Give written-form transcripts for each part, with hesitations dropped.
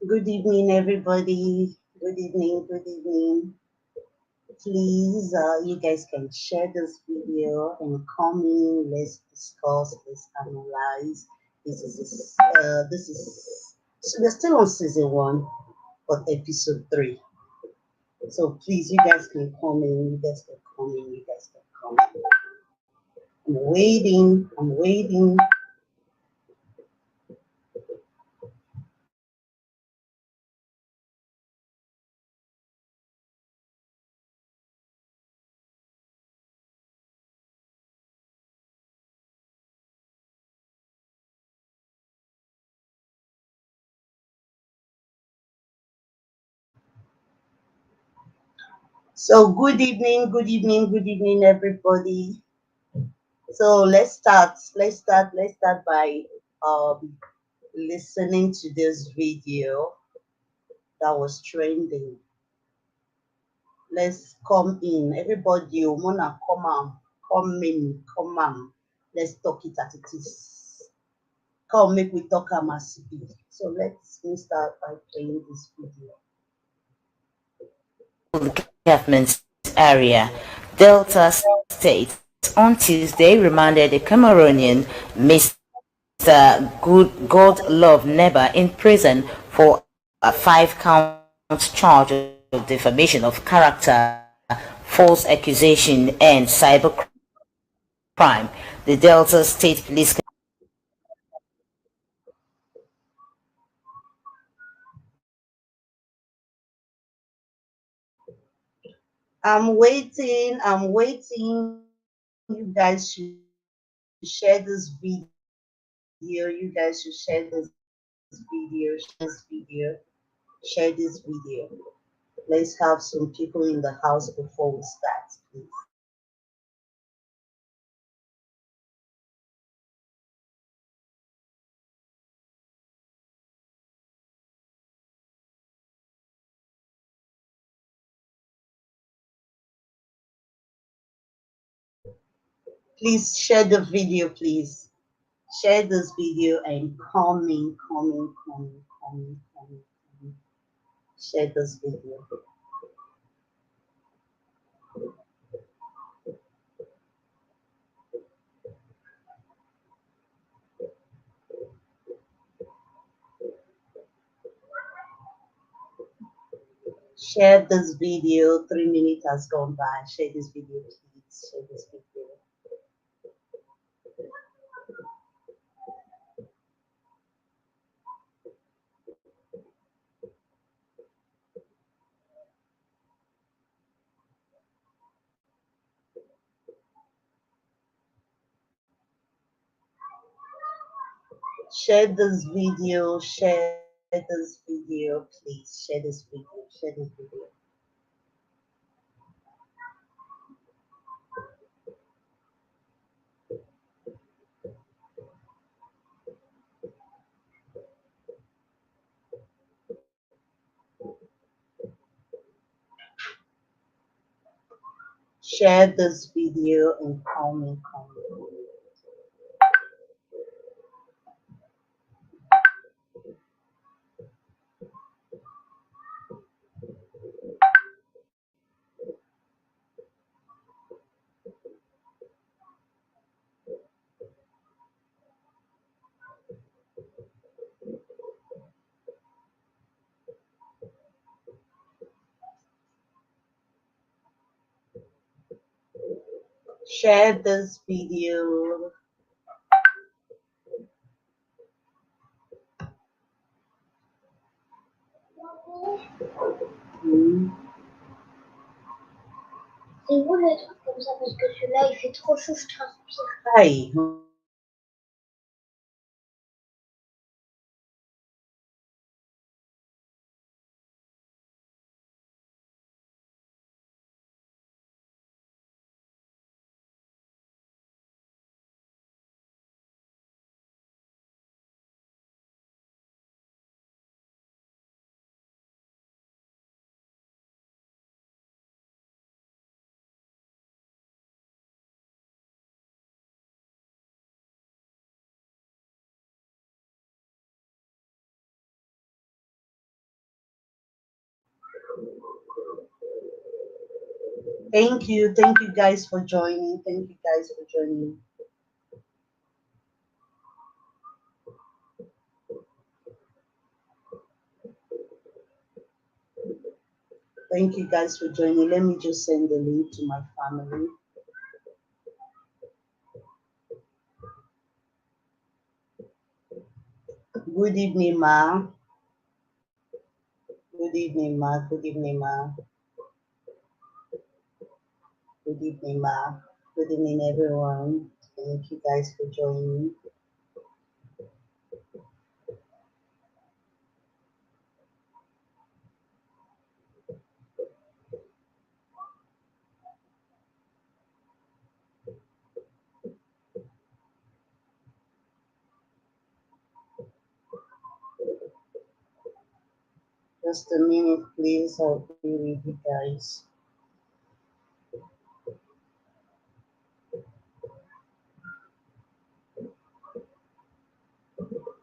Good evening, everybody. Good evening, good evening. Please, you guys can share this video and come in. Let's discuss, let's analyze. So we're still on season one, but episode three. So please, you guys can come in, you guys can come in, you guys can come in. I'm waiting, I'm waiting. So good evening, good evening, good evening, everybody. So let's start. Let's start by listening to this video that was trending. Let's come in. Everybody, you wanna come in, come on. Let's talk it as it is. Come make we talk as it be. So let's start by playing this video. Government area, Delta State, on Tuesday remanded a Cameroonian, Mr. Godlove Neba, in prison for a 5-count charge of defamation of character, false accusation, and cybercrime. The Delta State Police I'm waiting. You guys should share this video. You guys should share this video, share this video. Let's have some people in the house before we start, please. Please share the video, please. Share this video and comment. Share this video. Share this video. 3 minutes has gone by. Share this video, please. Share this video. Share this video. Share this video, please. Share this video. Share this video. Share this video and comment. Share this video. C'est où le truc comme ça parce que celui-là il fait trop chaud, je transpire. Hi. Thank you guys for joining. Thank you guys for joining. Thank you guys for joining. Let me just send the link to my family. Good evening, ma. Good evening, ma. Good evening, ma. Good evening, ma. Good evening, everyone. Thank you guys for joining. Just a minute, please. I'll be with you guys.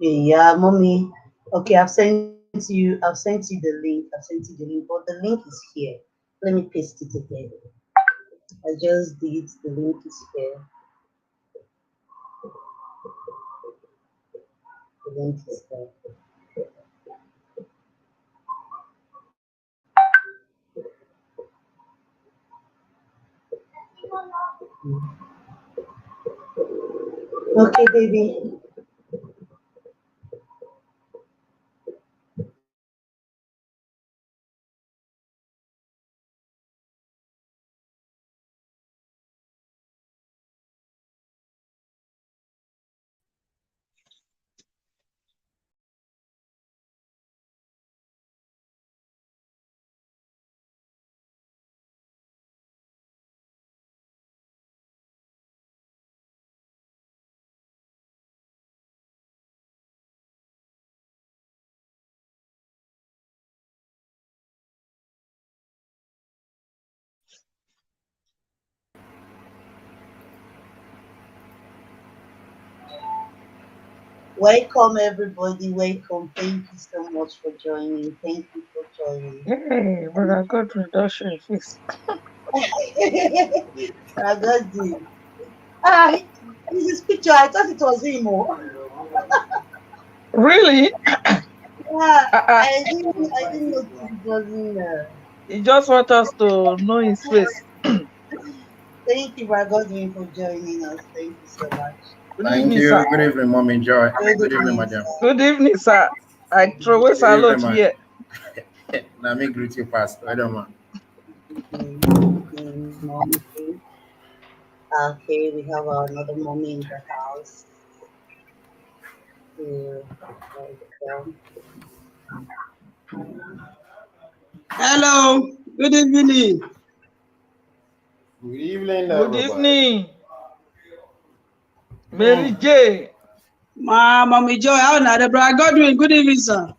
Yeah, mommy. Okay, I've sent you the link. I've sent you the link, but the link is here. Let me paste it again. I just did. The link is here. The link is there. Okay, baby. Welcome, everybody. Welcome. Thank you so much for joining. Thank you for joining. Hey, but I got reduction in face. I got this. Ah, this is picture. I thought it was him. Oh. Really? Yeah, Uh-uh. I didn't know it was him. He just want us to know his face. Thank you, my Godwin, for joining us. Thank you so much. Good Thank evening, you. sir. Good evening, Mommy Joy. Good Good evening, evening, Madam. sir. Good evening, sir. I throw away Good evening, salute man. here. Let me greet you, Pastor. I don't want. Good evening, mommy. Okay, we have another mommy in the house. Yeah, welcome. Hello, good evening. Good evening, Good everybody. evening, Mary J. Mommy Joy, how na the brother Godwin? Good evening, sir.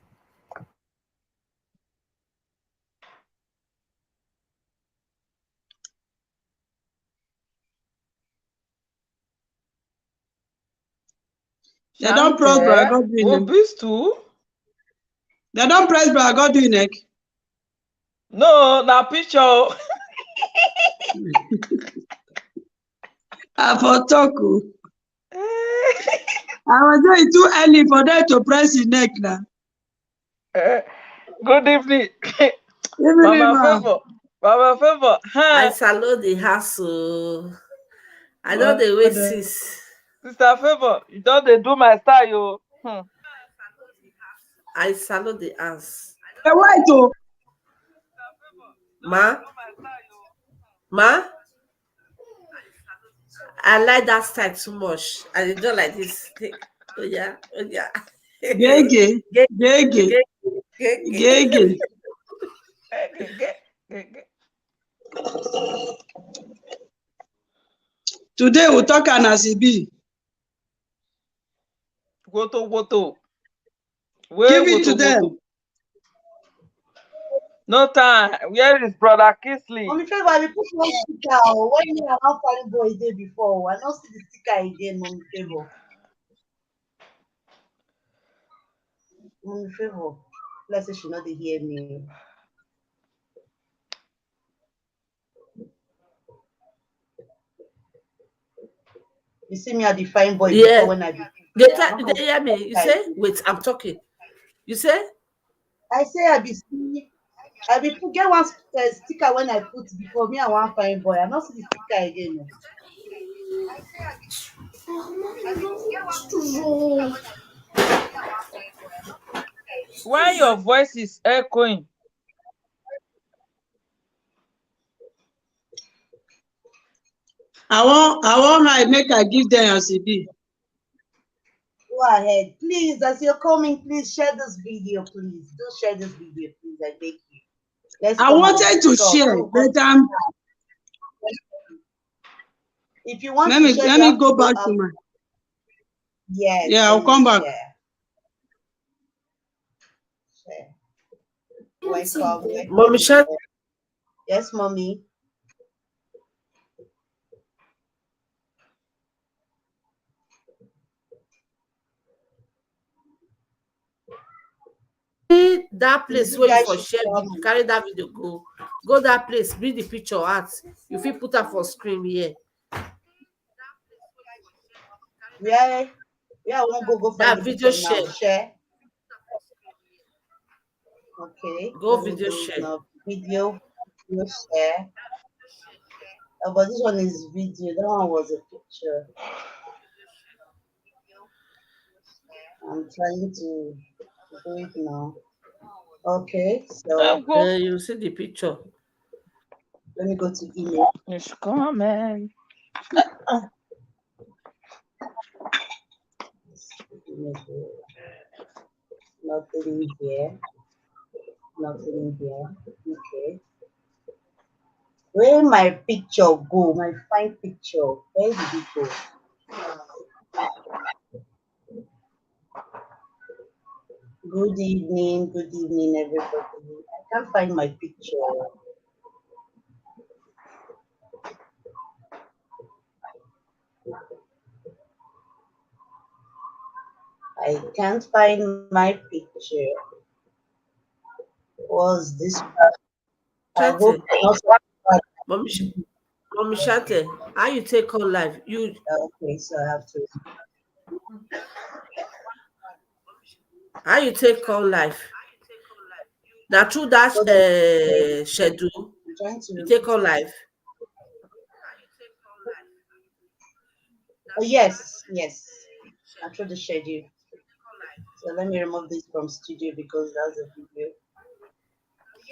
They don't press brother Shanke. Godwin. Obistu. They don't press brother Godwin neck. No, na picture. I for talk. I was doing too early for them to press his neck now. Good evening, Evening, Mama ma. Favor. Mama Favor. I Huh? salute the hustle. I know Well, the way sis. Sister Favor, you don't dey do my style, yo. I salute the ass. why to? Ma, ma, I like that style too much. I don't like this. Oh yeah, oh yeah. Gege, Get, gege, get, get. gege. Today we talk an as it be. Woto. Give Where it to woto. them. No time. Where is brother Kisley? Mommy, Favor, I will put one sticker. When you are not fine boy day before, I don't see the sticker again, Mommy Favor. Mommy Favor, let's say she not dey hear me. You see me at the fine boy Yeah. before when I be. They hear me. You say, wait, I'm talking. You say? I say I be get one sticker when I put before me and one fine boy. I not see the sticker again. No. Why your voice is echoing? I want make I give them your CD. Go ahead, please. As you're coming, please share this video, please. Do share this video, please. I beg you. Let's I come and wanted to discuss. share, So, but if you want let to me share, you have go to go back out. to my. Yes, Yeah, I'll let me come back. share. Share. Welcome. Mommy Shanti. Yes, mommy. That place You where you guys for should share come. video, carry that video, go that place, bring the picture out. You fit put up for screen here. Where I won't go find That the video picture now. share. Share. Okay. Go Let me video do it share. now. Video share. Oh, but this one is video. That one was a picture. I'm trying to do it now. Okay, so You see the picture. let me go to email. It's coming. Nothing here. Nothing here. Okay. Where my picture go? My fine picture. Where did it go? Good evening, everybody. I can't find my picture. I can't find my picture. Was this? I hope Shanti, not. Mommy Shanti, how you take on live? Okay, so I have to. How you take on live? Now through that So schedule, I'm trying to. you take on live. Oh yes, yes. I'm through the schedule. So let me remove this from studio because that's a video.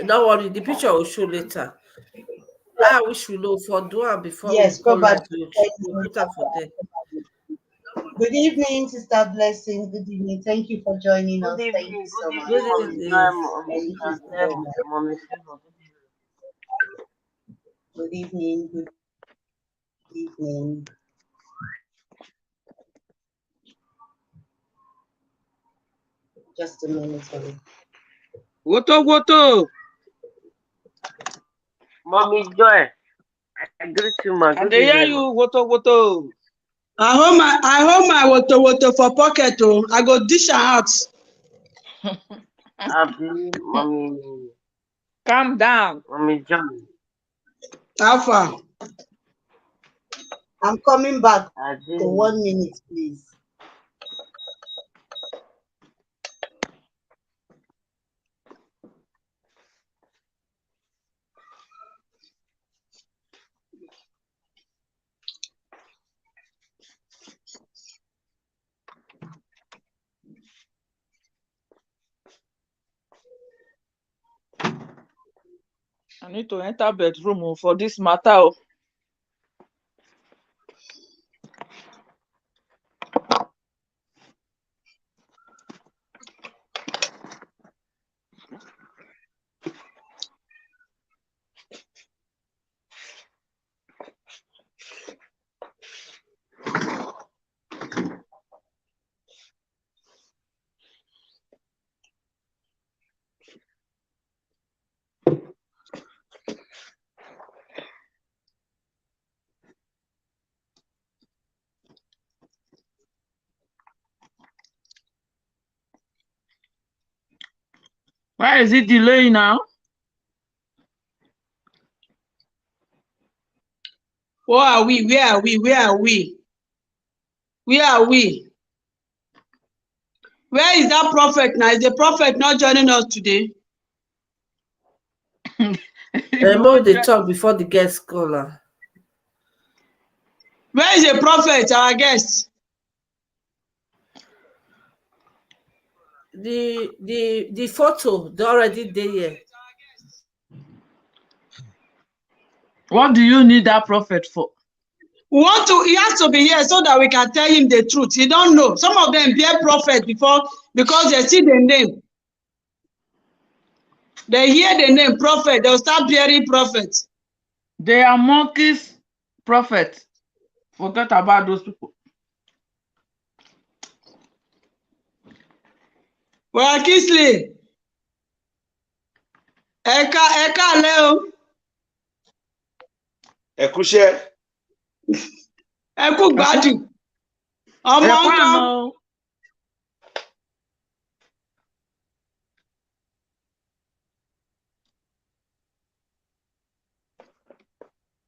Don't worry, the picture will show later. I wish we know for doing before we Yes, call live. probably. We'll put up for them. Good evening, Sister Blessing. Good evening. Thank you for joining us. Good Thank you evening, so much. Good Mommy evening. Joy, Mommy Thank you so Chantel, much. Mommy Favor. Good evening. Good evening. Just a minute, sorry. Woto. Mommy Joy, I greet you, ma. And Good they hear evening, you, ma. woto. I hold my water for pocket. Oh, I go dish am out. Happy, Mommy, Calm down. Mommy Joy. How far? I'm coming back I for did. 1 minute, please. I need to enter bedroom for this matter. Why is it delaying now? Where are we? Where are we? Where are we? Where is that prophet now? Is the prophet not joining us today? More they talk before the guest caller. Where is the prophet, our guest? The photo, they already there. What do you need that prophet for? He has to be here so that we can tell him the truth. He don't know. Some of them bear prophet before because they see the name. They hear the name prophet, they'll start bearing prophet. They are monkeys, prophets. Forget about those people. Well, Kisley. Eka Leo. Ekushe. Eku Gbadu. Omonko.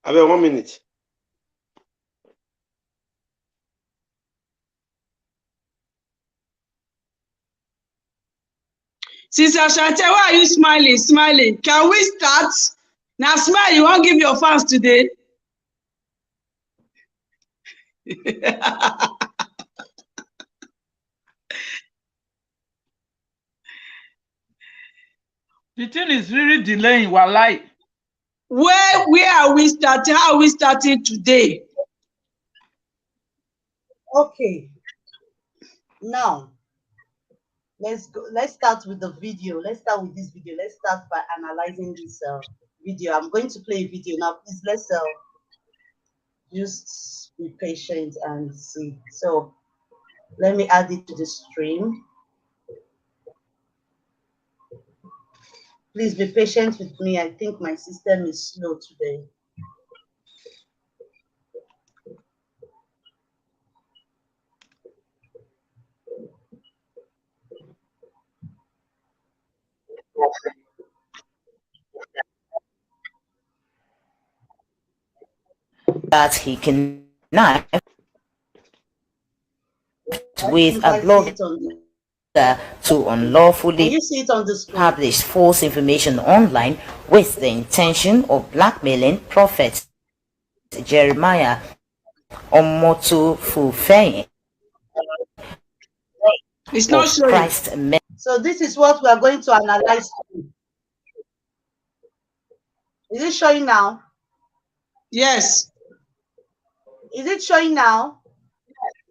I have 1 minute. Sister Shante, why are you smiling? Smiling. Can we start? Now smile, you won't give your fans today. The thing is really delaying. Walai. Where are we starting? How are we starting today? Okay. Now, let's go. Let's start with the video. Let's start with this video. Let's start by analyzing this video. I'm going to play a video now. Please, let's just be patient and see. So, let me add it to the stream. Please be patient with me. I think my system is slow today. That he connived with a blogger to unlawfully publish false information online with the intention of blackmailing Prophet Jeremiah Omotofufeyin. It's not showing. So this is what we are going to analyze. Is it showing now? Yes. Is it showing now?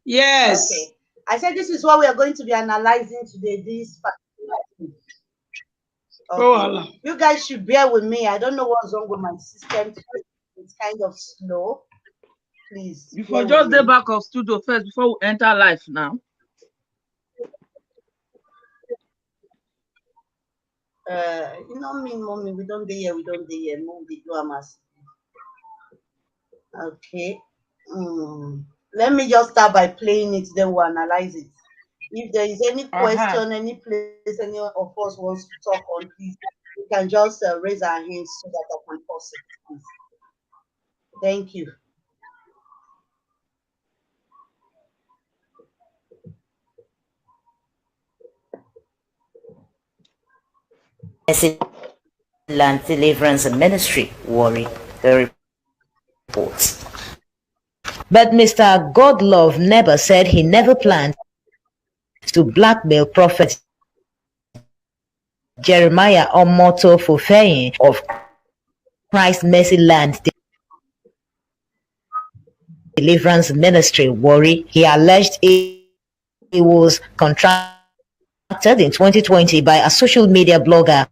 Yes. Okay. I said this is what we are going to be analyzing today. This. Okay. Oh, you guys should bear with me. I don't know what's wrong with my system. It's kind of slow. Please. Before just the back of studio first before we enter live now. You know me, mommy. We don't do here. Mom, we do a mass. Okay. Let me just start by playing it, then we'll analyze it. If there is any question, any place any of us wants to talk on, please, you can just raise our hands so that I can pause it, please. Thank you. Land Deliverance Ministry worry the reports. But Mr. Godlove never said he never planned to blackmail Prophet Jeremiah Omotofufeyin of Christ Mercy Land Deliverance Ministry worry. He alleged he was contracted in 2020 by a social media blogger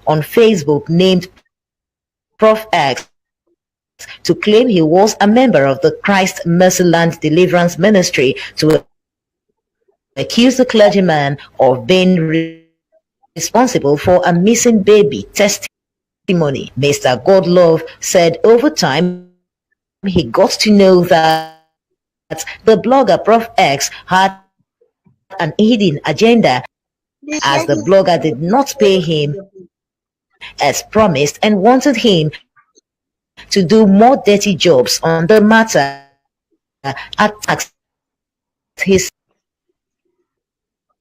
on Facebook named Prof X to claim he was a member of the Christ Mercy Land Deliverance Ministry to accuse the clergyman of being responsible for a missing baby testimony. Mr. Godlove said over time he got to know that the blogger Prof X had an hidden agenda, as the blogger did not pay him as promised and wanted him to do more dirty jobs on the matter. Attacks he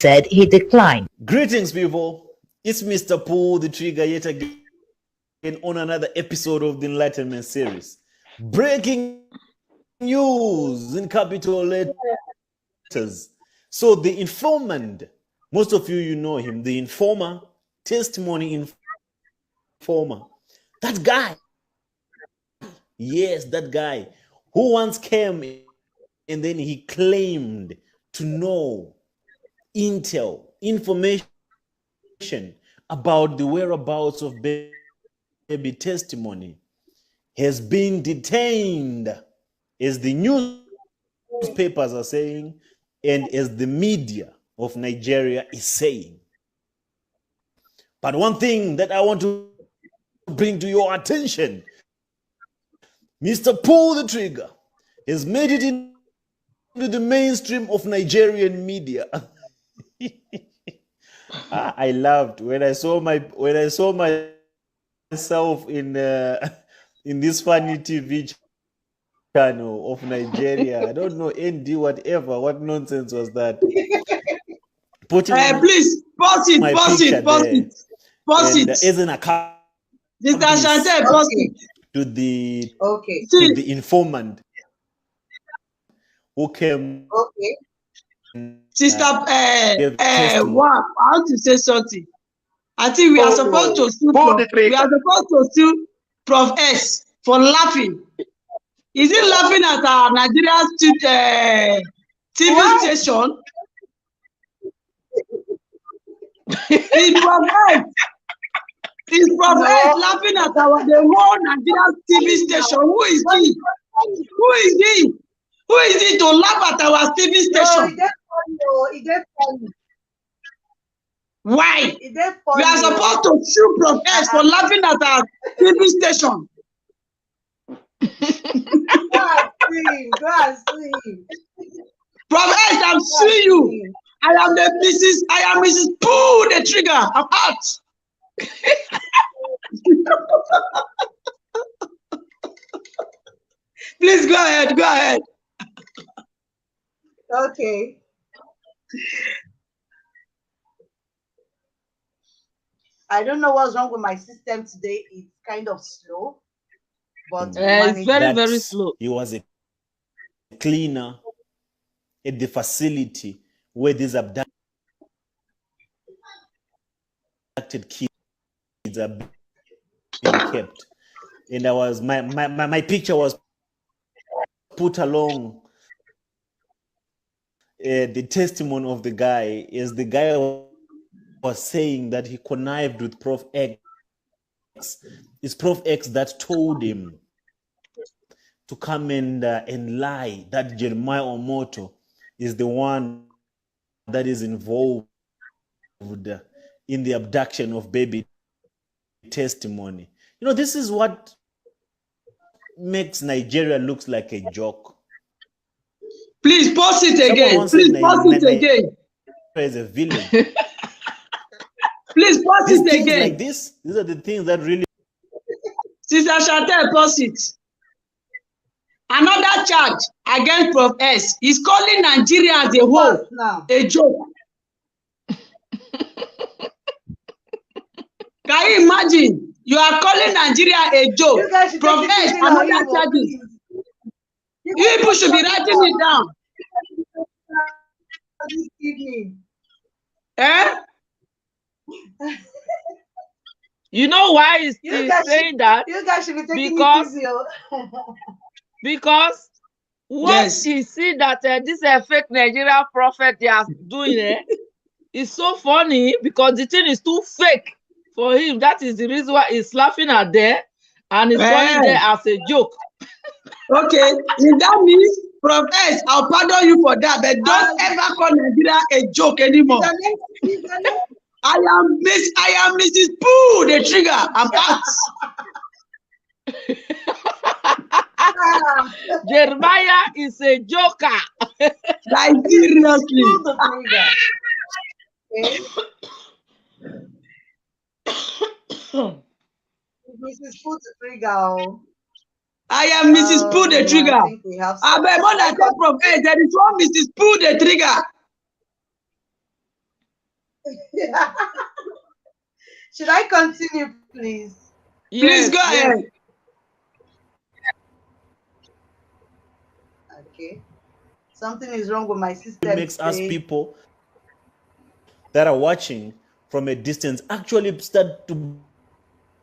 said he declined. Greetings, people. It's Mr. Pull the Trigger yet again on another episode of the Enlightenment series. Breaking news in capital letters. So the informant, most of you know him, the informer, testimony informer. That guy. Yes, that guy who once came and then he claimed to know intel, information about the whereabouts of baby testimony has been detained, as the newspapers are saying and as the media of Nigeria is saying. But one thing that I want to bring to your attention, Mr. Pull the Trigger has made it into the mainstream of Nigerian media. I laughed when I saw myself in this funny TV channel of Nigeria. I don't know, ND, whatever. What nonsense was that? Please pause it. As an account to the informant who came. Okay. Sister, I want to say something. I think we are supposed to sue Prof S for laughing. Is he laughing at our Nigeria TV station? Is Prof S laughing at the whole Nigeria TV station? Who is he? Who is he to laugh at our TV station? No, it gets funny. Why? We are supposed to sue Prof S for laughing at our TV station. Go and sing. Prof S, I'm suing you. I am Mrs. Pull the Trigger. I'm out. Please go ahead. Okay. I don't know what's wrong with my system today. It's kind of slow, but it's very slow. He was a cleaner at the facility where these abducted kids are being kept, and my picture was put along the testimony of the guy, as the guy was saying that he connived with Prof X. It's Prof X that told him to come and lie that Jeremiah Omoto is the one that is involved in the abduction of baby testimony. You know, this is what makes Nigeria looks like a joke. Please pause it again. As a villain. Please pause it again. Like this, these are the things that really. Sister Chantel, pause it. Another charge against Prof S is calling Nigeria as a whole a joke. Can you imagine? You are calling Nigeria a joke. Prof S, another charge. You people should be writing it down. This evening. You know why he's saying that? You guys should be taking it easy. Because once he see that this fake Nigerian prophet they are doing it's so funny because the thing is too fake for him. That is the reason why he's laughing at there and he's calling there as a joke. Okay, if that means Prof S, I'll pardon you for that, but don't ever call Nigeria a joke anymore. I am Mrs. Pull the Trigger. I'm out. Jeremiah is a joker. Like seriously. Mrs. Pull the Trigger. I am Mrs. Pull the Trigger. I think we have I bet more than Prof. Hey, there is one Mrs. Pull the Trigger. Should I continue, please? Please go ahead. Okay. Something is wrong with my system. It makes us people that are watching from a distance actually start to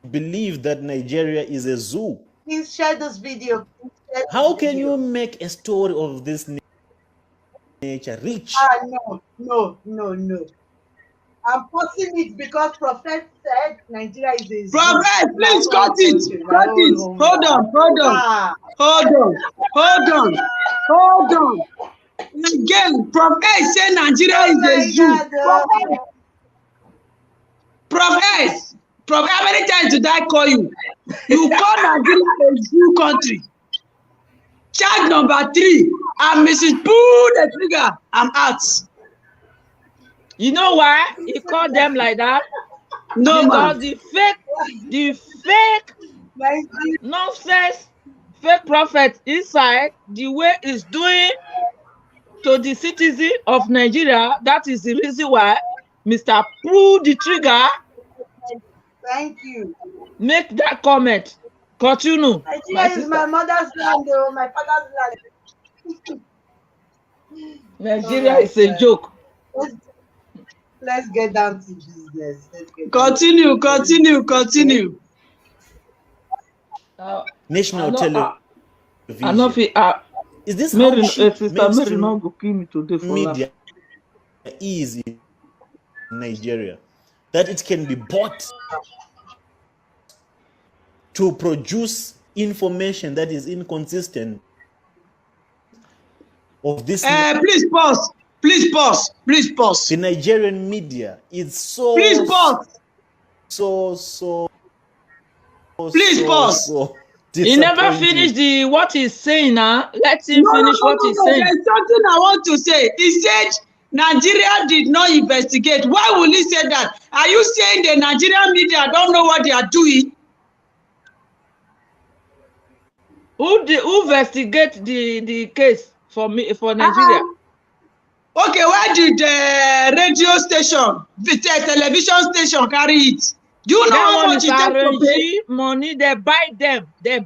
believe that Nigeria is a zoo. Please share this video. How can you make a story of this nature rich? No. I'm posting it because Prophet said Nigeria is a zoo. Prophet, please cut it. Cut it. Hold on. Again, Prophet said Nigeria is a zoo. Prophet, how many times did I call you? You call Nigeria a zoo country. Charge number 3. I'm Mrs. Pull the Trigger. I'm out. You know why he called them like that? No, because the fake nonsense, fake prophet inside, the way it's doing to the citizen of Nigeria, that is the reason why Mr. Pull the Trigger. Thank you. Make that comment. Continue. Nigeria is my mother's land, or my father's land. Nigeria is a joke. Let's get down to business. Continue. National television. Is this Mary, how cheap Mary not go kill me today for media is in Nigeria? That it can be bought to produce information that is inconsistent of this. Please pause. The Nigerian media is so. Please pause. Please pause. He never finished what he's saying now. Let him finish what he's saying. There's something I want to say. He said Nigeria did not investigate. Why will he say that? Are you saying the Nigerian media don't know what they are doing? Who investigate the case for Nigeria? Okay, where did the radio station, the television station carry it? Do you know how much it takes to pay? Money, they buy them. Yeah. They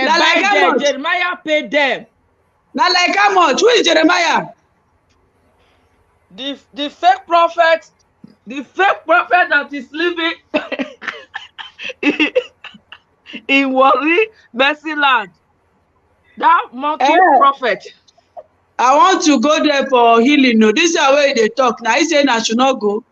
buy them. Jeremiah paid them. Now, like how much? Who is Jeremiah? The fake prophet that is living in Warri, Mercy Land. That monkey prophet. I want to go there for healing. No, this is the way they talk. Now he's saying I should not go.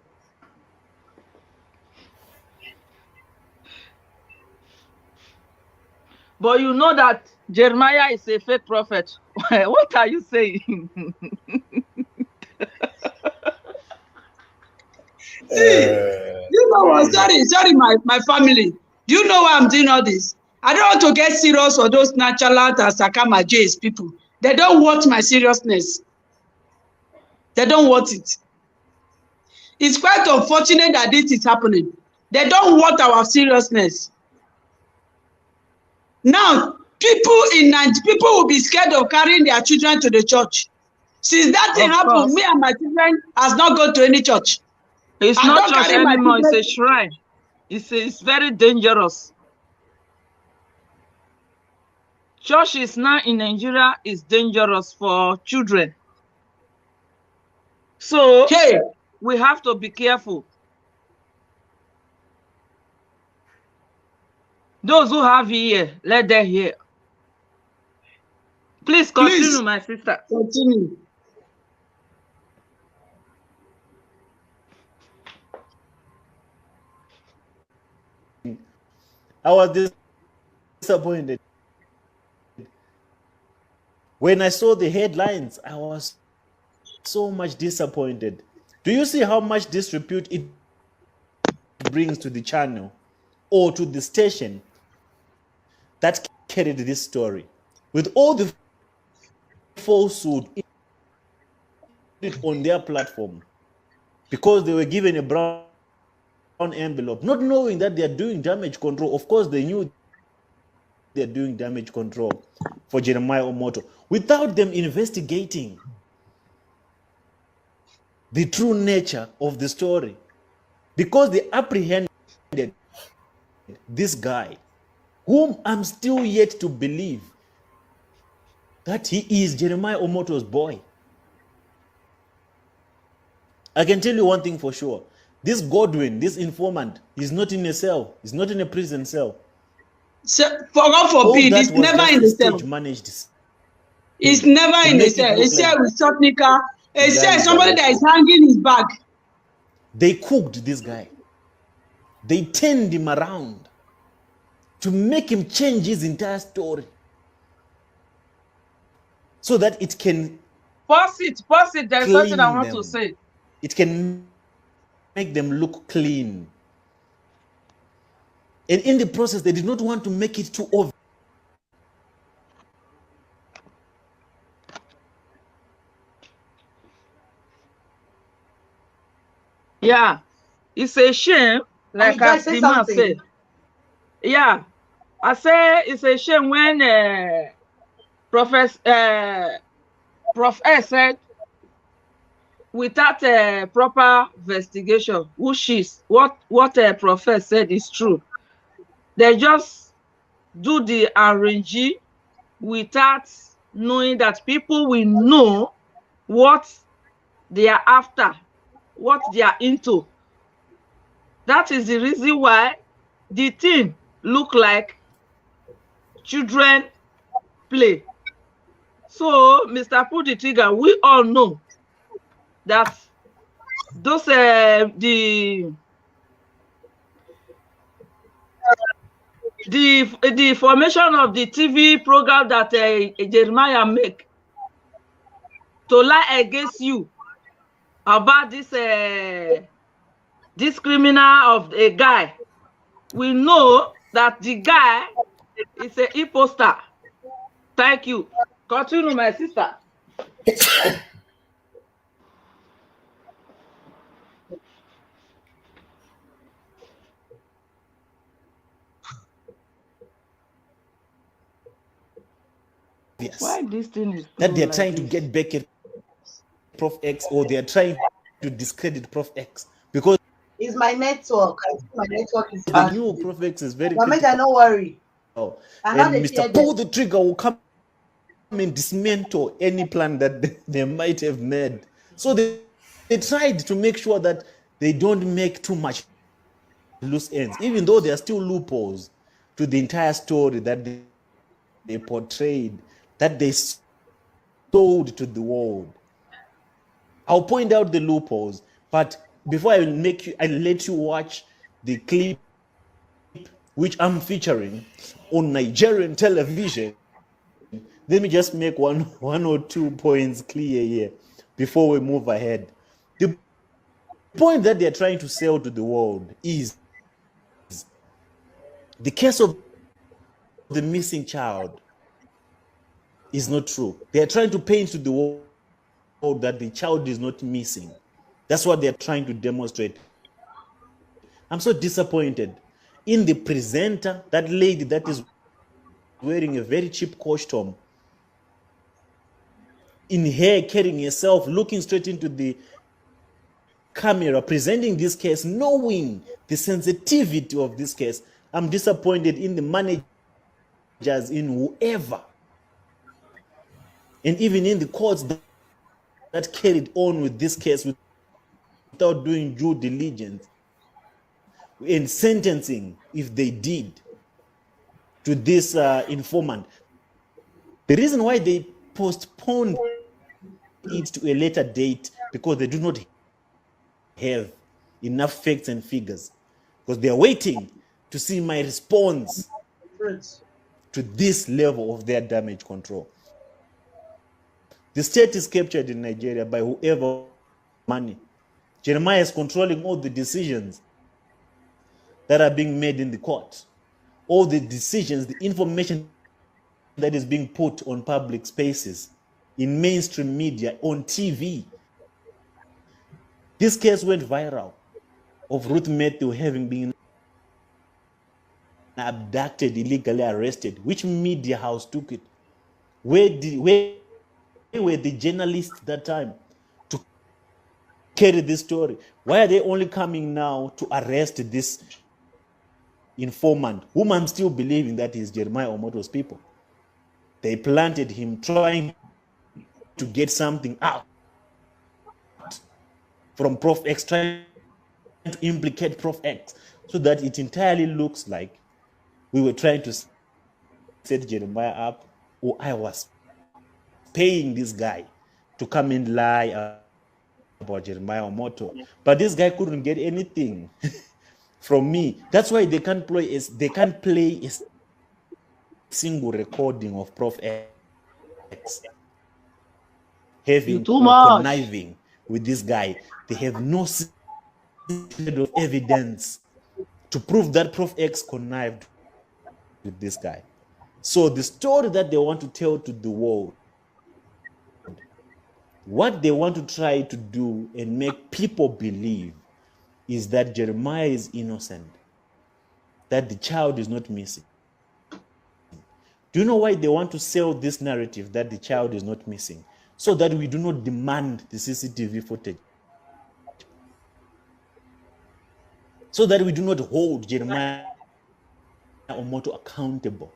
But you know that Jeremiah is a fake prophet. What are you saying? You know what? Sorry, my family. Do you know why I'm doing all this? I don't want to get serious for those natural and Sakama J's people. They don't want my seriousness. They don't want it. It's quite unfortunate that this is happening. They don't want our seriousness. Now, people will be scared of carrying their children to the church. Since that thing happened, me and my children has not gone to any church. It's not church anymore. It's a shrine. It's very dangerous. Church is now in Nigeria is dangerous for children. So we have to be careful. Those who have ear, let them hear. Please continue, my sister. Continue. I was disappointed. When I saw the headlines, I was so much disappointed. Do you see how much disrepute it brings to the channel or to the station that carried this story? With all the falsehood on their platform, because they were given a brown envelope, not knowing that they are doing damage control. Of course, they knew they're doing damage control for Jeremiah Omoto without them investigating the true nature of the story, because they apprehended this guy, whom I'm still yet to believe that he is Jeremiah Omoto's boy. I can tell you one thing for sure. This Godwin, this informant, he's not in a cell. He's not in a prison cell. So, for God forbid, it's never in the cell. Managed. It's never in the cell. It's here with Sotnika. It's here somebody that is hanging his bag. They cooked this guy. They turned him around to make him change his entire story so that it can pause it. There's something I want to say. It can make them look clean. And in the process, they did not want to make it too obvious. Yeah, it's a shame, like as the man said. Yeah, I say it's a shame when Prof. S said without a proper investigation, which is what Prof. S said is true. They just do the arranging without knowing that people will know what they are after, what they are into. That is the reason why the thing look like children play. So, Mr. Pull the trigger, we all know that those the formation of the TV program that Jeremiah make to lie against you about this criminal of a guy. We know that the guy is an imposter. Thank you. Continue, my sister. Yes. Why this thing is that they're trying to get back at Prof X, or they're trying to discredit Prof X, because it's my network. My network is the new Prof X is very critical. Don't worry. Oh, and Mr. Pull the Trigger will come and dismantle any plan that they might have made. So they tried to make sure that they don't make too much loose ends, even though there are still loopholes to the entire story that they portrayed, that they sold to the world. I'll point out the loopholes, but before I let you watch the clip which I'm featuring on Nigerian television, let me just make one or 2 points clear here before we move ahead. The point that they're trying to sell to the world is the case of the missing child is not true. They're trying to paint to the world that the child is not missing. That's what they're trying to demonstrate. I'm so disappointed in the presenter, that lady that is wearing a very cheap costume, in hair, carrying herself, looking straight into the camera, presenting this case, knowing the sensitivity of this case. I'm disappointed in the managers, in whoever, and even in the courts that carried on with this case without doing due diligence in sentencing, if they did, to this informant. The reason why they postponed it to a later date, because they do not have enough facts and figures, because they are waiting to see my response to this level of their damage control. The state is captured in Nigeria by whoever money. Jeremiah is controlling all the decisions that are being made in the court, all the decisions, the information that is being put on public spaces, in mainstream media, on TV. This case went viral of Ruth Matthew having been abducted, illegally arrested. Which media house took it? Where were the journalists that time to carry this story? Why are they only coming now to arrest this informant, whom I'm still believing that is Jeremiah Omoto's people? They planted him trying to get something out from Prof X, trying to implicate Prof X, so that it entirely looks like we were trying to set Jeremiah up, or I was paying this guy to come and lie about Jeremiah Omoto. But this guy couldn't get anything from me. That's why they can't play a single recording of Prof X having conniving with this guy. They have no shred of evidence to prove that Prof X connived with this guy. So the story that they want to tell to the world, what they want to try to do and make people believe, is that Jeremiah is innocent, that the child is not missing. Do you know why they want to sell this narrative that the child is not missing? So that we do not demand the CCTV footage. So that we do not hold Jeremiah Omoto accountable.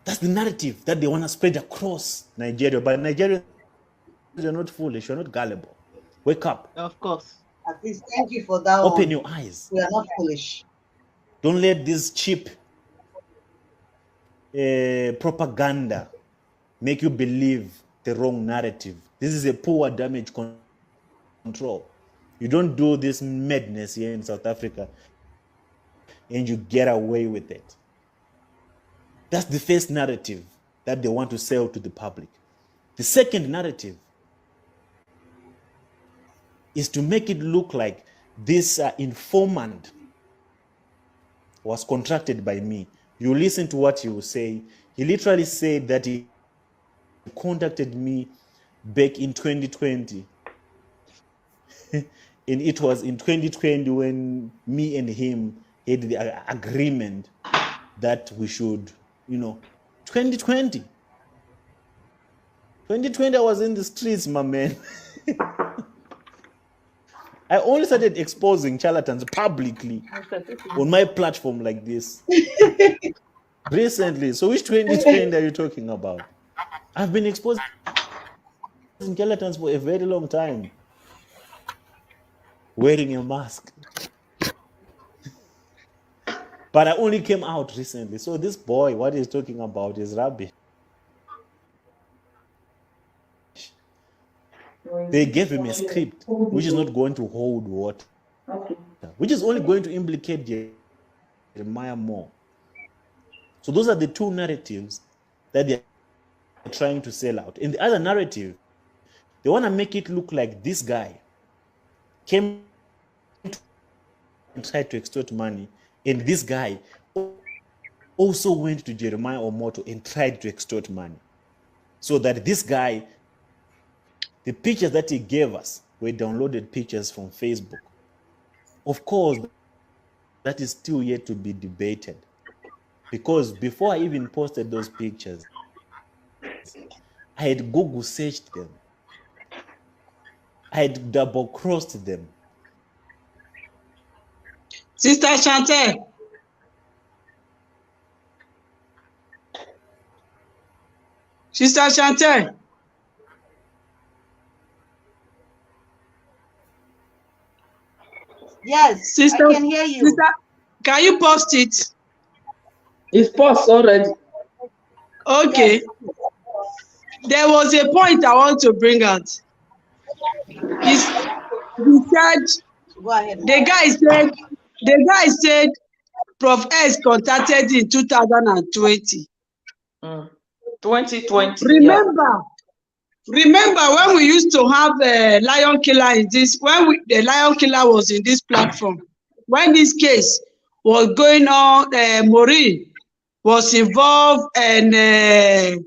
That's the narrative that they want to spread across Nigeria. But Nigerians are not foolish, you're not gullible. Wake up. Of course. At least thank you for that. Open your eyes. We are not foolish. Don't let this cheap propaganda make you believe the wrong narrative. This is a poor damage control. You don't do this madness here in South Africa and you get away with it. That's the first narrative that they want to sell to the public. The second narrative is to make it look like this informant was contracted by me. You listen to what he will say. He literally said that he contacted me back in 2020. And it was in 2020 when me and him had the agreement that we should, 2020. 2020, I was in the streets, my man. I only started exposing charlatans publicly on my platform like this recently. So which 2020 are you talking about? I've been exposing charlatans for a very long time, wearing a mask. But I only came out recently. So this boy, what he's talking about is rubbish. They gave him a script which is not going to hold water, which is only going to implicate Jeremiah more. So those are the two narratives that they're trying to sell out. In the other narrative, they want to make it look like this guy came and tried to extort money, and this guy also went to Jeremiah Omoto and tried to extort money. So that this guy, the pictures that he gave us were downloaded pictures from Facebook. Of course, that is still yet to be debated. Because before I even posted those pictures, I had Google searched them. I had double crossed them. Sister Chantel. Sister Chantel. Yes, Sister, I can hear you. Sister, can you post it? It's paused already. Okay. Yes. There was a point I want to bring out. He said, Go ahead. the guy said Prof S contacted in 2020. 2020. Remember when we used to have a lion killer in this, the lion killer was in this platform, when this case was going on, Maureen was involved, and this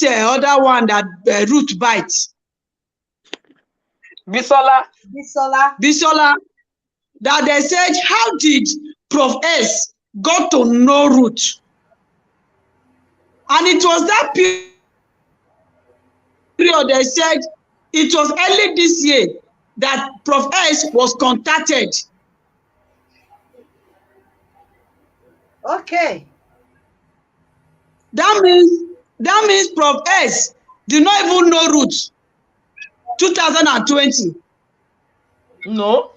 other one that Ruth bites. Bisola. Bisola, that they said, how did Prof S got to know Ruth? And it was that period they said it was early this year that Prof S was contacted. Okay. That means Prof S did not even know Ruth. 2020. No.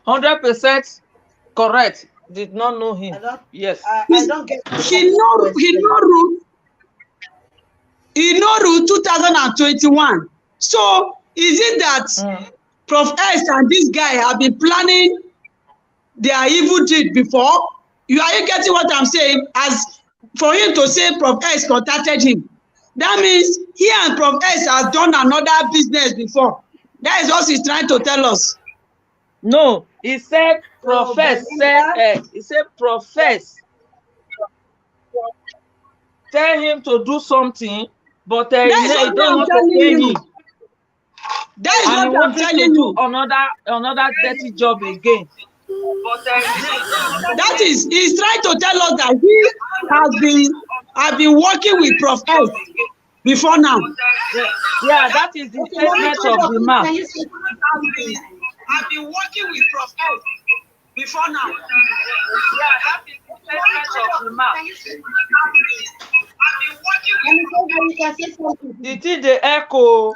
100% correct. Did not know him. Yes. I don't get He know Ruth. He know Ruth 2021. So is it that Prof S and this guy have been planning their evil deed before? Are you getting what I'm saying? As for him to say Prof S contacted him, that means he and Prof S has done another business before. That is what he's trying to tell us. No, he said profess. He said profess. Tell him to do something, but he don't want to pay him. That is and what I'm telling you. Another dirty job again. But that is, he's trying to tell us that he has been working with Prof S before now. Yeah, that is the statement of the man. I've been working with Prof S before now. Yeah, that is the statement of the man. I've been working with. It is the echo.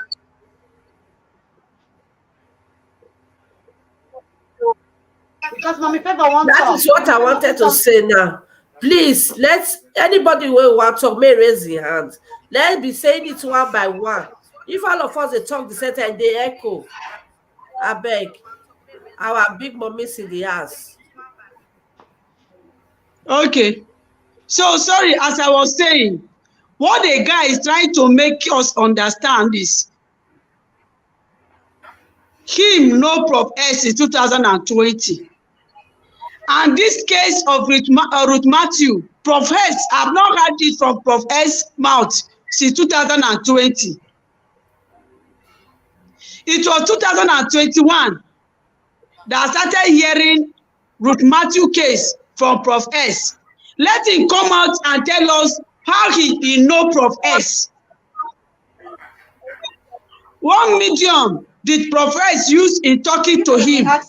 Because Mommy Pepper wants that is what I wanted to say now. Please, let's anybody will want to may raise the hand. Let's be saying it one by one. If all of us they talk the same time, they echo. I beg. Our big mummies in the house. Okay. So sorry, as I was saying, what the guy is trying to make us understand is him no Prof S in 2020. And this case of Ruth Matthew, Prof S, I've not heard it from Prof S mouth since 2020. It was 2021 that I started hearing Ruth Matthew case from Prof S. Let him come out and tell us how he know Prof S. What medium did Prof S use in talking to him? How?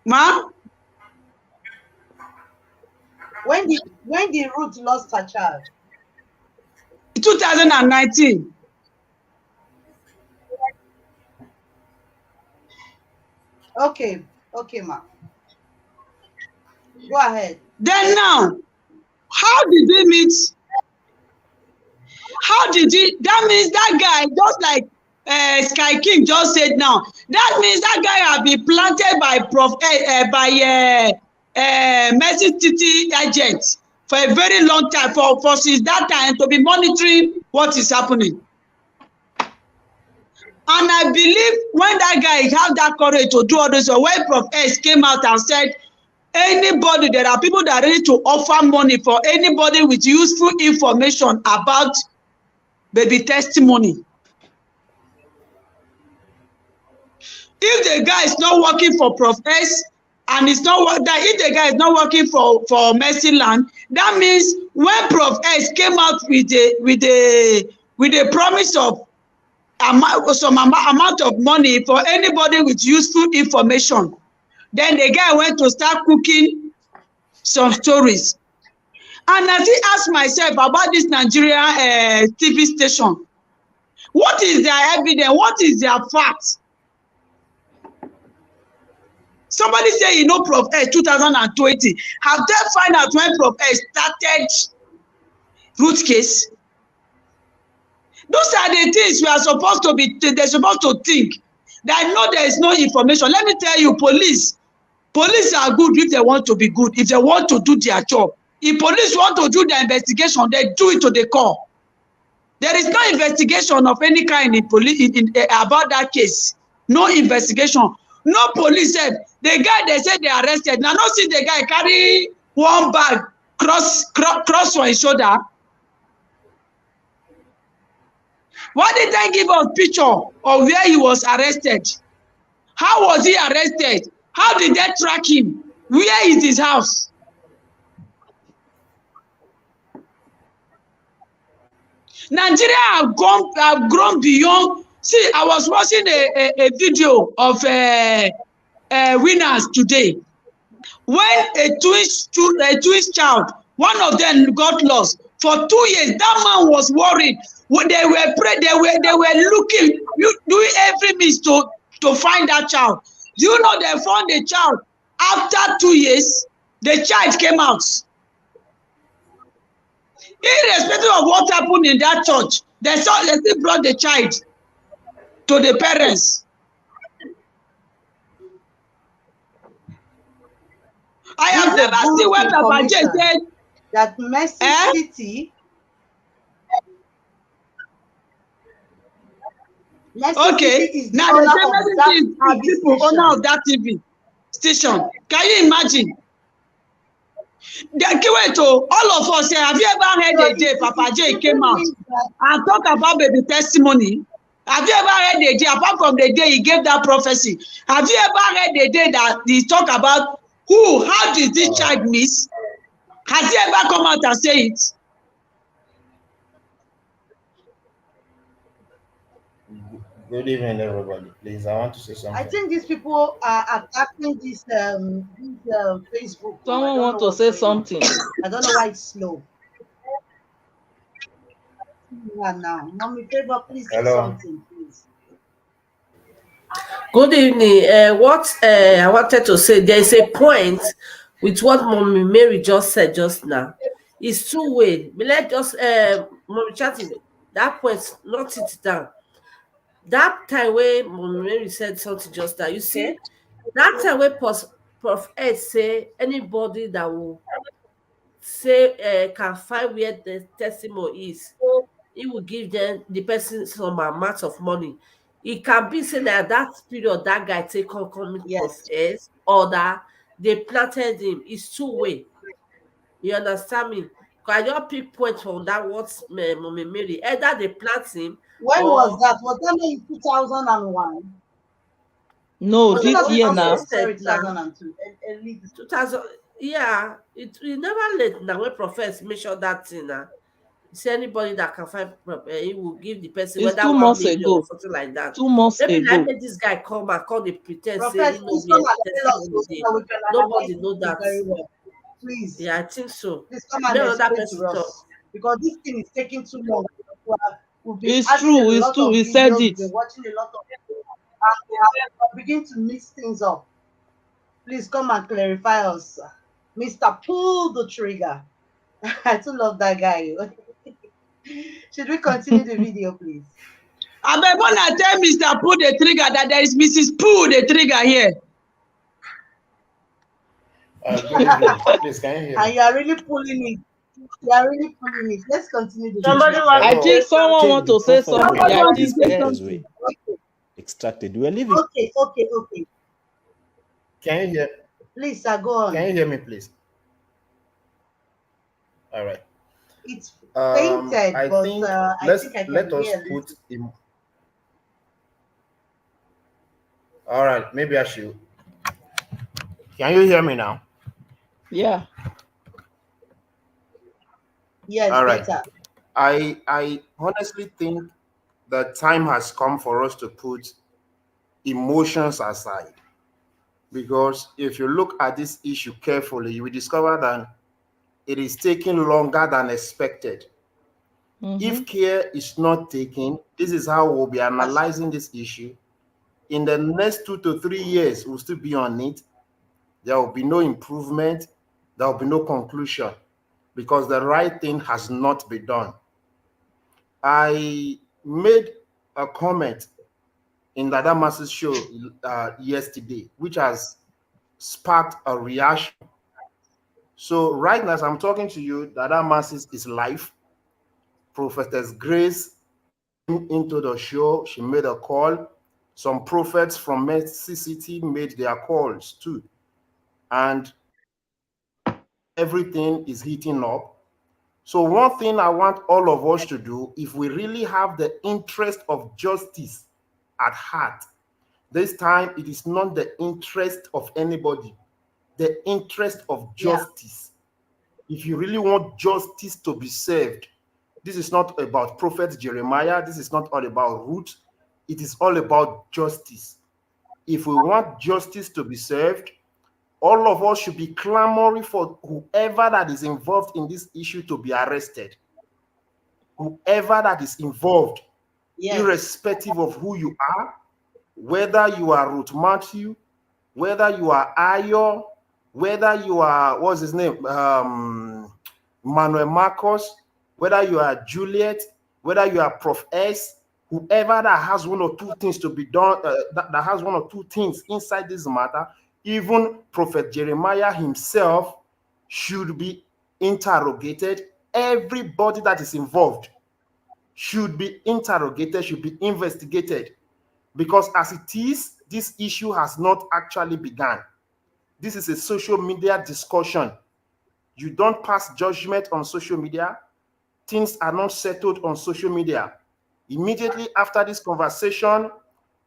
Ma? When did Ruth lost her child? 2019. Okay, ma. Go ahead. Then now, how did they meet? How did he? That means that guy, just like Sky King just said now, that means that guy have been planted by Mercy Titi agents for a very long time, for since that time, to be monitoring what is happening. And I believe when that guy have that courage to do all this, or when Prof S came out and said, anybody, there are people that are ready to offer money for anybody with useful information about baby testimony. If the guy is not working for Prof S and it's not that, if the guy is not working for Mercy Land, that means when Prof S came out with a promise of some amount of money for anybody with useful information, then the guy went to start cooking some stories. And I still ask myself about this Nigeria TV station. What is their evidence? What is their fact? Somebody say, you know, Prof S 2020. Have they find out when Prof S started Ruth case? Those are the things we are supposed to be, they're supposed to think. That no, there is no information. Let me tell you, police are good if they want to be good, if they want to do their job. If police want to do their investigation, they do it to the core. There is no investigation of any kind in police about that case. No investigation. No police said the guy they said they arrested. Now not see the guy carry one bag cross for his shoulder. Why did they give us picture of where he was arrested? How was he arrested? How did they track him? Where is his house? Nigeria have grown beyond. See, I was watching a video of winners today. When a twins child, one of them got lost for 2 years. That man was worried. When they were looking, doing every means to find that child. Do you know they found the child after 2 years? The child came out. Irrespective of what happened in that church, they still brought the child to the parents. I have never seen where Papa J said that Mercy City. Okay, now the Mercy City is people owner of that TV station. Can you imagine? All of us here, have you ever heard a day Papa J came out and talk about baby testimony? Have you ever heard a day, apart from the day he gave that prophecy, have you ever heard a day that he talk about how did this child miss? Has he ever come out and say it? Good evening, everybody. Please, I want to say something. I think these people are attacking this Facebook. Someone want to say something. I don't know why it's slow. Now, Mommy Favor, please say something, please. Good evening. What I wanted to say, there is a point with what Mommy Mary just said just now. It's two-way. Let just Mommy chatting that point, not it down. That time where Mommy Mary said something just now, you see, that time where Prof Ed say anybody that will say can find where the testimony is, he will give them the person some amount of money. It can be said that period that guy take on coming Prof Ed, or that they planted him. It's two-way. You understand me? Because I just pick point from that what Mommy Mary. Either they plant him. When was that? Was that in 2001? No, this year now. Sorry, 2002. 2000. Yeah, it never late now when Prophet mention that thing now. See anybody that can find, he will give the person it's whether 2 1 months million ago. or something like that. 2 months maybe ago. Maybe this guy come and call the pretend Prophet, say nobody know that. Very well. Please. Yeah, I think so. Please come and explain to us, because this thing is taking too long. It's true. It's true. He said it. We've been watching a lot of people, and we begin to mix things up. Please come and clarify us, Mr. Pull the Trigger. I too love that guy. Should we continue the video, please? I want to tell Mr. Pull the Trigger that there is Mrs. Pull the Trigger here. Please, can you hear me? And you are really pulling it. You are really pulling it. Let's continue the video. I think someone want to say something. I think extracted. We are leaving. Okay. Can you hear? Please, sir, go on. Can you hear me, please? All right. It's painted, I but think I think I can let us put him. All right, maybe I should. Can you hear me now? Yeah. Yes. All right. Better. I honestly think the time has come for us to put emotions aside, because if you look at this issue carefully, you will discover that it is taking longer than expected. If care is not taken, this is how we'll be analyzing this issue. In the next 2 to 3 years, we'll still be on it. There will be no improvement. There will be no conclusion, because the right thing has not been done. I made a comment in Dada Mas's show yesterday, which has sparked a reaction. So right now, as I'm talking to you, Dada Mas's is live. Prophetess Grace came into the show. She made a call. Some prophets from Mercy City made their calls too. And everything is heating up. So one thing I want all of us to do, if we really have the interest of justice at heart, this time it is not the interest of anybody, the interest of justice. If you really want justice to be served, this is not about Prophet Jeremiah, this is not all about Ruth, it is all about justice. If we want justice to be served, all of us should be clamoring for whoever that is involved in this issue to be arrested. Whoever that is involved, irrespective of who you are, whether you are Ruth Matthew, whether you are Ayo, whether you are, what's his name, Manuel Marcos, whether you are Juliet, whether you are Prof S, whoever that has one or two things to be done, that has one or two things inside this matter, even Prophet Jeremiah himself should be interrogated. Everybody that is involved should be interrogated, should be investigated. Because as it is, this issue has not actually begun. This is a social media discussion. You don't pass judgment on social media. Things are not settled on social media. Immediately after this conversation,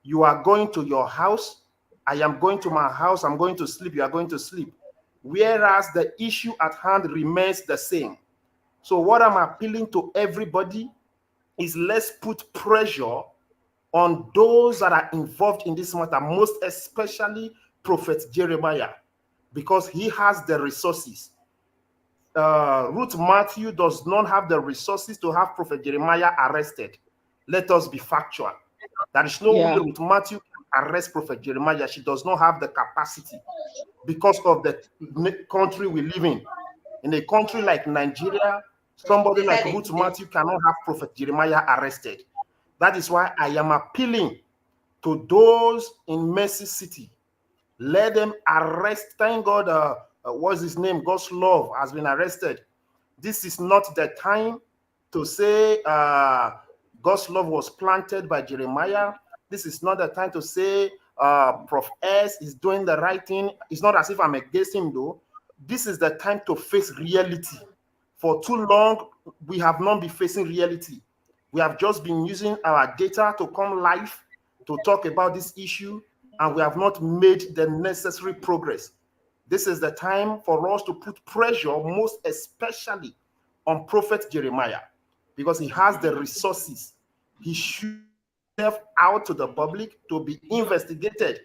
you are going to your house. I am going to my house. I'm going to sleep. You are going to sleep. Whereas the issue at hand remains the same. So what I'm appealing to everybody is, let's put pressure on those that are involved in this matter, most especially Prophet Jeremiah, because he has the resources. Ruth Matthew does not have the resources to have Prophet Jeremiah arrested. Let us be factual. There is no way Ruth Matthew can arrest Prophet Jeremiah. She does not have the capacity because of the country we live in. In a country like Nigeria, somebody like Ruth Matthew cannot have Prophet Jeremiah arrested. That is why I am appealing to those in Mercy City. Let them arrest. Thank God, what's his name? God's love has been arrested. This is not the time to say God's love was planted by Jeremiah. This is not the time to say Prof S is doing the right thing. It's not as if I'm against him though. This is the time to face reality. For too long, we have not been facing reality. We have just been using our data to come live to talk about this issue, and we have not made the necessary progress. This is the time for us to put pressure, most especially on Prophet Jeremiah, because he has the resources. He should have out to the public to be investigated.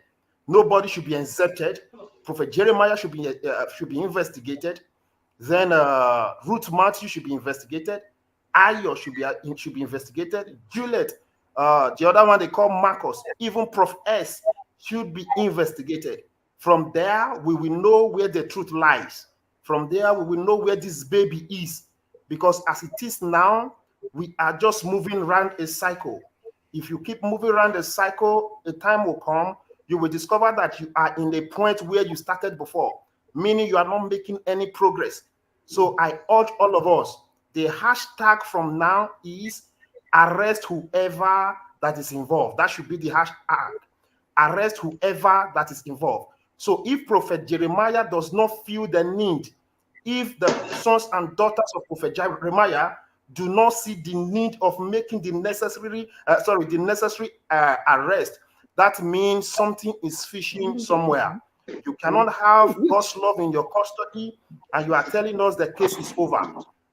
Nobody should be inserted. Prophet Jeremiah should be investigated. Then Ruth Matthew should be investigated. Ayo should be investigated. Juliet, the other one they call Marcos, even Prof S should be investigated. From there, we will know where the truth lies. From there, we will know where this baby is. Because as it is now, we are just moving around a cycle. If you keep moving around a cycle, a time will come, you will discover that you are in a point where you started before, meaning you are not making any progress. So I urge all of us, the hashtag from now is arrest whoever that is involved. That should be the hashtag. Arrest whoever that is involved. So if Prophet Jeremiah does not feel the need, if the sons and daughters of Prophet Jeremiah do not see the need of making the necessary arrest, that means something is fishing somewhere. You cannot have God's love in your custody and you are telling us the case is over.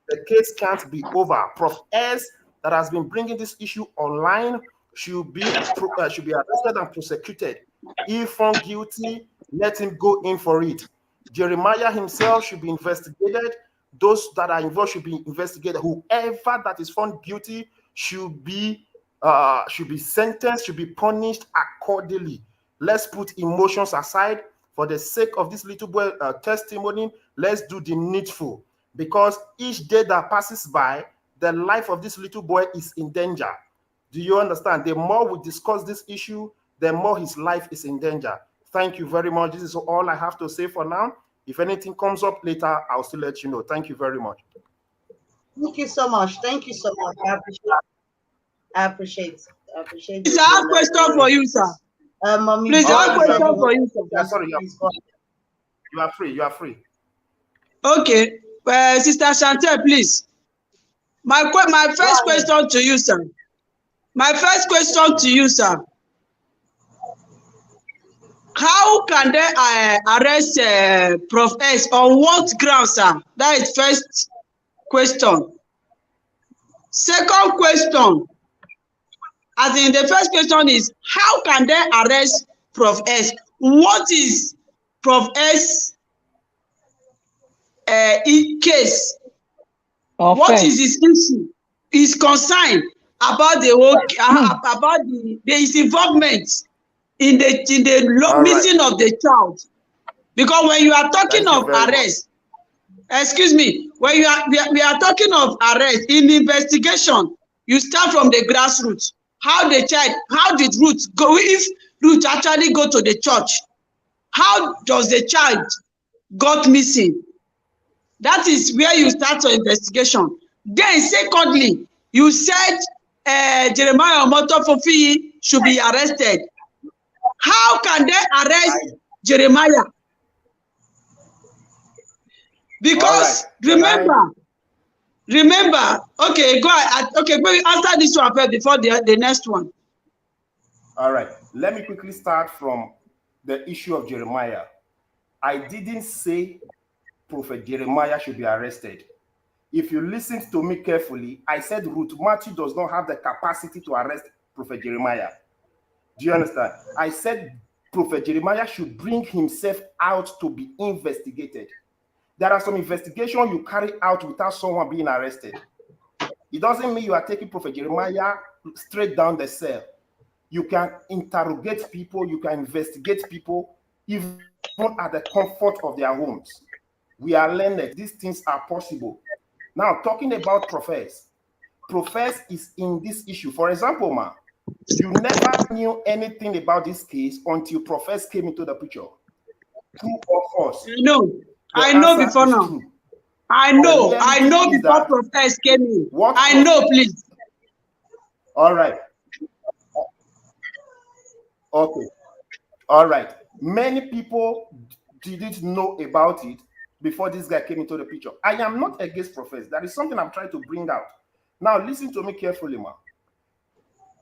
The case can't be over. Prof S that has been bringing this issue online should be arrested and prosecuted. If found guilty, let him go in for it. Jeremiah himself should be investigated. Those that are involved should be investigated. Whoever that is found guilty should be sentenced, should be punished accordingly. Let's put emotions aside. For the sake of this little boy testimony, let's do the needful. Because each day that passes by, the life of this little boy is in danger. Do you understand? The more we discuss this issue, the more his life is in danger. Thank you very much. This is all I have to say for now. If anything comes up later, I'll still let you know. Thank you very much. Thank you so much. Thank you so much. I appreciate It's a question for you, sir. Mommy, please, I have a question for you, sir. Yeah, sorry, you are free. You are free. Okay. Sister Chantel, please. My first question to you, sir. My first question to you, sir. How can they arrest Prof S on what grounds, sir? That is first question. Second question, as in the first question is, how can they arrest Prof S? What is Prof S case? What is his issue? His concern about the whole about his involvement in the missing of the child? Because when you are talking of arrest, excuse me, when we are talking of arrest in investigation, you start from the grassroots. How did Ruth go? If Ruth actually go to the church, how does the child got missing? That is where you start your investigation. Then secondly, you said Jeremiah Omoto Fofi should be arrested. How can they arrest Jeremiah? Because remember, okay, go ahead. Okay, go answer this one first before the next one. All right, let me quickly start from the issue of Jeremiah. I didn't say Prophet Jeremiah should be arrested. If you listened to me carefully, I said Ruth Matthew does not have the capacity to arrest Prophet Jeremiah. Do you understand? I said Prophet Jeremiah should bring himself out to be investigated. There are some investigations you carry out without someone being arrested. It doesn't mean you are taking Prophet Jeremiah straight down the cell. You can interrogate people, you can investigate people, even at the comfort of their homes. We are learned. These things are possible. Now, talking about Profess is in this issue. For example, ma, you never knew anything about this case until Profess came into the picture. True or false? No. I know before now. True. I know before Profess came in. I know, please. All right. Okay. All right. Many people didn't know about it before this guy came into the picture. I am not against Profess. That is something I'm trying to bring out. Now, listen to me carefully, man.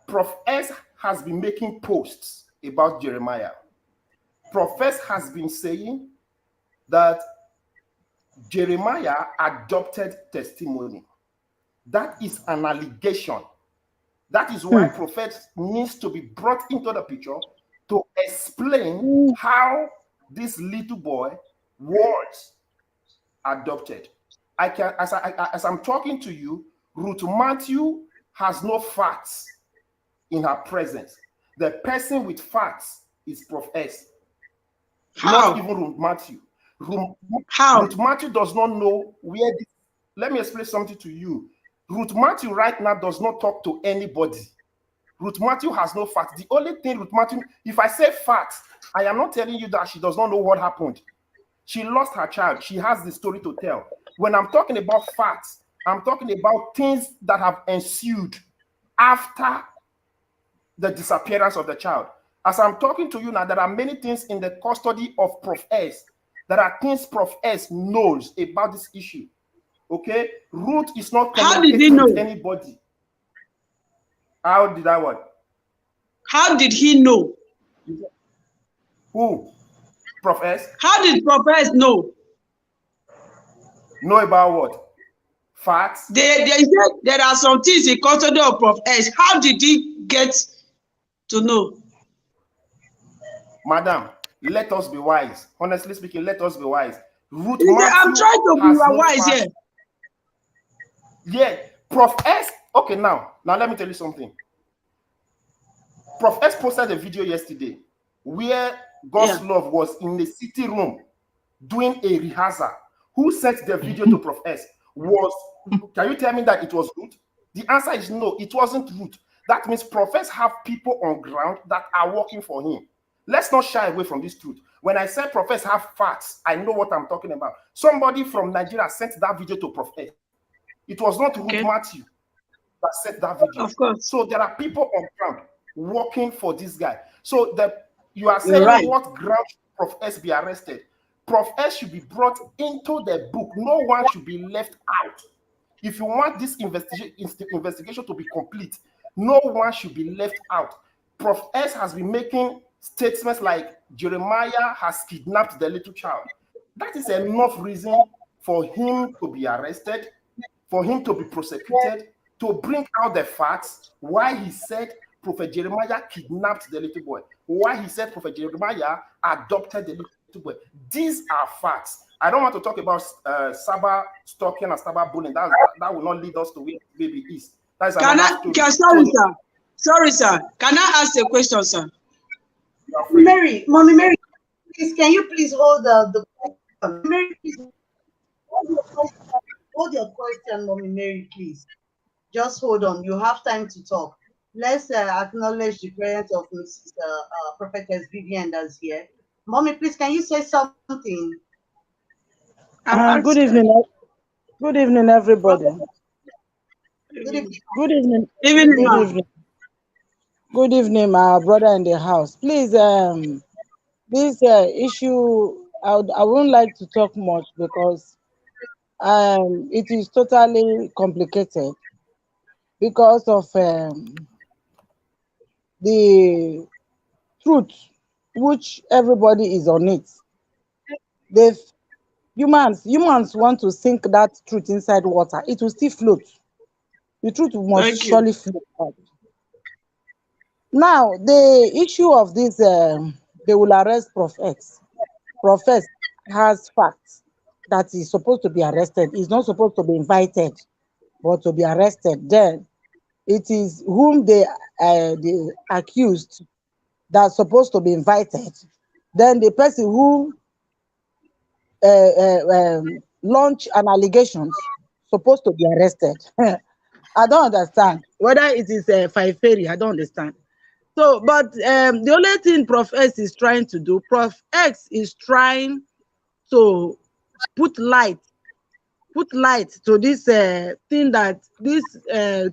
Prof S has been making posts about Jeremiah. Prof S has been saying that Jeremiah adopted testimony. That is an allegation. That is why Prophet needs to be brought into the picture to explain how this little boy was adopted. As I'm talking to you, Ruth Matthew has no facts in her presence. The person with facts is Prof S. Not even Ruth Matthew. Ruth Matthew does not know where this. Let me explain something to you. Ruth Matthew right now does not talk to anybody. Ruth Matthew has no facts. The only thing Ruth Matthew, if I say facts, I am not telling you that she does not know what happened. She lost her child. She has the story to tell. When I'm talking about facts, I'm talking about things that have ensued after the disappearance of the child. As I'm talking to you now, there are many things in the custody of Prof S. There are things Prof S knows about this issue. Okay? Ruth is not communicating with anybody. How did I what? How did he know? Who? Prof S? How did Prof S know? Know about what? Facts? They said there are some things in custody of Prof S. How did he get to know? Madam, let us be wise. Honestly speaking, let us be wise. Ruth I'm trying to be wise here. Yeah, Prof S. Okay, now let me tell you something. Prof S posted a video yesterday where God's love was in the city room doing a rehearsal. Who sent the video to Prof S? Can you tell me that it was Ruth? The answer is no, it wasn't Ruth. That means Prof S have people on ground that are working for him. Let's not shy away from this truth. When I say Prof S have facts, I know what I'm talking about. Somebody from Nigeria sent that video to Prof S. It was not Ruth Matthew that sent that video. Of course. So there are people on ground working for this guy. So you are saying what ground should Prof S be arrested? Prof S should be brought into the book. No one should be left out. If you want this investigation to be complete, no one should be left out. Prof S has been making statements like Jeremiah has kidnapped the little child. That is enough reason for him to be arrested, for him to be prosecuted, to bring out the facts why he said Prophet Jeremiah kidnapped the little boy, why he said Prophet Jeremiah adopted the little boy. These are facts. I don't want to talk about Saba stalking and Saba bullying. That will not lead us to where the baby is. That is sorry, sir. Can I ask a question, sir? Mommy Mary, please, can you please hold the Mary, please hold your question, Mommy Mary, please. Just hold on. You have time to talk. Let's acknowledge the presence of Mrs. Prophetess Vivian that's here. Mommy, please, can you say something? Good evening. Good evening, everybody. Good evening. Good evening. Evening. Good evening, my brother in the house. Please, this issue, I wouldn't like to talk much because it is totally complicated because of the truth which everybody is on it. Humans want to sink that truth inside water. It will still float. The truth must surely float out. Now, the issue of this, they will arrest Prof X. Prof X has facts that he's supposed to be arrested. He's not supposed to be invited, but to be arrested. Then it is whom they accused that's supposed to be invited. Then the person who launch an allegation supposed to be arrested. I don't understand whether it is a fairy. I don't understand. So, but the only thing Prof X is trying to do, Prof X is trying to put light to this thing, that this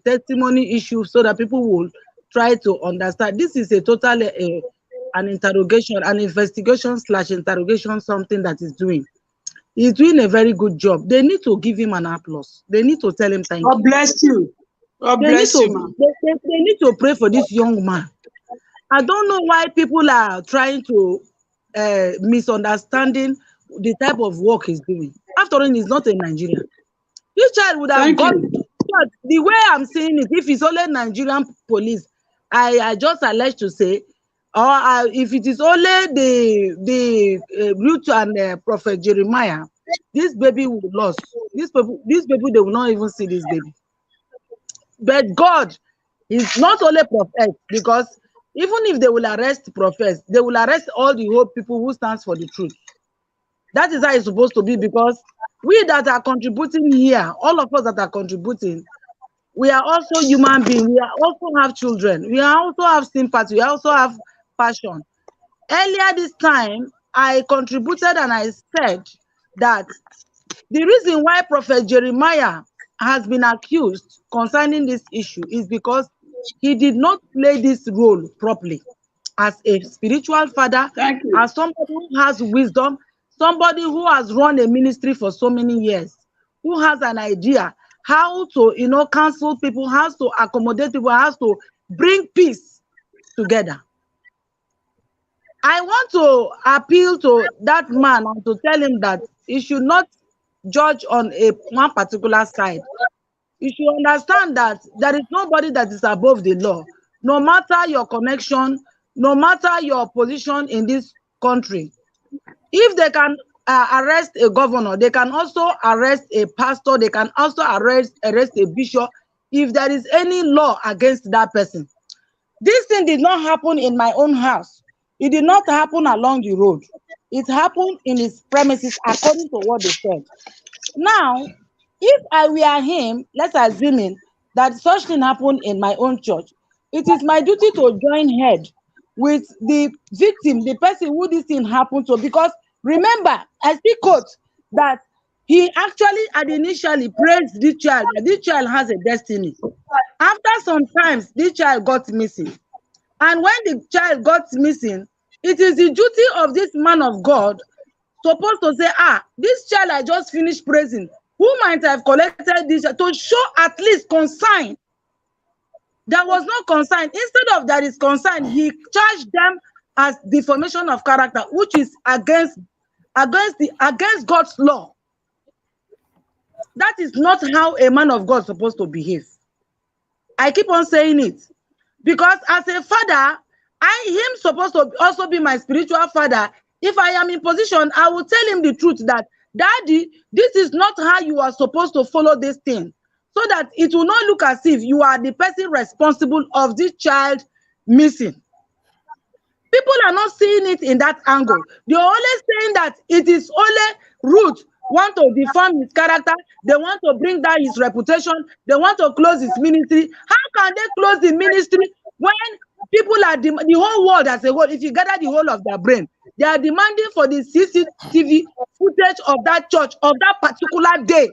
testimony issue, so that people will try to understand. This is a total an interrogation, an investigation / interrogation, something that is doing. He's doing a very good job. They need to give him an applause. They need to tell him thank you. God bless you. God bless you, man. They need to pray for this young man. I don't know why people are trying to misunderstanding the type of work he's doing. After all, he's not a Nigerian. This child would have got, but the way I'm saying it, if it's only Nigerian police, I just allege to say, or if it is only the Ruth and Prophet Jeremiah, this baby will lose. These people, they will not even see this baby. But God is not only Prophet, because even if they will arrest Prophet, they will arrest all the whole people who stands for the truth. That is how it's supposed to be, because we that are contributing here, all of us that are contributing, we are also human beings. We also have children. We also have sympathy. We also have passion. Earlier this time, I contributed and I said that the reason why Prophet Jeremiah has been accused concerning this issue is because he did not play this role properly as a spiritual father, as somebody who has wisdom, somebody who has run a ministry for so many years, who has an idea how to, counsel people, how to accommodate people, how to bring peace together. I want to appeal to that man and to tell him that he should not judge on one particular side. You should understand that there is nobody that is above the law. No matter your connection, no matter your position in this country, if they can arrest a governor, they can also arrest a pastor, they can also arrest a bishop if there is any law against that person. This thing did not happen in my own house. It did not happen along the road. It happened in his premises according to what they said. Now, if I were him, let's assume that such thing happened in my own church, it is my duty to join head with the victim, the person who this thing happened to, because remember, I still quote that he actually had initially praised this child, that this child has a destiny. After some times, this child got missing. And when the child got missing, it is the duty of this man of God supposed to say, this child I just finished praising, who might have collected this to show at least concern. There was no concern. Instead of that is concern, he charged them as defamation of character, which is against God's law. That is not how a man of God is supposed to behave. I keep on saying it because as a father, him supposed to also be my spiritual father. If I am in position, I will tell him the truth that, Daddy, this is not how you are supposed to follow this thing, so that it will not look as if you are the person responsible of this child missing. People are not seeing it in that angle. They're always saying that it is only Ruth want to defame his character. They want to bring down his reputation. They want to close his ministry. How can they close the ministry when people are the whole world as a whole? If you gather the whole of their brain, they are demanding for the CCTV footage of that church of that particular day.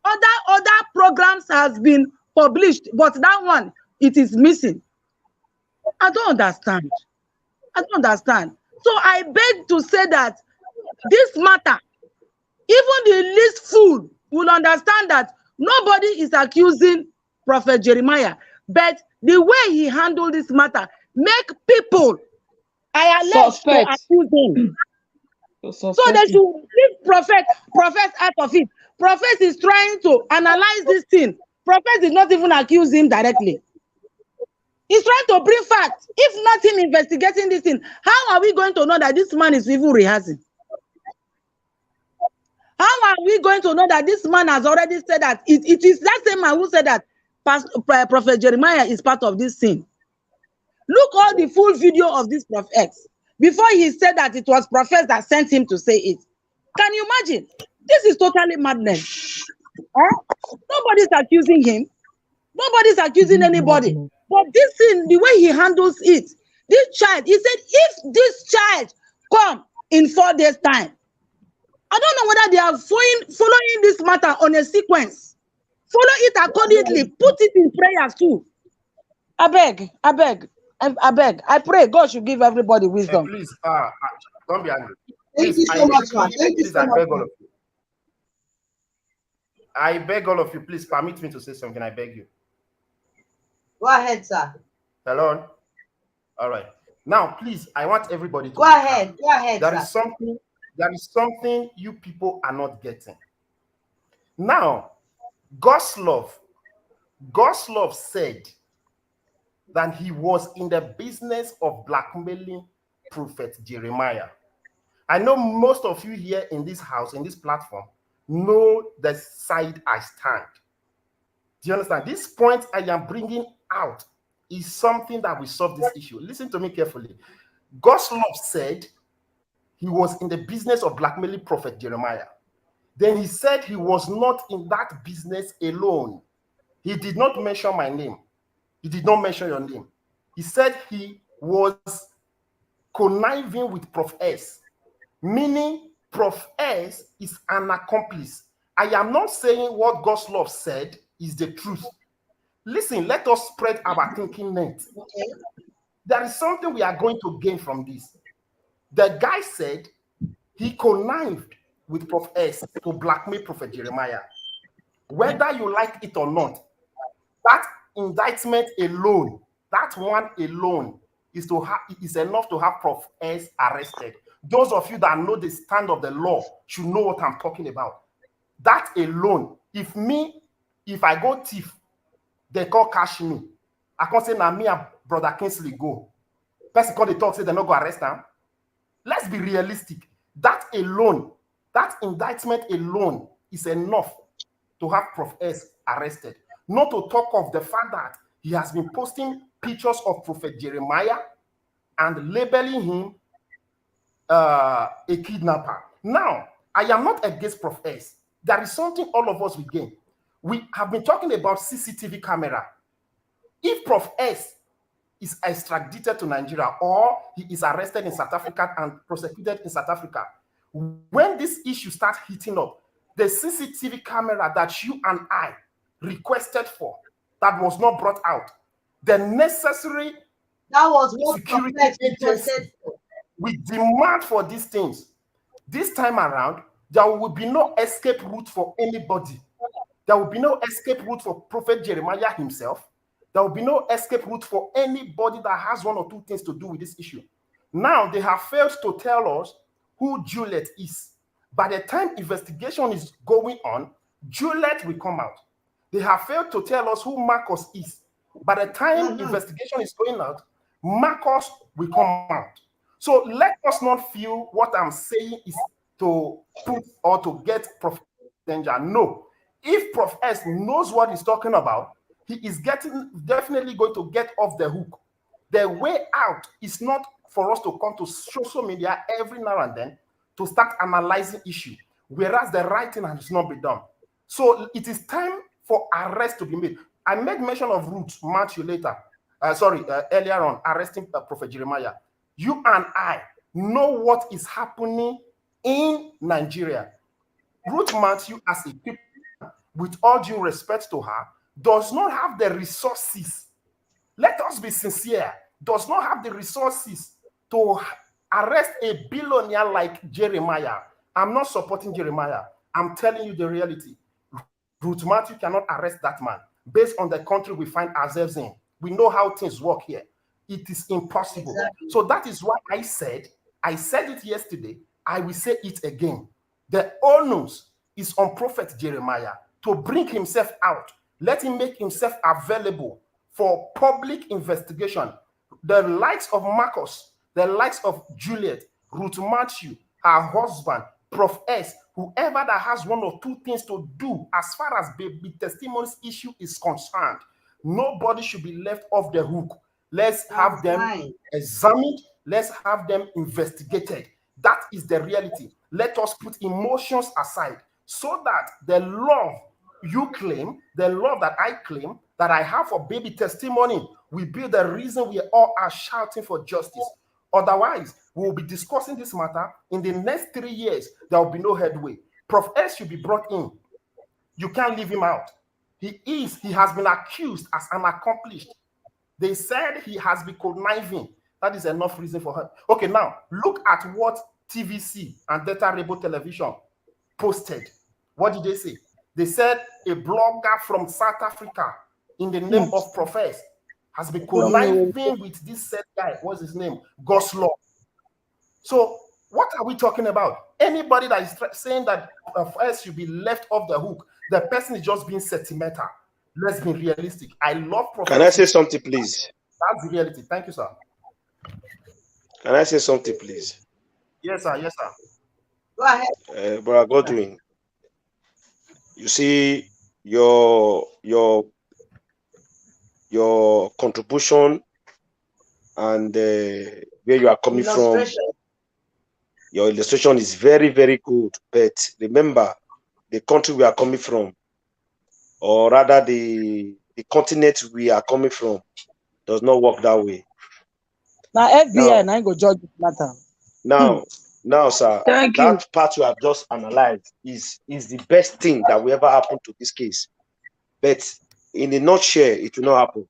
Other programs has been published, but that one, it is missing. I don't understand. So I beg to say that this matter, even the least fool will understand that nobody is accusing Prophet Jeremiah, but the way he handled this matter make people allege to accuse him. So they should leave prophet out of it. Prophet is trying to analyze this thing. Prophet did not even accuse him directly. He's trying to bring facts. If not him investigating this thing, how are we going to know that this man is even rehearsing? How are we going to know that this man has already said that it is that same man who said that Prophet Jeremiah is part of this sin? Look all the full video of this Prophet before he said that it was Prophet that sent him to say it. Can you imagine? This is totally madness. Nobody's accusing him. Nobody's accusing anybody. But this thing, the way he handles it, this child, he said, if this child come in 4 days' time, I don't know whether they are following this matter on a sequence. Follow it accordingly. Put it in prayers too. I beg. I pray God should give everybody wisdom. Please, don't be angry. Thank you so much, man. Thank you so much. I beg all of you. I beg all of you, please permit me to say something. I beg you. Go ahead, sir. Hello? All right. Now, please, I want everybody to go ahead. Go ahead. There is something you people are not getting. Now, God's love said that he was in the business of blackmailing Prophet Jeremiah. I know most of you here in this house, in this platform, know the side I stand. Do you understand? This point I am bringing out is something that will solve this issue. Listen to me carefully. God's love said he was in the business of blackmailing Prophet Jeremiah. Then he said he was not in that business alone. He did not mention my name. He did not mention your name. He said he was conniving with Prof S, meaning Prof S is an accomplice. I am not saying what God's love said is the truth. Listen, let us spread our thinking net. Okay. There is something we are going to gain from this. The guy said he connived with Prof S to blackmail Prophet Jeremiah. Whether you like it or not, that indictment alone, that one alone, is enough to have Prof S arrested. Those of you that know the stand of the law should know what I'm talking about. That alone, if I go thief, they call cash me. I can't say now me and Brother Kingsley go. Person call the talk, say they're not going to arrest them. Let's be realistic. That alone, that indictment alone is enough to have Prof S arrested. Not to talk of the fact that he has been posting pictures of Prophet Jeremiah and labeling him a kidnapper. Now, I am not against Prof S. There is something all of us will gain. We have been talking about CCTV camera. If Prof S is extradited to Nigeria or he is arrested in South Africa and prosecuted in South Africa, when this issue starts heating up, the CCTV camera that you and I requested for, that was not brought out, the necessary security agency, we demand for these things. This time around, there will be no escape route for anybody. There will be no escape route for Prophet Jeremiah himself. There will be no escape route for anybody that has one or two things to do with this issue. Now, they have failed to tell us who Juliet is. By the time investigation is going on, Juliet will come out. They have failed to tell us who Marcus is. By the time investigation is going out, Marcus will come out. So let us not feel what I'm saying is to put or to get Prophet danger. No. If Prof S knows what he's talking about, he is definitely going to get off the hook. The way out is not for us to come to social media every now and then to start analyzing issue, whereas the right thing has not been done. So it is time for arrest to be made. I made mention of Ruth Matthew earlier on, arresting Prophet Jeremiah. You and I know what is happening in Nigeria. Ruth Matthew, as a people, with all due respect to her, does not have the resources. Let us be sincere. Does not have the resources to arrest a billionaire like Jeremiah. I'm not supporting Jeremiah. I'm telling you the reality. Ruth Matthew cannot arrest that man based on the country we find ourselves in. We know how things work here. It is impossible. Exactly. So that is why I said it yesterday, I will say it again. The onus is on Prophet Jeremiah to bring himself out. Let him make himself available for public investigation. The likes of Marcus, the likes of Juliet, Ruth Matthew, her husband, Prof S, whoever that has one or two things to do as far as baby testimonies issue is concerned, nobody should be left off the hook. Let's have them examined. Let's have them investigated. That is the reality. Let us put emotions aside so that the love you claim, the love that I claim, that I have for baby testimony will be the reason we all are shouting for justice. Otherwise, we will be discussing this matter. In the next 3 years, there will be no headway. Prof S should be brought in. You can't leave him out. He has been accused as an accomplished. They said he has been conniving. That is enough reason for her. Okay, now look at what TVC and Data Rainbow Television posted. What did they say? They said a blogger from South Africa in the name of Professor has been conniving with this said guy. What's his name? Goslow. So what are we talking about? Anybody that is saying that Professor should be left off the hook, the person is just being sentimental. Let's be realistic. I love Professor. Can I say something, please? That's the reality. Thank you, sir. Can I say something, please? Yes, sir. Yes, sir. Go ahead. Brother Godwin, you see your contribution and where you are coming from. Your illustration is very, very good. But remember, the country we are coming from, or rather the continent we are coming from, does not work that way. Now FBI and I go judge the matter. Now, sir, that part you have just analyzed is the best thing that will ever happen to this case. But in a nutshell, it will not happen.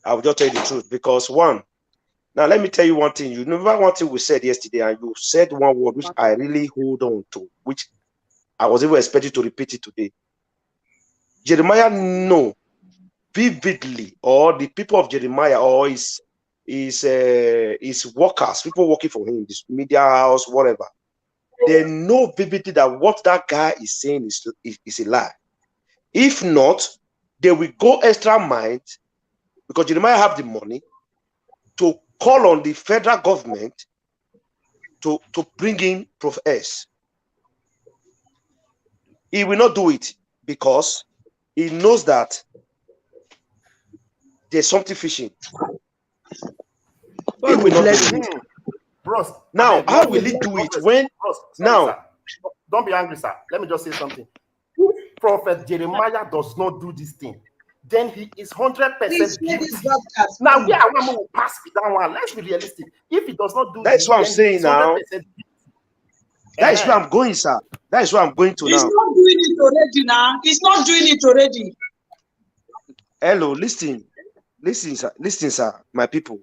I will just tell you the truth. Because now let me tell you one thing. You remember one thing we said yesterday, and you said one word which I really hold on to, which I was even expecting to repeat it today. Jeremiah know vividly, or the people of Jeremiah, or his workers, people working for him, this media house, whatever, they know vividly that what that guy is saying is a lie. If not, they will go extra mile, because Jeremiah have the money to call on the federal government to bring in Prof S. He will not do it because he knows that there's something fishing. He will not do it. Bros, now, how will he do it when? Now, don't be angry, sir. Let me just say something. If Prophet Jeremiah does not do this thing, then he is 100% guilty. Now, we are one will pass with that one. Let's be realistic. If he does not do that's this, what I'm saying now. That is where I'm going, sir. That is where I'm going to now. He's not doing it already now. He's not doing it already. Hello, listen, sir, my people.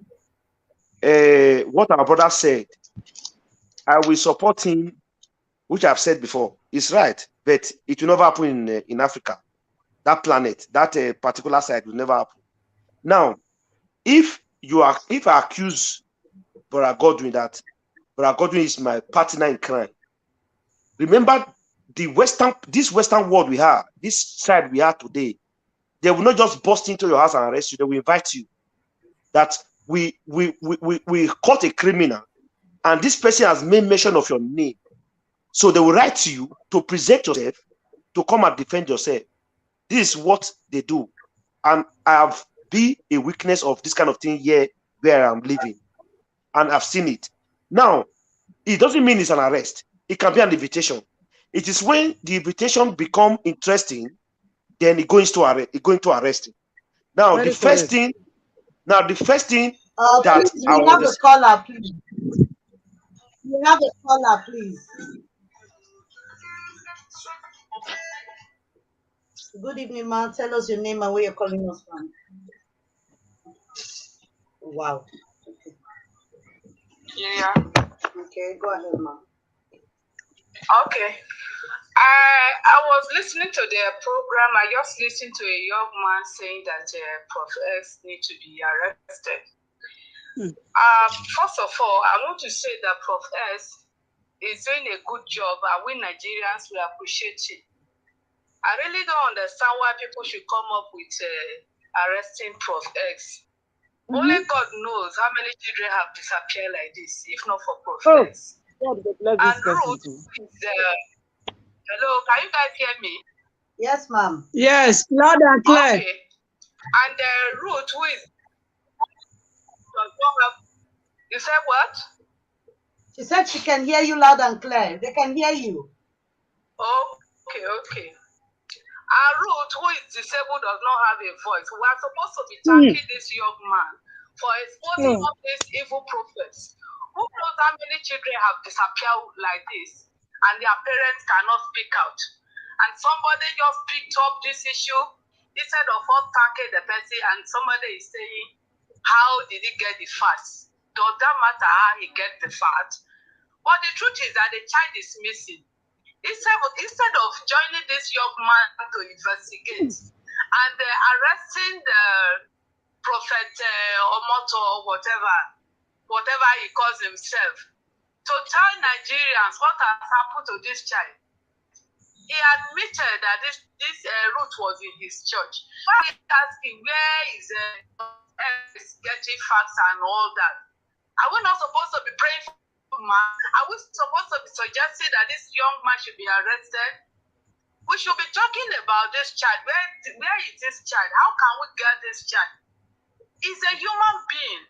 What our brother said, I will support him, which I've said before. It's right. but it will never happen in Africa. That planet, that particular side will never happen. Now, if I accuse Brother Godwin that Brother Godwin is my partner in crime, remember this Western world we have, this side we have today, they will not just burst into your house and arrest you. They will invite you. That we caught a criminal, and this person has made mention of your name. So they will write to you to present yourself, to come and defend yourself. This is what they do. And I have been a witness of this kind of thing here where I'm living. And I've seen it. Now, it doesn't mean it's an arrest. It can be an invitation. It is when the invitation become interesting, then it goes to arresting. Now, the first thing that please, we have a caller, please. We have a caller, please. Good evening, ma'am. Tell us your name and where you're calling us from. Wow. Yeah. Okay, go ahead, ma'am. Okay. I was listening to the program. I just listened to a young man saying that Prof X need to be arrested. First of all, I want to say that Prof S is doing a good job, and we Nigerians will appreciate it. I really don't understand why people should come up with arresting Prof X. Only God knows how many children have disappeared like this, if not for Prof X. And Ruth is hello, can you guys hear me? Yes, ma'am. Yes, loud and clear. Okay. And Ruth, who is you said what? She said she can hear you loud and clear. They can hear you. Okay. And Ruth, who is disabled, does not have a voice. We are supposed to be thanking this young man for exposing all these evil prophets. Who knows how many children have disappeared like this and their parents cannot speak out? And somebody just picked up this issue instead of us thanking the person, and somebody is saying, how did he get the facts? Does that matter how he gets the facts? But the truth is that the child is missing. Instead of joining this young man to investigate and arresting the prophet Omoto or whatever he calls himself, to tell Nigerians what has happened to this child. He admitted that this Ruth was in his church. Why is asking where is getting facts and all that? Are we not supposed to be praying for man? Are we supposed to be suggesting that this young man should be arrested? We should be talking about this child. Where is this child? How can we get this child? He's a human being.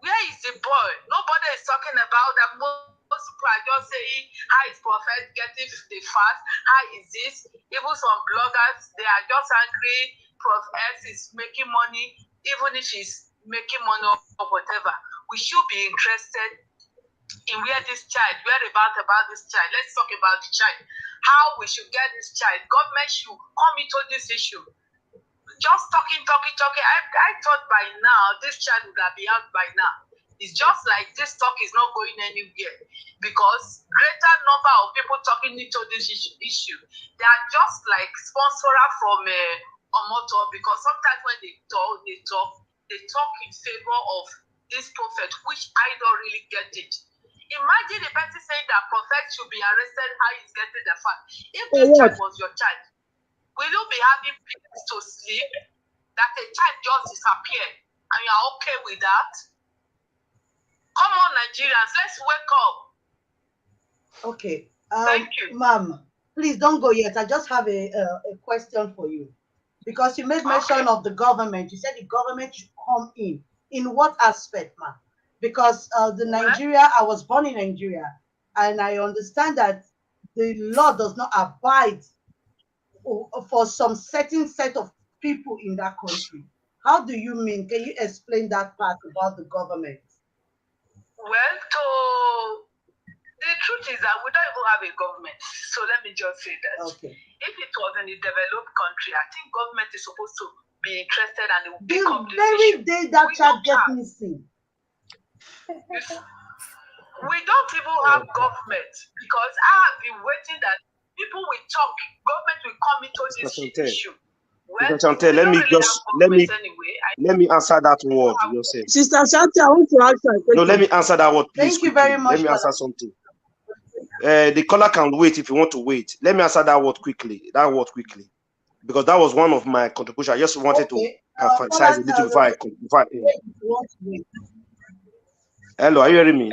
Where is the boy? Nobody is talking about that. Most people are just saying, how is prophet getting the fast? How is this? Even some bloggers, they are just angry. Prof S is making money, even if he's making money or whatever. We should be interested in where this child, about this child. Let's talk about the child. How we should get this child. Government should come into this issue. Just talking. I thought by now this child would have been out by now. It's just like this talk is not going anywhere because greater number of people talking into this issue. They are just like sponsored from Omoto, because sometimes when they talk in favor of this prophet, which I don't really get it. Imagine the person saying that prophet should be arrested, how he's getting the fact. If this child was your child, will you be having peace to sleep that a child just disappeared and you are okay with that? Come on, Nigerians, let's wake up. Okay. Thank you. Ma'am, please don't go yet. I just have a question for you. Because you made mention of the government. You said the government should come in. In what aspect, ma'am? Because I was born in Nigeria, and I understand that the law does not abide for some certain set of people in that country. How do you mean? Can you explain that part about the government? Well, the truth is that we don't even have a government. So let me just say that. Okay. If it was in a developed country, I think government is supposed to be interested and they will pick up this issue. The very day that child gets missing. We don't even have government, because I have been waiting that People will talk. Government will come into this issue. Well, let me answer that word you said. Sister Shanti, I want to ask you a question. No, let me answer that word, please. Thank you very much. Let me answer something. The caller can wait if you want to wait. Let me answer that word quickly. Because that was one of my contributions. I just wanted to emphasize a little before I Hello, are you hearing me?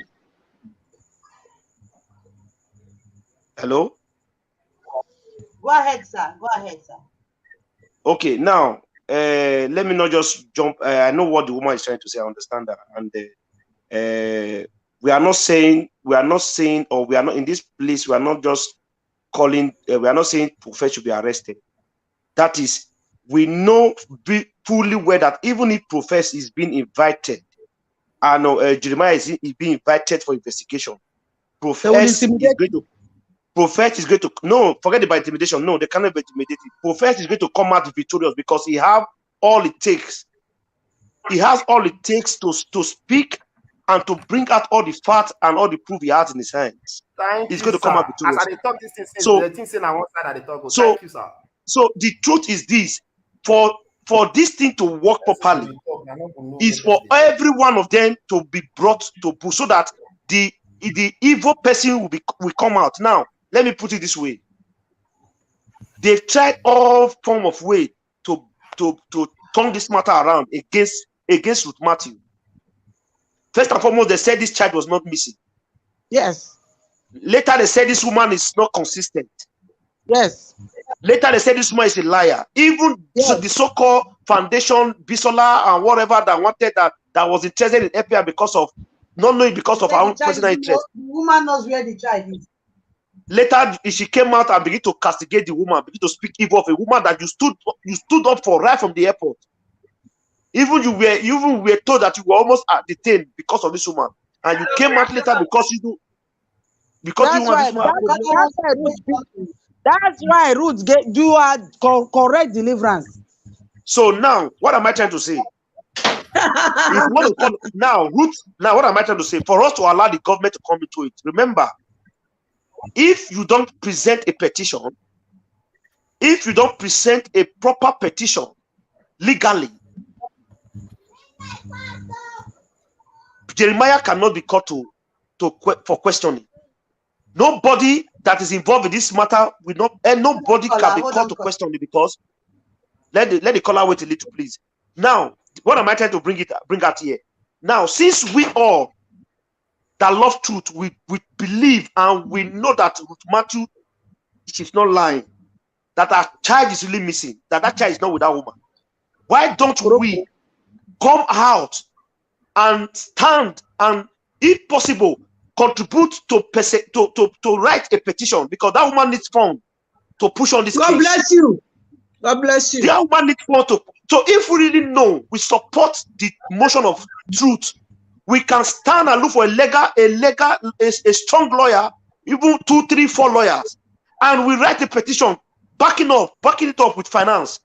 Hello? Go ahead, sir. Okay, now let me not just jump. I know what the woman is trying to say. I understand that, and we are not saying, or we are not in this place. We are not just calling. We are not saying Prophet should be arrested. That is, we know fully well that even if Prophet is being invited, Jeremiah is being invited for investigation, Prophet is going to no, forget about intimidation. No, they cannot be intimidated. Prophet is going to come out victorious because he has all it takes. He has all it takes to speak and to bring out all the facts and all the proof he has in his hands. He's going to come out victorious. So the truth is this: for this thing to work properly, is for every one of them to be brought to book, so that the evil person will come out. Now, let me put it this way: they've tried all form of way to turn this matter around against Ruth Matthew. First and foremost, they said this child was not missing. Yes. Later, they said this woman is not consistent. Yes. Later, they said this woman is a liar. Even the so-called foundation, Bisola, and whatever that wanted that was interested in FBI because of not knowing, because of our own personal interest. The woman knows where the child is. Later, she came out and began to castigate the woman, begin to speak evil of a woman that you stood up for right from the airport. Even you were told that you were almost detained because of this woman, and you came out later That's why Ruth do a correct deliverance. So now, what am I trying to say? If you want to come now, Ruth. Now, what am I trying to say? For us to allow the government to come into it, remember, if you don't present a petition, if you don't present a proper petition legally, Jeremiah cannot be called for questioning. Nobody that is involved in this matter will not, and nobody can be called to question it, because let the caller wait a little, please. Now, what am I trying to bring out here? Now, since we all that love truth, we believe and we know that Ruth Matthew, she's not lying, that our child is really missing, that child is not with that woman. Why don't we come out and stand and, if possible, contribute to write a petition, because that woman needs funds to push on this case. God bless you. God bless you. That woman needs funds to. So if we really know, we support the motion of truth, we can stand and look for a strong lawyer, even 2, 3, 4 lawyers, and we write a petition backing it up with finance.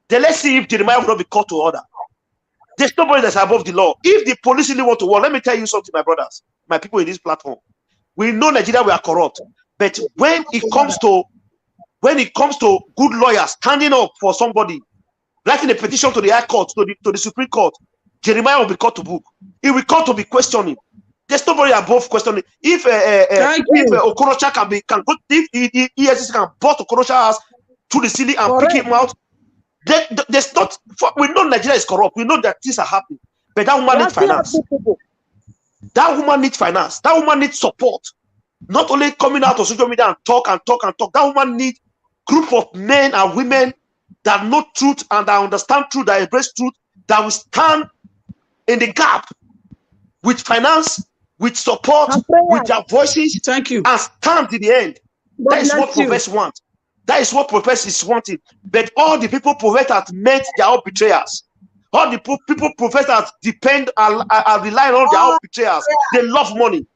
Then let's see if Jeremiah will not be called to order. There's nobody that's above the law. If the police really want to work, let me tell you something, my brothers, my people in this platform. We know Nigeria, we are corrupt, but when it comes to good lawyers standing up for somebody, writing a petition to the High Court, to the Supreme Court, Jeremiah will be called to book. He will call to be questioning. There's nobody above questioning. If Okorocha can go, if ESC can bust Okorocha's house to the ceiling and pick him out. There's not. We know Nigeria is corrupt. We know that things are happening, but that woman needs finance. That woman needs finance. That woman needs support. Not only coming out on social media and talk. That woman needs group of men and women that know truth and that understand truth, that embrace truth, that will stand in the gap with finance, with support, with their voices. Thank you. And stand to the end. That is what prophets want. That is what prophets is wanting. But all the people prophets that met their own betrayers. All the people prophets that depend and rely on their own betrayers. They love money.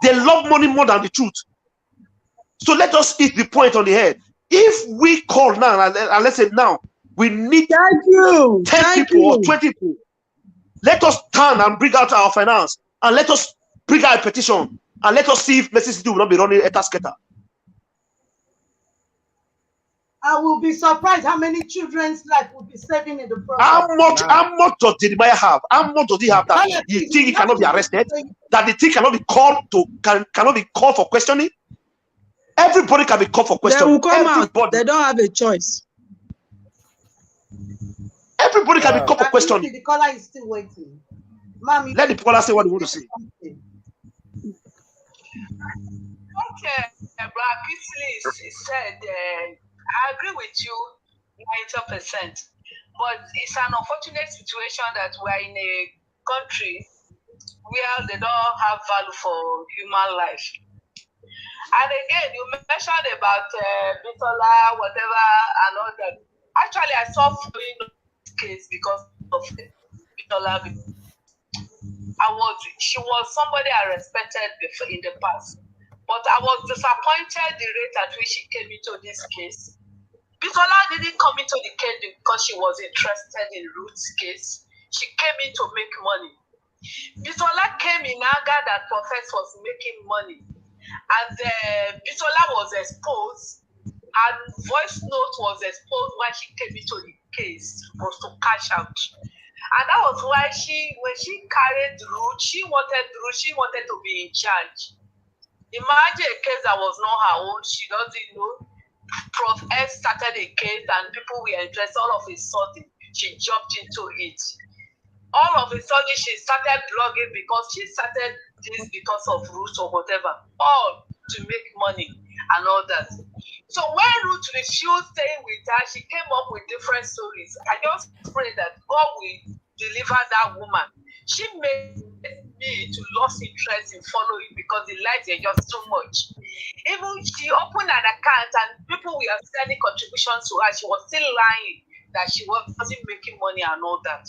They love money more than the truth. So let us hit the point on the head. If we call now, and let's say now, we need 10 people or 20 people. Let us stand and bring out our finance. And let us bring out a petition. And let us see if Mercy City will not be running a tasketa. I will be surprised how many children's life will be saving in the process. How much does Jeremiah have? How much does he have that you think he cannot be arrested? That the thing cannot be called to cannot be called for questioning? Everybody can be called for questioning. They will come out. They don't have a choice. Everybody can be called for questioning. The caller is still waiting. Mommy, let the caller say what they want to say. Okay, Brad Kisley said, I agree with you 90%, but it's an unfortunate situation that we're in a country where they don't have value for human life. And again, you mentioned about Bitola, whatever, and all that. Actually, I saw following this case because of Bitola. She was somebody I respected in the past. But I was disappointed the rate at which she came into this case. Bitola didn't come into the case because she was interested in Ruth's case. She came in to make money. Bitola came in anger that Prophet was making money. And Bitola was exposed, and voice note was exposed when she came into the case, was to cash out. And that was why when she carried Ruth, she wanted to be in charge. Imagine a case that was not her own. She doesn't know. Prof S started a case and people were interested. All of a sudden, she jumped into it. All of a sudden, she started blogging because she started this because of Ruth or whatever. All to make money and all that. So when Ruth refused staying with her, she came up with different stories. I just pray that God will deliver that woman. She made me to lose interest in following because the lies are just too much. Even she opened an account and people were sending contributions to her. She was still lying that she wasn't making money and all that.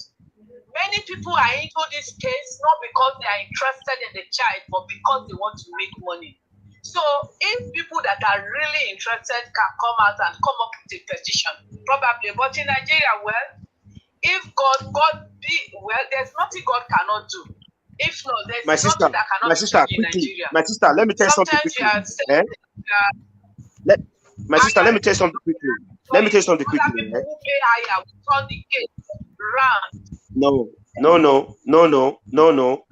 Many people are into this case not because they are interested in the child, but because they want to make money. So if people that are really interested can come out and come up with a petition, probably. But in Nigeria, well, if God be well, there's nothing God cannot do. If not, there's nothing that cannot be done in Nigeria. My sister, let me tell you something quickly. My sister, let me tell you something quickly. Let me tell you something quickly. No.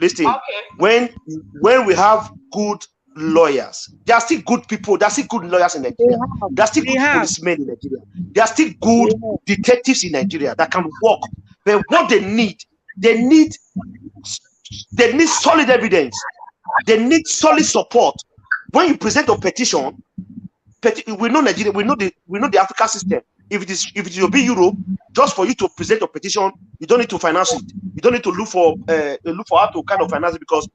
Listen, okay. When we have good lawyers, there are still good people. There are still good lawyers in Nigeria. There are still good policemen in Nigeria. There are still good detectives in Nigeria that can work. But what they need solid evidence. They need solid support. When you present a petition, we know Nigeria, we know the African system. If it will be Europe, just for you to present a petition, you don't need to finance it. You don't need to look for how to kind of finance it, because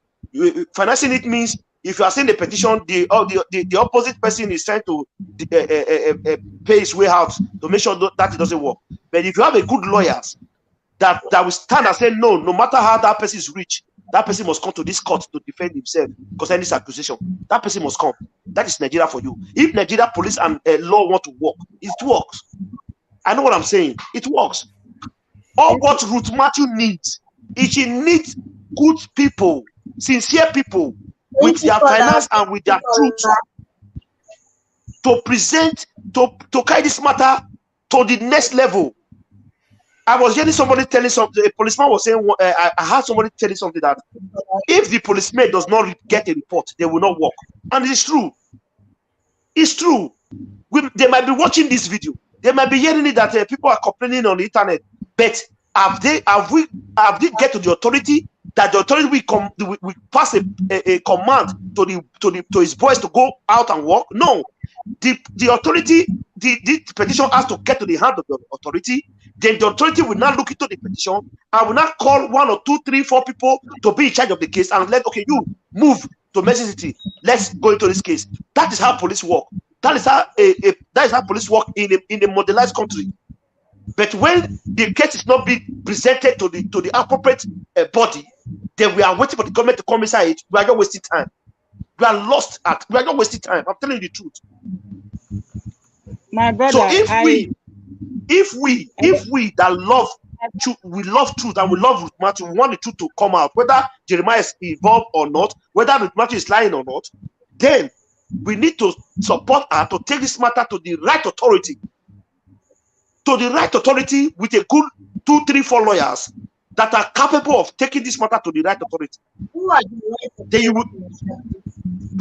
financing it means if you are saying the petition, the opposite person is trying to pay his way out to make sure that it doesn't work. But if you have a good lawyers that will stand and say no matter how that person is rich, that person must come to this court to defend himself concerning this accusation. That person must come. That is Nigeria for you. If Nigeria police and law want to work, it works. I know what I'm saying. It works. All what Ruth Matthew needs is she needs good people, sincere people with their finance and with their truth to present, to carry this matter to the next level. I was hearing somebody telling something, a policeman was saying, I heard somebody telling something that if the policeman does not get a report, they will not work. And it's true. It's true. They might be watching this video. They might be hearing it that people are complaining on the internet. But have they get to the authority that the authority will pass a command to his boys to go out and work? No. The authority, the petition has to get to the hand of the authority. Then the authority will now look into the petition and will not call 1 or 2, 3, 4 people to be in charge of the case and you move to Mexico City. Let's go into this case. That is how police work. That is how police work in a modernized country. But when the case is not being presented to the appropriate body, then we are waiting for the government to come inside it. We are just wasting time. We are lost at. We are not wasting time. I'm telling you the truth. My brother, so if we that love truth, we love truth and we love Ruth Matthew, we want the truth to come out, whether Jeremiah is involved or not, whether Ruth Matthew is lying or not, then we need to support her to take this matter to the right authority to the right authority with a good 2, 3, 4 lawyers that are capable of taking this matter to the right authority. Who are the right Then you will,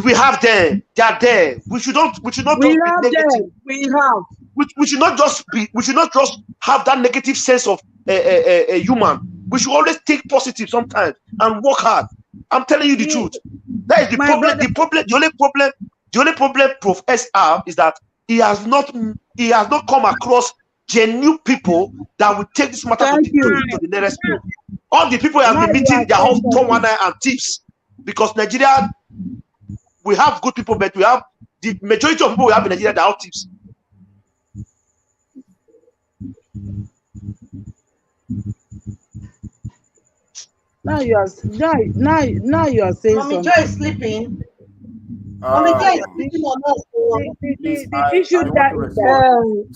we have them. They are there. We should not just be negative. We should not just have that negative sense of a human. We should always think positive sometimes and work hard. I'm telling you the truth. That is the problem. The only problem Prof S have is that he has not come across genuine people that will take this matter to the nearest people. All the people have been meeting, they are all Tom and thieves, because Nigeria, we have good people, but we have the majority of people we have in Nigeria, they are all thieves. Now you are saying Mommy something. Joy is sleeping. Mommy Joy is sleeping on us. The issue that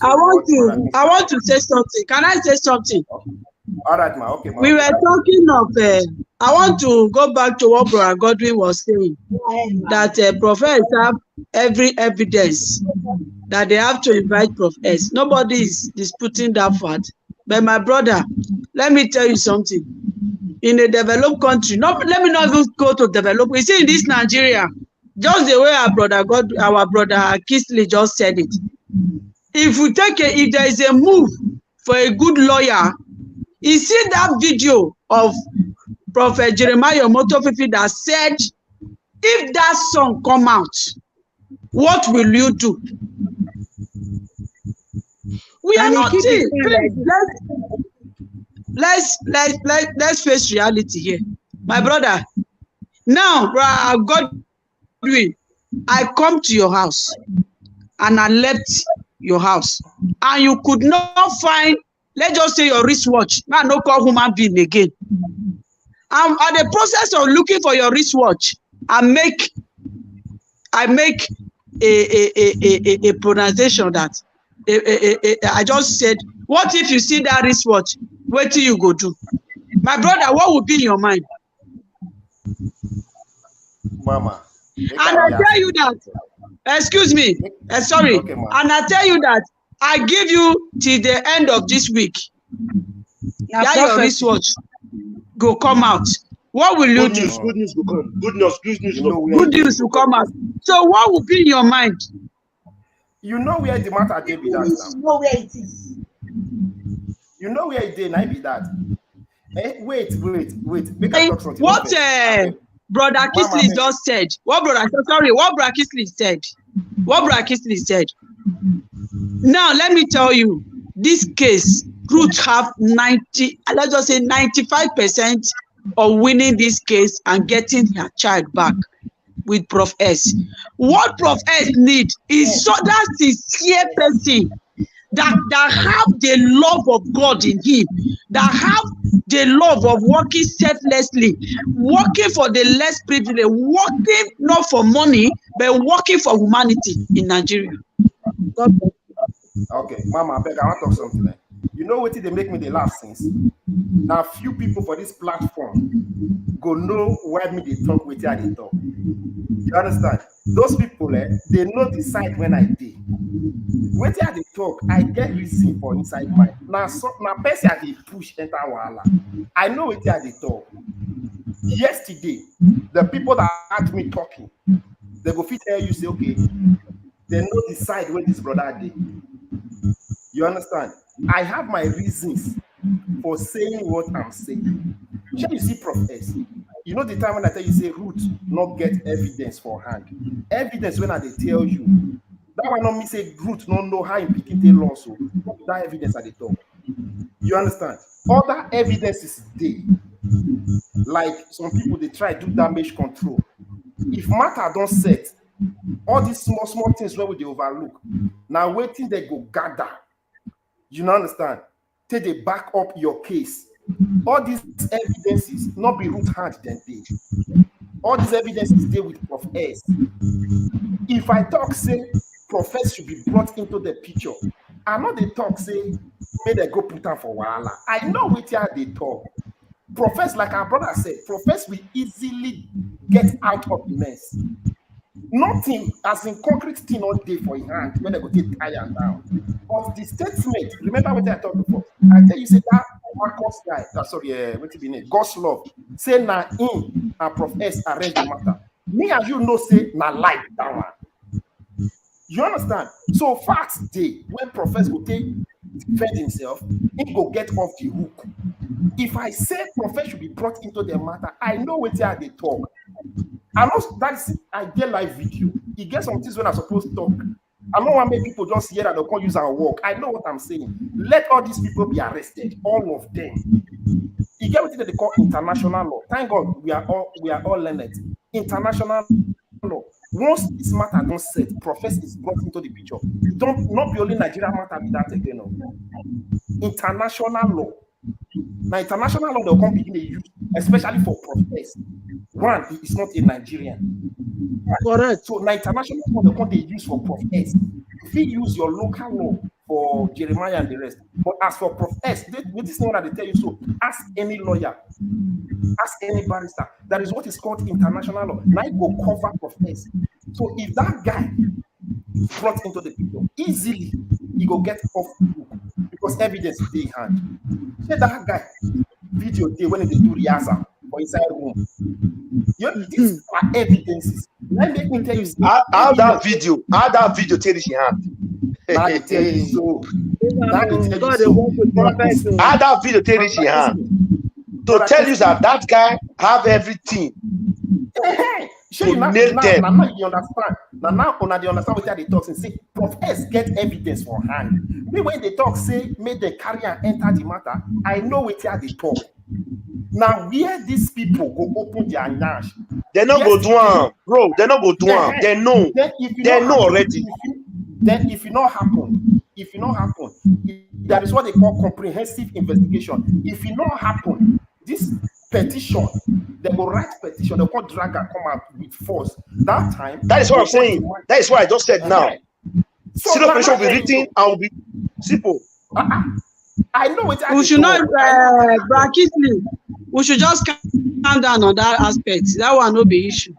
I want to say something. Can I say something? All right, ma. Okay, ma. We were talking of. I want to go back to what Brother Godwin was saying, that prophets have every evidence that they have to invite prophets. Nobody is disputing that fact. But my brother, let me tell you something. In a developed country, let me not even go to develop. We see in this Nigeria, just the way our brother Kisley just said it. If there is a move for a good lawyer, you see that video of Prophet Jeremiah Motofifi that said, if that song come out, what will you do? We are not let's face reality here. My brother, now Godwin, I come to your house and I left your house and you could not find, let's just say, your wristwatch. Now no call human being again. At the process of looking for your wristwatch, I make a pronunciation that I just said, what if you see that wristwatch? What do you go do? My brother, what would be in your mind? Mama. And I tell you that, excuse me, sorry, okay, and I tell you that I give you till the end of this week. That your wristwatch go come out. What will you do? Good news will come. Good news will come out. So what will be in your mind? You know where the matter dey be that now. You know where it is. You know where it dey now be that. Wait. Make I talk something. What Brother Kisley just said. What Brother Kisley said. Now let me tell you, this case, Ruth have 95% of winning this case and getting her child back with Prof S. What Prof S need is so that sincere person that have the love of God in him, that have the love of working selflessly, working for the less privileged, working not for money, but working for humanity in Nigeria. God bless. Okay, Mama, I beg, I want to talk something. You know what they make me the laugh since? Now, few people for this platform go know why me they talk with you, they talk. You understand? Those people, they know the side when I did. When they talk, I get reason for inside mind. Now, person they push enter wahala. I know what they talk. Yesterday, the people that had me talking, they go fit tell you, say, okay, they know the side where this brother did. You understand? I have my reasons for saying what I'm saying. Shall you see, Prof S? You know the time when I tell you, say, Ruth not get evidence for hand. Evidence when I they tell you. That one not me say Ruth not know how in picking the law, so that evidence at the top. You understand? Other evidence is there. Like some people, they try to do damage control. If matter don't set, all these small things where they overlook. Now waiting they go gather. You know, understand? Take they back up your case. All these evidences not be root hand then they. All these evidences there with Prof S. If I talk say Prof S should be brought into the picture, I'm not the talk say may they go put on for wahala. I know what they talk. Prof S, like our brother said, Prof S will easily get out of the mess. Nothing as in concrete thing all day for his hand when they go take tie and down. But the statement, remember what I talked before. I tell you, say that Marcus guy, what it be name? God's love. Say na him and Prof S arrange the matter. Me and you know say na lie that one. You understand? So facts day when Prof S will take defend himself, he go get off the hook. If I say Prof S should be brought into the matter, I know what they talk. I know that's I get live video. He gets some things when I'm supposed to talk. I don't want to make people just hear that they can't use our work. I know what I'm saying. Let all these people be arrested, all of them. You get what they call international law. Thank God we are all learned. International law. Once this matter don't set, Professor is brought into the picture. Don't not be only Nigerian matter be that again. No. International law. Now international law they'll come begin to use, especially for Professor. One, he is not a Nigerian. Correct. So now international law they come they use for Professor. If you use your local law for Jeremiah and the rest, but as for Professor, this is not that they tell you. So ask any lawyer, ask any barrister. That is what is called international law. Now you go cover Professor. So if that guy brought into the picture, easily he go get off the book because evidence is in hand. Say that guy video day when they do rehearsal for inside room. These are evidences. Let me tell you. How that video tell you she hand. Now they tell you so. Now they tell you so. How that video tell you she hand. To tell you that guy have everything. Sure, now you understand. Now you understand what they talk and say, Prof S get evidence for hand. Me when they talk, say, make the carrier enter the matter, I know what they talk. Now, where these people go open their nash, they not go do one, bro. They not go do one. They know. They know already. Then if it not happen, that is what they call comprehensive investigation. If it not happen, this petition, they will write petition, they will drag and come out with force. That time. That is what I'm saying. That is what I just said now. So the petition will be written and will be simple. I know it. We should not we should just calm down on that aspect. That one no be issue.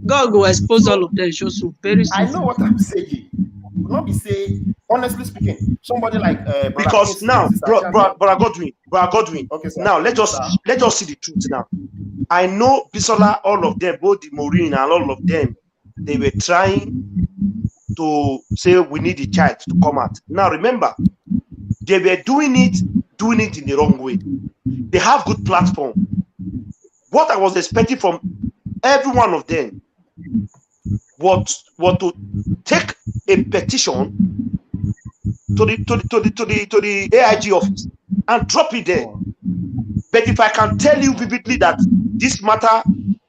God will expose all of them. So very soon. I know what I'm saying. Not be say, honestly speaking, somebody like because now, Brother Godwin. Okay, sir. Now let us see the truth now. I know Bisola, all of them, both the Maureen and all of them, they were trying to say we need the child to come out. Now remember, they were doing it in the wrong way. They have good platform. What I was expecting from every one of them was to take a petition to the AIG office and drop it there. But if I can tell you vividly that this matter,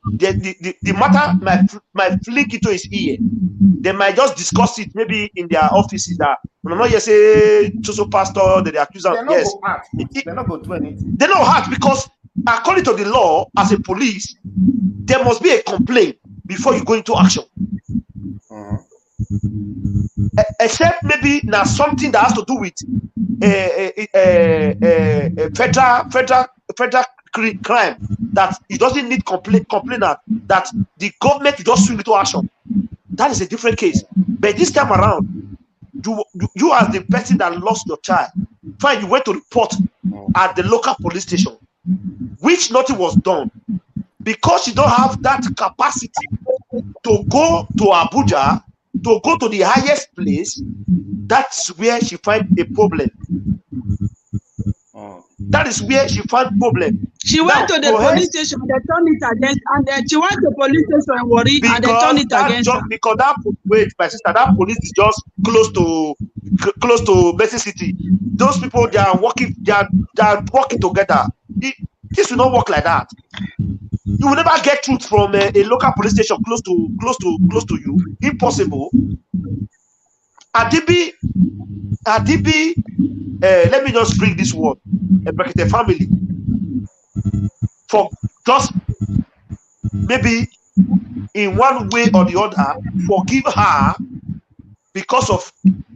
the matter might flick into his ear, they might just discuss it maybe in their offices that I'm not just say so pastor that they accuse them. Yes, they're not going to do anything. They're not hard because according to the law, as a police, there must be a complaint before you go into action. Except maybe now something that has to do with federal crime that it doesn't need complainant, that the government just swing into action. That is a different case. But this time around, you as the person that lost your child, fine, you went to report at the local police station, which nothing was done because you don't have that capacity to go to Abuja, to go to the highest place. That's where she find a problem. That is where she found problem. She went to the police station and they turned it against, and she went to the police station and worried, and they turned it against her. Because my sister, that police is just close to Mercy City. Those people, they are working together. This will not work like that. You will never get truth from a local police station close to you. Impossible. Adibi, let me just bring this word, the family, for just maybe in one way or the other, forgive her because of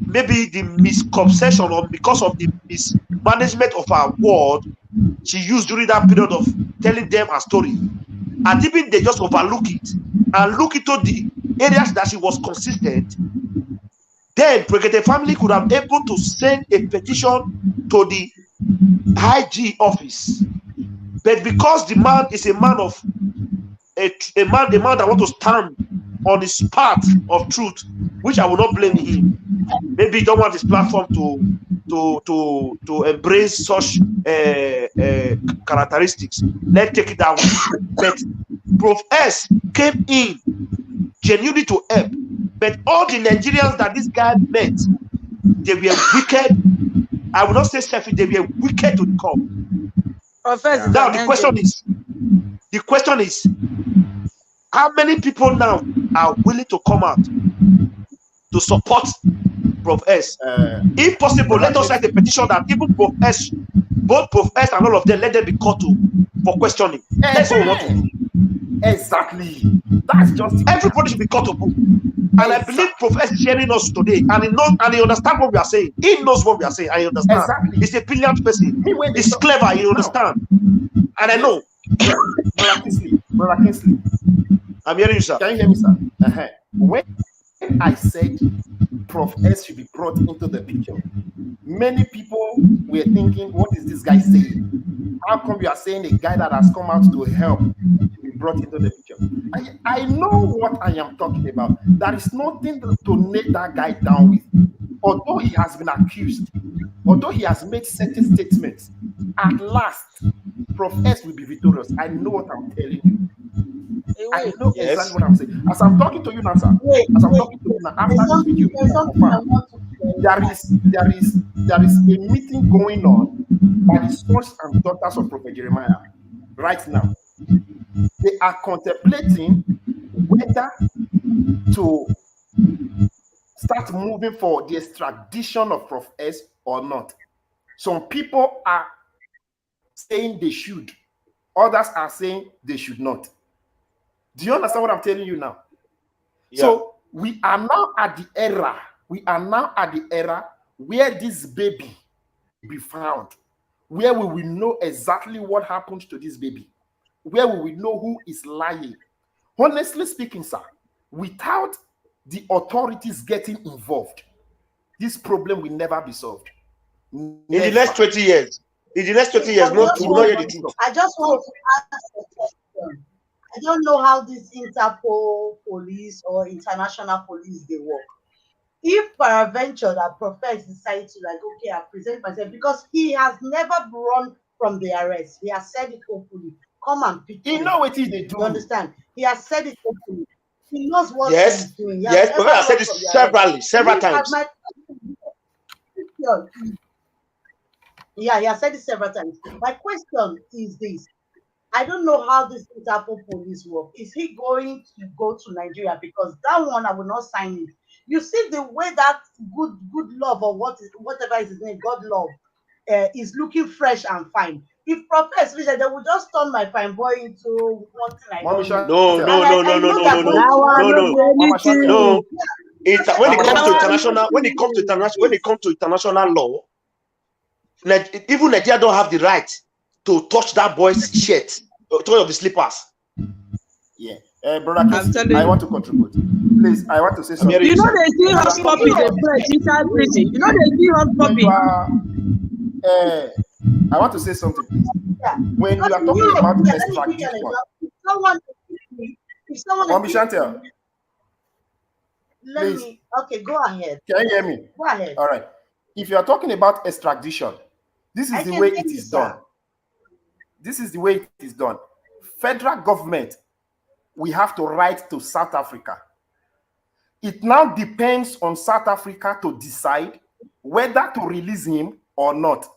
maybe the misconception or because of the mismanagement of her word she used during that period of telling them her story. And even they just overlook it and look into the areas that she was consistent. then Brekete family could have able to send a petition to the IG office. But because the man is a man of a man that want to stand on his path of truth, which I will not blame him. Maybe he don't want his platform to embrace such characteristics. Let's take it that way. But Prof S came in genuinely to help. But all the Nigerians that this guy met, they were wicked. I will not say selfish, they were wicked to the core. Now the question is, how many people now are willing to come out to support Prof S? If possible, let us write a petition that even Prof S, both Prof S and all of them, let them be called to for questioning. That's what we want to do. Exactly. That's just everybody should be called to book. And I believe Prof S is hearing us today, and he knows and he understands what we are saying. He knows what we are saying. I understand. Exactly. He's a brilliant person. He's clever. He understands. And I know. Brother Kingsley. I'm hearing you, sir. Can you hear me, sir? When I said Prof S should be brought into the picture, many people were thinking, what is this guy saying? How come you are saying a guy that has come out to help be brought into the picture? I know what I am talking about. There is nothing to nail that guy down with. Although he has been accused, although he has made certain statements, at last, Prof S will be victorious. I know what I'm telling you. I know exactly what I'm saying. As I'm talking to you now, sir, as I'm talking to you now, after this video, there is a meeting going on by the sons and daughters of Prophet Jeremiah right now. They are contemplating whether to start moving for the extradition of Prof S or not. Some people are saying they should, others are saying they should not. Do you understand what I'm telling you now? Yeah. So we are now at the era. We are now at the era where this baby will be found, where we will know exactly what happened to this baby, where we will know who is lying. Honestly speaking, sir, without the authorities getting involved, this problem will never be solved. Never. In the next 20 years. In the next 20 years, we will not hear the truth. I just want to ask a question. I don't know how this Interpol police or international police they work. If peradventure that Prophet decides to like, okay, I present myself, because he has never run from the arrest. He has said it openly. Come and pick me. He knows what they do. You understand? He has said it openly. He knows what he's doing. Yes, Prophet has said it several times. Yeah, he has said it several times. My question is this. I don't know how this Interpol police work. Is he going to go to Nigeria? Because that one I will not sign it. You see the way that good love or whatever is his name, God love, is looking fresh and fine. If Prophet Richard, they will just turn my fine boy into one thing I don't know. No. When it comes to international law, even Nigeria don't have the right to touch that boy's shirt, touch of the slippers. Yeah, brother, I want to contribute. Please, I want to say something. You know they see hot puppy they play inside prison. You know they see hot puppy. I want to say something, please. Yeah. When you are talking about extradition, if someone Mommy Chantel, okay, go ahead. Can you hear me? Go ahead. All right. If you are talking about extradition, this is the way it is done. This is the way it is done. Federal government, we have to write to South Africa. It now depends on South Africa to decide whether to release him or not.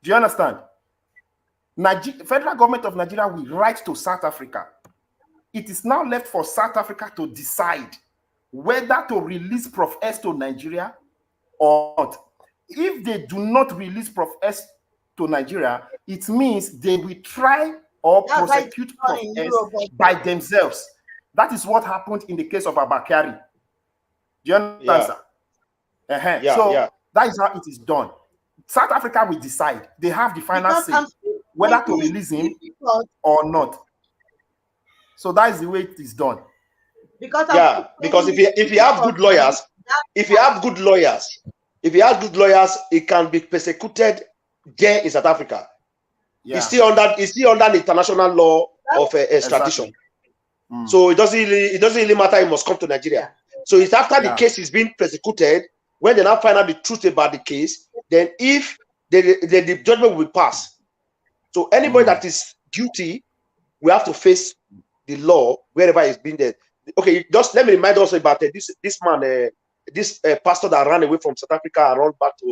Do you understand? Federal government of Nigeria will write to South Africa. It is now left for South Africa to decide whether to release Prof S to Nigeria or not. If they do not release Prof S to Nigeria, it means they will try or prosecute Prof S by themselves. That is what happened in the case of Abakari. Do you understand? That is how it is done. South Africa will decide. They have the final say whether to release him or not. So that is the way it is done. Because if you have good lawyers, if you have good lawyers, it can be persecuted there in South Africa. Yeah. It's still under the international law of extradition. Exactly. Mm. So it doesn't really matter. It must come to Nigeria. So it's after the case is being prosecuted, when they now find out the truth about the case, then if the judgment will be passed. So anybody that is guilty will have to face the law wherever he's been there. Okay, just let me remind also about this man, this pastor that ran away from South Africa and ran back to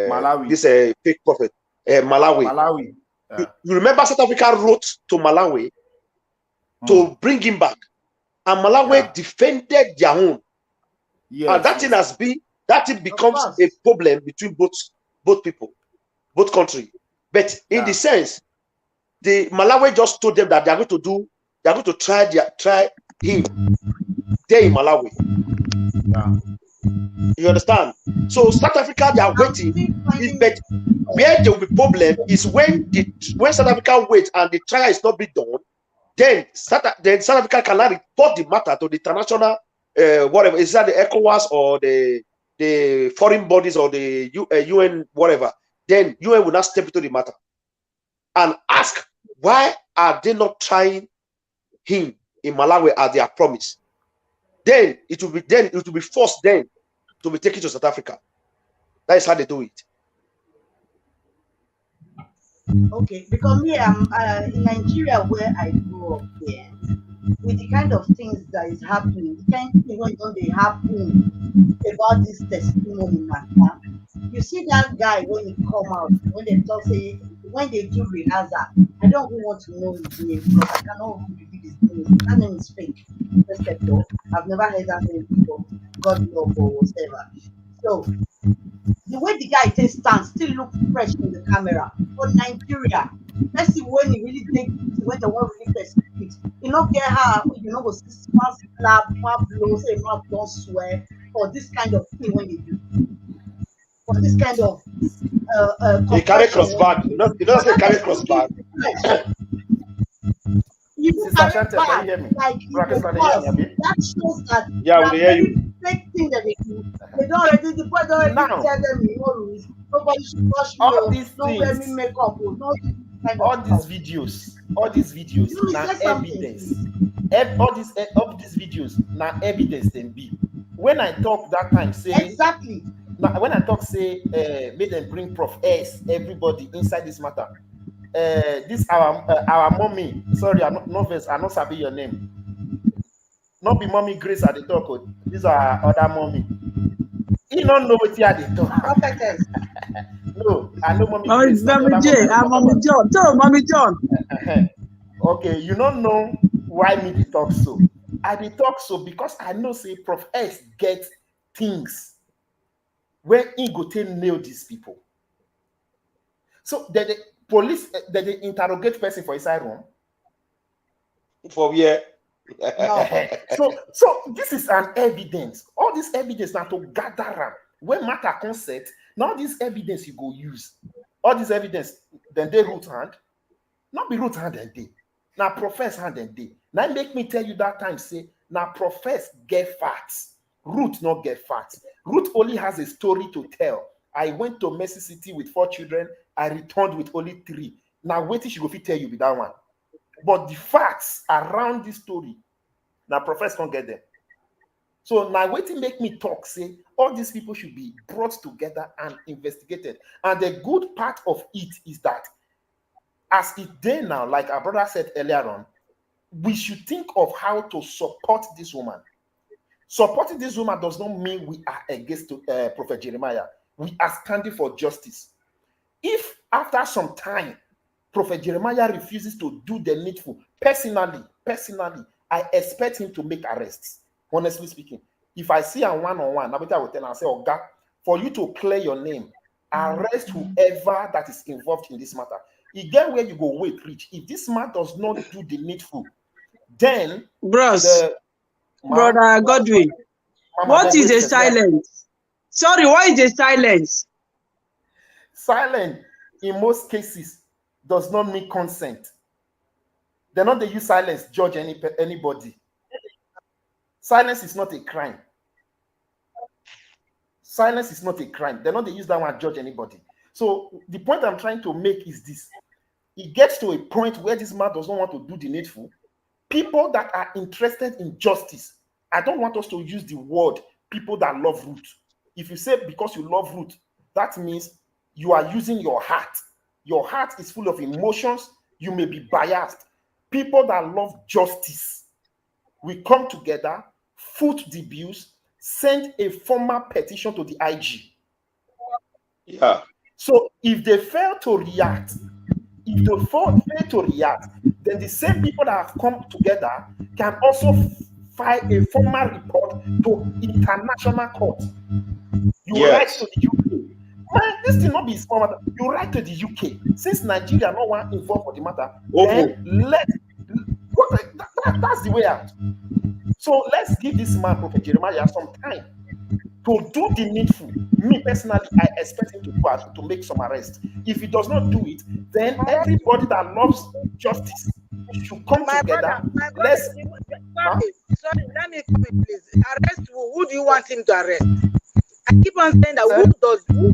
Malawi. This fake prophet, Malawi. Malawi. Yeah. You remember South Africa wrote to Malawi to bring him back, and Malawi defended their own. Yes, and that thing becomes a problem between both people, both countries. But in the sense, the Malawi just told them that they are going to try him there in Malawi. Yeah. You understand? So South Africa, they are waiting. But where there will be problem is when South Africa waits and the trial is not being done, then South Africa cannot report the matter to the international whatever, is that the ECOWAS or the foreign bodies or the UN, whatever. Then UN will not step into the matter and ask, why are they not trying him in Malawi as they have promised? Then it will be forced then to be taken to South Africa. That is how they do it. Okay, because me, I'm in Nigeria where I grew up here, with the kind of things that is happening, the kind of things when they happen about this testimony matter. You see that guy when he come out, when they when they do rehearsal, I don't even want to know his name because I cannot even reveal his name. That name is fake. First of all, I've never heard that name before. God love or whatever. So the way the guy takes stand still look fresh in the camera. For Nigeria, let's see when he really take when the one really persecute. You not get her, go see one slap, one blow, say one don't swear, or this kind of thing when they do. For this kind of he carry cross bag. You don't say carry cross bag. You do carry bag like that shows that we hear you. fake thing that they do. They don't already tell them rules. Nobody should touch me. All these no things, wear me makeup. All these videos, now evidence. All these videos, now evidence then be. When I talk that time, say exactly. Now, when I talk, say, make them bring Prof S, everybody inside this matter. This our mommy. Sorry, I'm not sabi your name. Not be mommy Grace at the talk. These are other mommy. He don't know what you are the talk. No, I know mommy Grace. Mommy J, I'm Mommy John. Tell Mommy John. Okay, you don't know why me they talk so. I they talk so because I know say Prof S get things where he go to nail these people. So that the police that they interrogate person for inside room. For where? So this is an evidence. All this evidence now to gather around. When matter concept, now this evidence you go use. All this evidence, then they root hand. Not be root hand and they. Now profess hand and they. Now make me tell you that time say, now profess get facts. Root not get facts. Ruth only has a story to tell. I went to Mercy City with 4 children. I returned with only 3. Now, wait till she go fit tell you with that one. But the facts around this story, now professors can't get them. So now wait till make me talk, say, all these people should be brought together and investigated. And the good part of it is that as it day now, like our brother said earlier on, we should think of how to support this woman. Supporting this woman does not mean we are against Prophet Jeremiah. We are standing for justice. If after some time, Prophet Jeremiah refuses to do the needful, personally, I expect him to make arrests. Honestly speaking, if I see him one-on-one, I will tell him, I say, oh God, for you to clear your name, arrest whoever that is involved in this matter. You get where you go, wait, reach. If this man does not do the needful, then Brother Godwin, what is a silence? Sorry, what is a silence? Silence, in most cases, does not mean consent. They're not they use silence judge anybody. Silence is not a crime. Silence is not a crime. They're not they use that one to judge anybody. So the point I'm trying to make is this. It gets to a point where this man doesn't want to do the needful. People that are interested in justice, I don't want us to use the word people that love Ruth. If you say because you love Ruth, that means you are using your heart. Your heart is full of emotions. You may be biased. People that love justice, we come together, foot the bills, send a formal petition to the IG. Yeah. So if they fail to react, then the same people that have come together can also file a formal report to international court. You write to the UK. Man, this thing not be small matter. You write to the UK. Since Nigeria no one involved for the matter, then that's the way out. So let's give this man, Prophet Jeremiah, some time to do the needful. Me personally, I expect him to make some arrest. If he does not do it, then everybody that loves justice should come together. Sorry, let me come in, please. Arrest who? Who do you want him to arrest? I keep on saying that who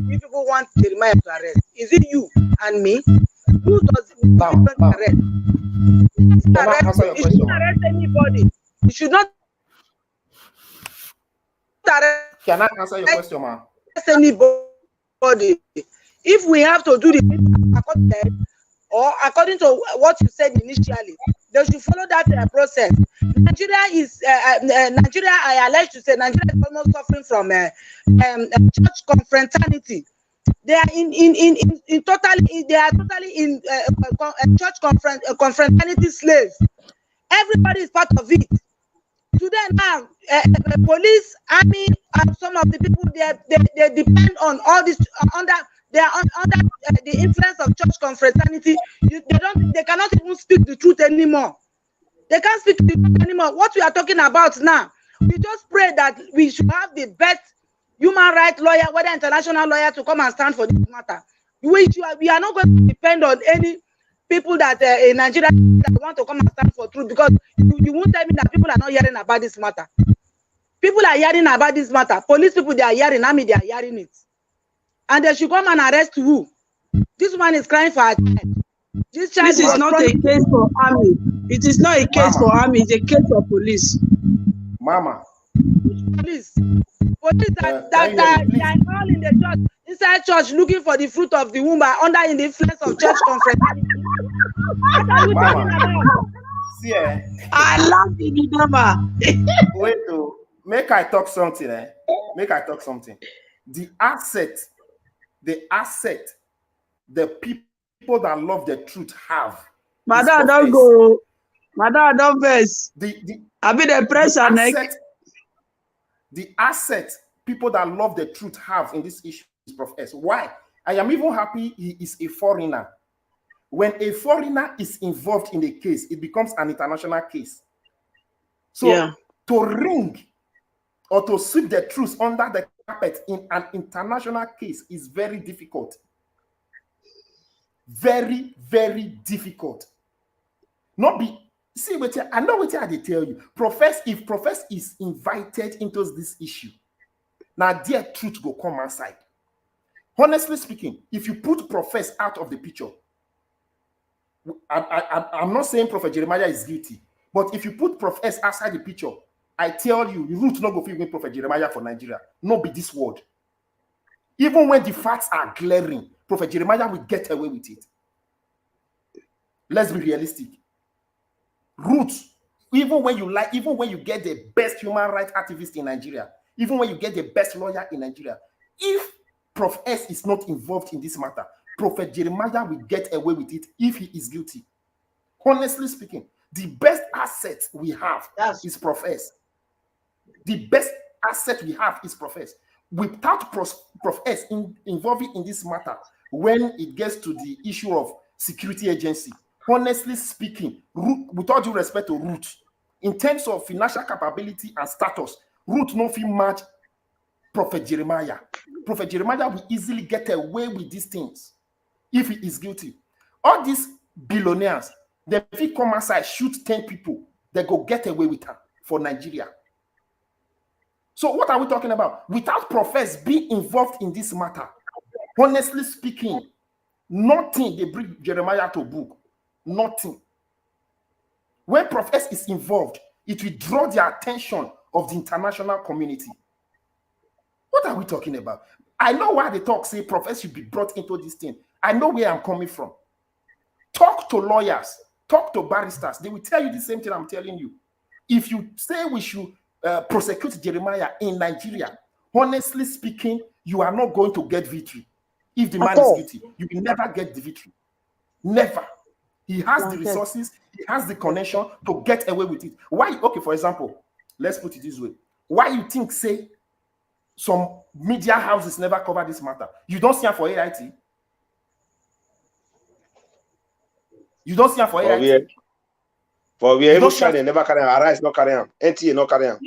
do people want Jeremiah to arrest? Is it you and me? Who does arrest? He shouldn't arrest anybody. He should not arrest. Can I answer your question, ma'am? Anybody. If we have to do the according to what you said initially, they should follow that process. Nigeria is Nigeria. I allege to say Nigeria is almost suffering from church confraternity. They are totally in church confraternity slaves. Everybody is part of it. Today now, police, army, and some of the people they depend on all this under the influence of church confraternity. They cannot even speak the truth anymore. They can't speak the truth anymore. What we are talking about now, we just pray that we should have the best human rights lawyer, whether international lawyer, to come and stand for this matter. We are not going to depend on any people that in Nigeria that want to come and stand for truth, because you won't tell me that people are not hearing about this matter. People are hearing about this matter. Police people, they are hearing. I mean, they are hearing it. And they should come and arrest who? This one is crying for a child. This is not a case for army. It is not a case for army. It's a case for police. Mama. Police that are all in the church, inside church, looking for the fruit of the womb, are under in the influence of church confraternity. What are you talking about? See, I love the number. Wait, make I talk something. Make I talk something. The asset, the people that love the truth have. Madam, don't go. Madam, don't best. I be the pressure neck. The asset people that love the truth have in this issue is Prophet. Why? I am even happy he is a foreigner. When a foreigner is involved in a case, it becomes an international case. So to ring or to sweep the truth under the carpet in an international case is very difficult. Very, very difficult. See, I know what I tell you. If Prophet is invited into this issue, now their truth will come outside. Honestly speaking, if you put Prophet out of the picture, I'm not saying Prophet Jeremiah is guilty, but if you put Prophet outside the picture, I tell you, Ruth not go fit Prophet Jeremiah for Nigeria. Not be this word. Even when the facts are glaring, Prophet Jeremiah will get away with it. Let's be realistic. Ruth, even when you get the best human rights activist in Nigeria, even when you get the best lawyer in Nigeria, if Prof S is not involved in this matter, Prophet Jeremiah will get away with it if he is guilty. Honestly speaking, the best asset we have is Prof S. The best asset we have is Prof S. Without Prof S involving in this matter, when it gets to the issue of security agency, honestly speaking, with all due respect to Ruth, in terms of financial capability and status, Ruth no fit match Prophet Jeremiah. Prophet Jeremiah will easily get away with these things if he is guilty. All these billionaires, they fit come outside, shoot 10 people, they go get away with her for Nigeria. So what are we talking about? Without Profess being involved in this matter, honestly speaking, nothing they bring Jeremiah to book. Nothing. When Profess is involved, it will draw the attention of the international community. What are we talking about? I know why they talk, say Profess should be brought into this thing. I know where I'm coming from. Talk to lawyers, talk to barristers. They will tell you the same thing I'm telling you. If you say we should prosecute Jeremiah in Nigeria, honestly speaking, you are not going to get victory. If the man is guilty, you will never get the victory. Never. He has the resources, he has the connection to get away with it. Why? Okay, for example, let's put it this way. Why you think, say, some media houses never cover this matter? You don't see her for AIT? You don't see her for AIT? For we even try, they never carry him. Arise not carry him. NTA not carry him.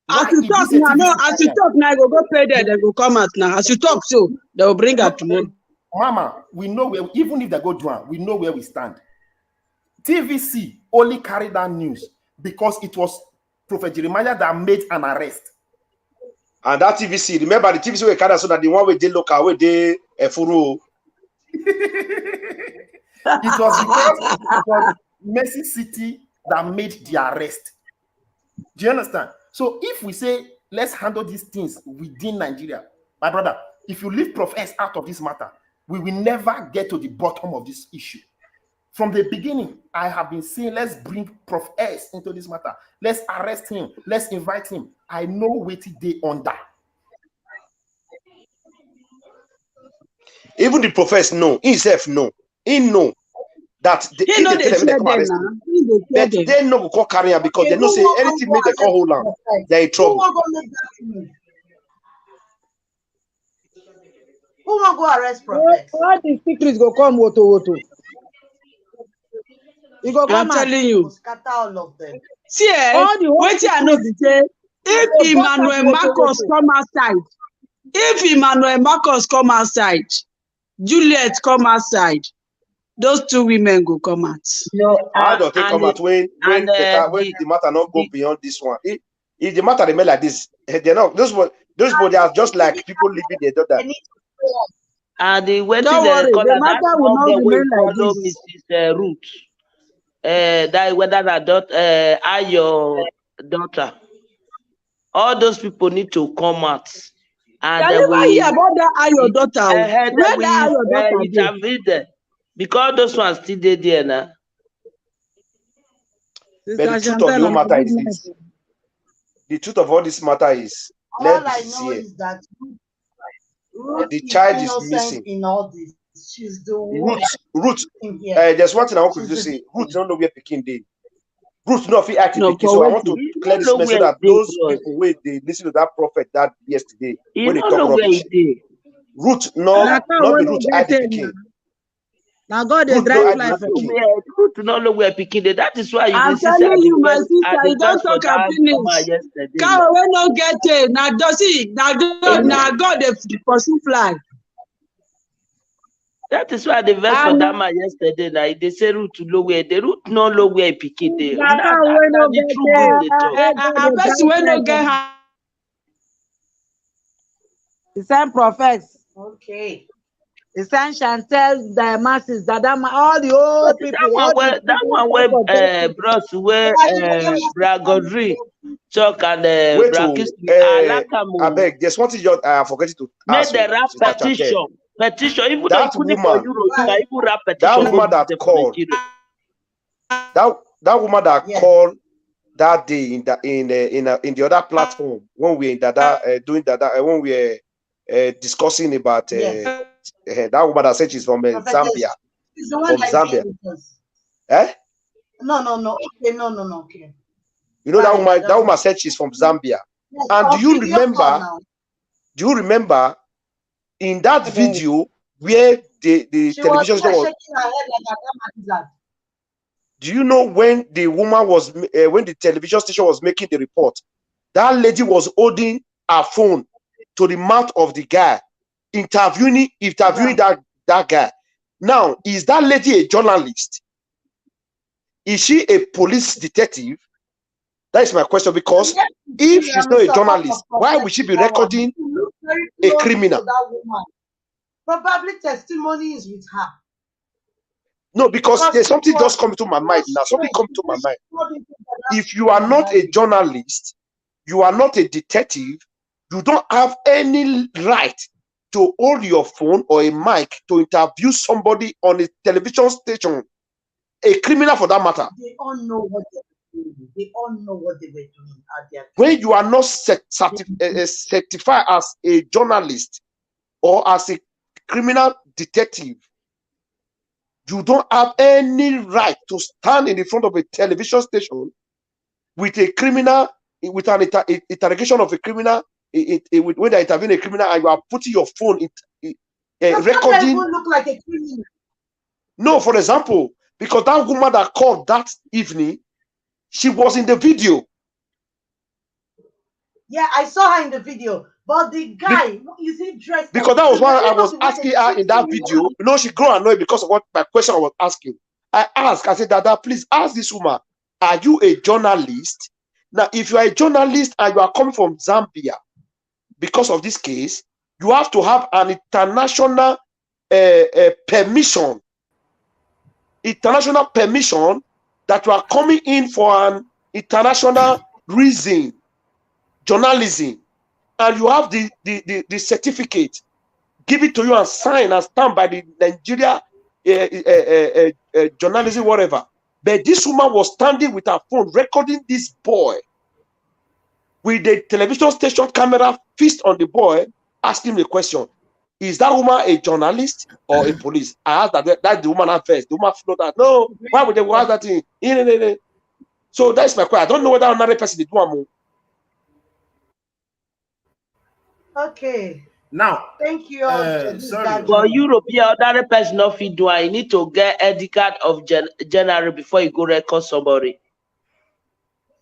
As you talk now, no, as you talk now, go pay there, they go come out now. As you talk, so they will bring her tomorrow. Mama, we know where, even if they go down, we know where we stand. TVC only carried that news because it was Prophet Jeremiah that made an arrest. And that TVC, remember the TVC we carry so that the one with the local, with the Furu. It was Mercy City that made the arrest. Do you understand? So if we say, let's handle these things within Nigeria, my brother, if you leave Prof S out of this matter, we will never get to the bottom of this issue. From the beginning, I have been saying, let's bring Prof S into this matter. Let's arrest him. Let's invite him. I know what they under. Even the professor know, himself know. He know that they know they come arrest him. But they know go carry him because they know say anything make they call hold on. They're in trouble. Who will go arrest Prophet? All the secrets go come woto. I'm telling you. Scatter all of them. See, wait I know to say, if Emmanuel Marcos come outside, Juliet come outside, those two women go come out. No, how do they come out when the matter not go beyond this one? If the matter remain like this, they're not those bodies are just like people living their daughter. And the wedding the matter will not remain like this. Mrs. Ruth. That whether that are your daughter. All those people need to come out. And I never hear about that are your daughter. Where that are your daughter? Because those ones still there now. But the truth of the matter is this. The truth of all this matter is, all I know is that the child is missing. In all this, she's the one. Ruth. There's one thing I want to say. Ruth don't know where Pekin did. Ruth not feel active Pekin, so I want to clear this message that those people where they listen to that prophet that yesterday when they talk rubbish. Ruth not be Ruth at the Pekin. Now God is drive life. Ruth not know where Pekin did. That is why you. I'm telling you, my sister, you don't talk and finish. Come when no get it. Now does he? Now God the pursue fly. That is why the verse for that man yesterday, like they say root to low where the root no low where Pekin there. I bet you when no get her. The same prophets. Okay. The same Chantel, the masses, all the old people. That one where bros where Bragodri Chuck and Brakis. I beg, there's one thing I forget to ask. Made the rap petition, even that woman, that woman that called, that woman that called that day in the other platform when we doing that when we discussing about that woman that said she's from Zambia. She's the one from Zambia. No. Okay, no. Okay. You know that woman said she's from Zambia. Yes, and do you remember? In that video where the television station was, do you know when the woman was when the television station was making the report, that lady was holding her phone to the mouth of the guy, interviewing that guy. Now, is that lady a journalist? Is she a police detective? That is my question, because If she's not a journalist, why would she be recording a criminal? Probably testimony is with her. No, because there's something just come to my mind now. Something come to my mind. If you are not a journalist, you are not a detective, you don't have any right to hold your phone or a mic to interview somebody on a television station, a criminal for that matter. They all know what they were doing. They all know what they were doing at their When you are not certified as a journalist or as a criminal detective, you don't have any right to stand in the front of a television station with a criminal, with an interrogation of a criminal, when they intervene a criminal and you are putting your phone in recording. Look like a criminal. No, for example, because that woman that called that evening, she was in the video. Yeah, I saw her in the video. But the guy, is he dressed? Because that was why I was asking her in that video. You know, she grew annoyed because of what my question I was asking. I asked, I said, Dada, please ask this woman, are you a journalist? Now, if you are a journalist and you are coming from Zambia, because of this case, you have to have an international permission. International permission that you are coming in for an international reason, journalism. And you have the certificate, give it to you and sign and stand by the Nigeria journalism, whatever. But this woman was standing with her phone, recording this boy with the television station camera fixed on the boy, asking the question, is that woman a journalist or a police? I asked that the woman at first. The woman floated that, no, why would they ask that thing? So that's my question. I don't know whether another person did one more. Okay. Now, thank you. Sorry. For European, other person not fit do. I need to get ID card of January before you go record somebody.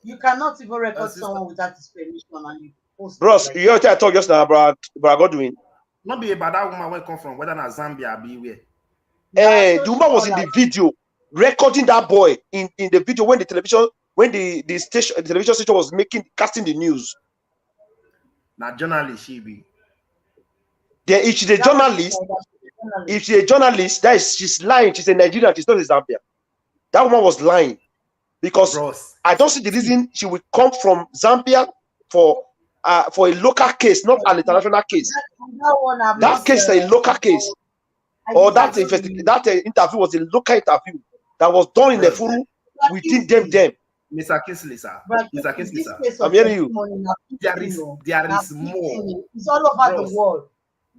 You cannot even record someone without his permission, and you post. Bros, you heard I talk just now, bro. Godwin. Not be about that woman where come from, whether not Zambia be where. The woman was in the video recording that boy in the video when the television, when the television station was casting the news. Now journalist she be. If she's a journalist, she's lying. She's a Nigerian. She's not a Zambia. That woman was lying because Bros, I don't see the reason she would come from Zambia for a local case, not an international case. That case is a local case, or that interview was a local interview that was done in the Furu within them. Mr. Kinsley, sir. Mr. Kinsley, sir. I'm hearing you. There is more. It's all over the world.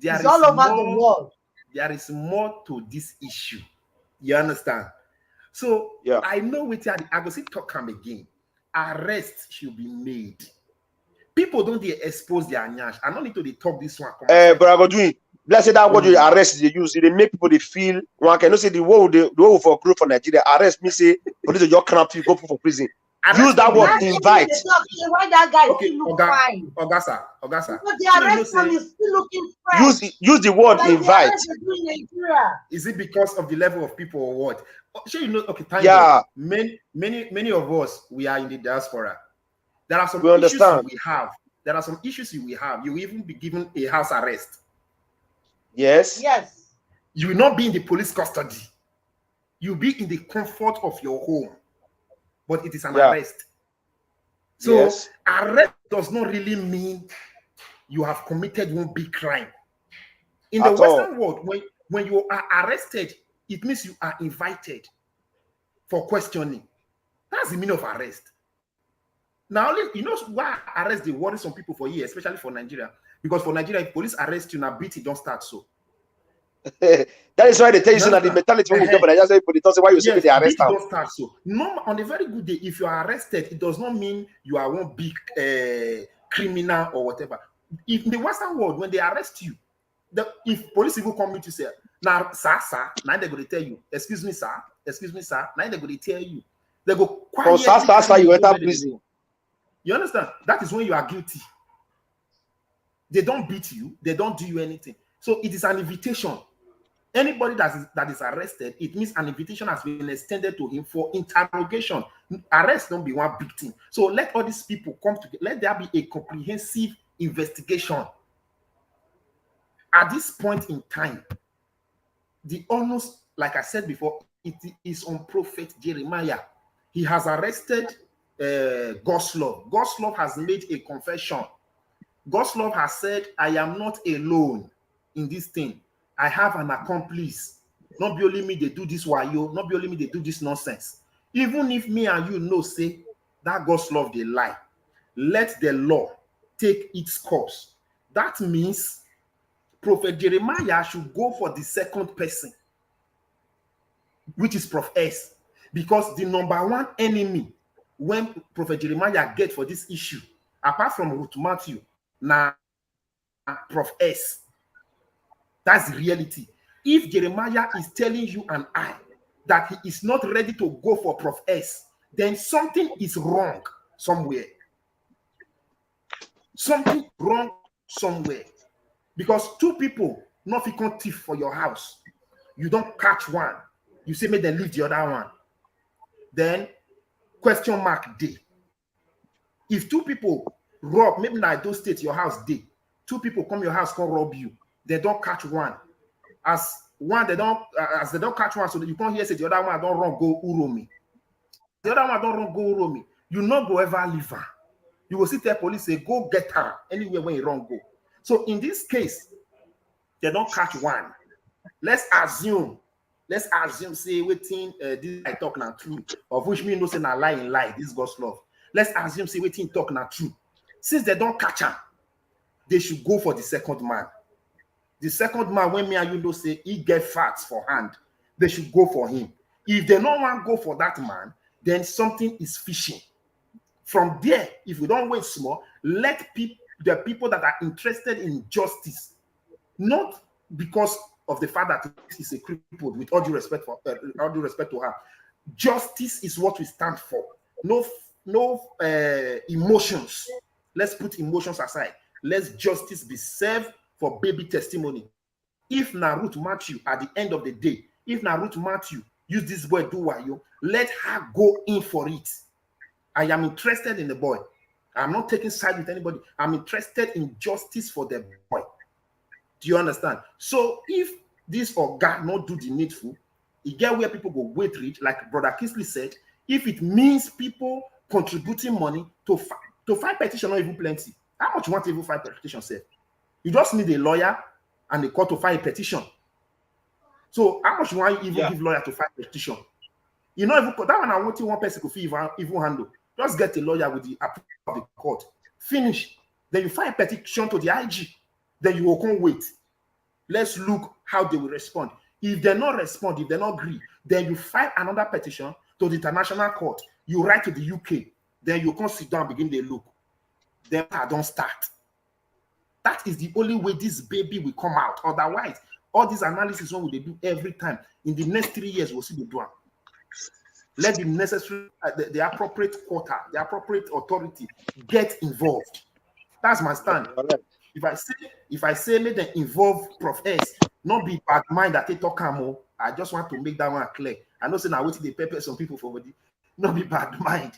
It's all over the world. There is more to this issue. You understand? So I know with you, I go see talk come again. Arrest should be made. People don't expose their nyash. I don't need to talk this one. But I go doing. Let's say that what you arrest they use, they make people they feel one cannot say the word for group for Nigeria. Arrest me say police your crap you go for prison. Use that word invite. Why that guy still look fine? Ogasa. But the arrest one is still looking fresh. Use the word like invite. Is it because of the level of people or what? Sure, you know. Okay, thank you. Many of us we are in the diaspora. There are some issues we have. There are some issues you will have. You will even be given a house arrest. Yes. You will not be in the police custody. You'll be in the comfort of your home. But it is an arrest. So arrest does not really mean you have committed one big crime. In the Western world, when you are arrested, it means you are invited for questioning. That's the meaning of arrest. Now, you know why arrest they worry some people for years, especially for Nigeria? Because for Nigeria, if police arrest you, now beat it don't start so. That is why they tell you that the mentality when we but I just say why you say they arrest them. Don't start so. No, on a very good day, if you are arrested, it does not mean you are one big criminal or whatever. If in the Western world, when they arrest you, if police people come to say, now, sir, now they're going to tell you, excuse me, sir, now they're going to tell you. They go quiet. Sir, you enter prison. You understand? That is when you are guilty. They don't beat you. They don't do you anything. So it is an invitation. Anybody that is arrested, it means an invitation has been extended to him for interrogation. Arrest don't be one big thing. So let all these people come together. Let there be a comprehensive investigation. At this point in time, the onus, like I said before, it is on Prophet Jeremiah. He has arrested Goslov. Goslov has made a confession. Goslov has said, I am not alone in this thing. I have an accomplice. Not be only me, they do this wayo. Not be only me, they do this nonsense. Even if me and you know, say, that Goslov, they lie. Let the law take its course. That means Prophet Jeremiah should go for the second person, which is Prof S. Because the number one enemy when Prophet Jeremiah get for this issue, apart from Ruth Matthew, now Prof S. That's the reality. If Jeremiah is telling you and I that he is not ready to go for Prof S, then something is wrong somewhere. Something wrong somewhere. Because two people not become thief for your house. You don't catch one. You say, make them leave the other one. Then, question mark day. If two people rob, maybe like those states, your house day. Two people come your house, come rob you. They don't catch one. As they don't catch one, so that you can't hear say the other one don't run go uromi. The other one don't run go uromi. You not go ever leave her. You will see the police say, go get her anywhere when you run go. So in this case, they don't catch one. Let's assume, say waiting this I talk now true, of which me no say na lie in lie, this God's love. Let's assume say waiting talk now true. Since they don't catch her, they should go for the second man. The second man, when me and you know say he get facts for hand, they should go for him. If they don't want to go for that man, then something is fishing. From there, if we don't wait small, let the people that are interested in justice, not because of the fact that he's a crippled, with all due respect to her, justice is what we stand for. No emotions. Let's put emotions aside. Let justice be served for baby testimony. If Ruth Matthew, at the end of the day, if Ruth Matthew use this boy do wayo, let her go in for it. I am interested in the boy. I'm not taking side with anybody. I'm interested in justice for the boy. Do you understand? So if this or God not do the needful, you get where people go wait rich, like Brother Kisley said. If it means people contributing money to file petition, not even plenty. How much you want to even file petition, say? You just need a lawyer and a court to file a petition. So how much you want even give lawyer to file a petition? You know, even that one I want one person to even handle. Just get a lawyer with the approval of the court. Finish. Then you file a petition to the IG. Then you will come wait. Let's look how they will respond. If they not respond, if they not agree, then you file another petition to the international court. You write to the UK. Then you come sit down, begin to look. Then I don't start. That is the only way this baby will come out. Otherwise, all these analysis what will they do every time. In the next 3 years, we'll see the do. Let the necessary, the appropriate quarter, the appropriate authority get involved. That's my stand. If I say let them involve Prof S, not be bad mind that they talk more. I just want to make that one clear. I know say now waiting they pepper some people for body. Not be bad mind.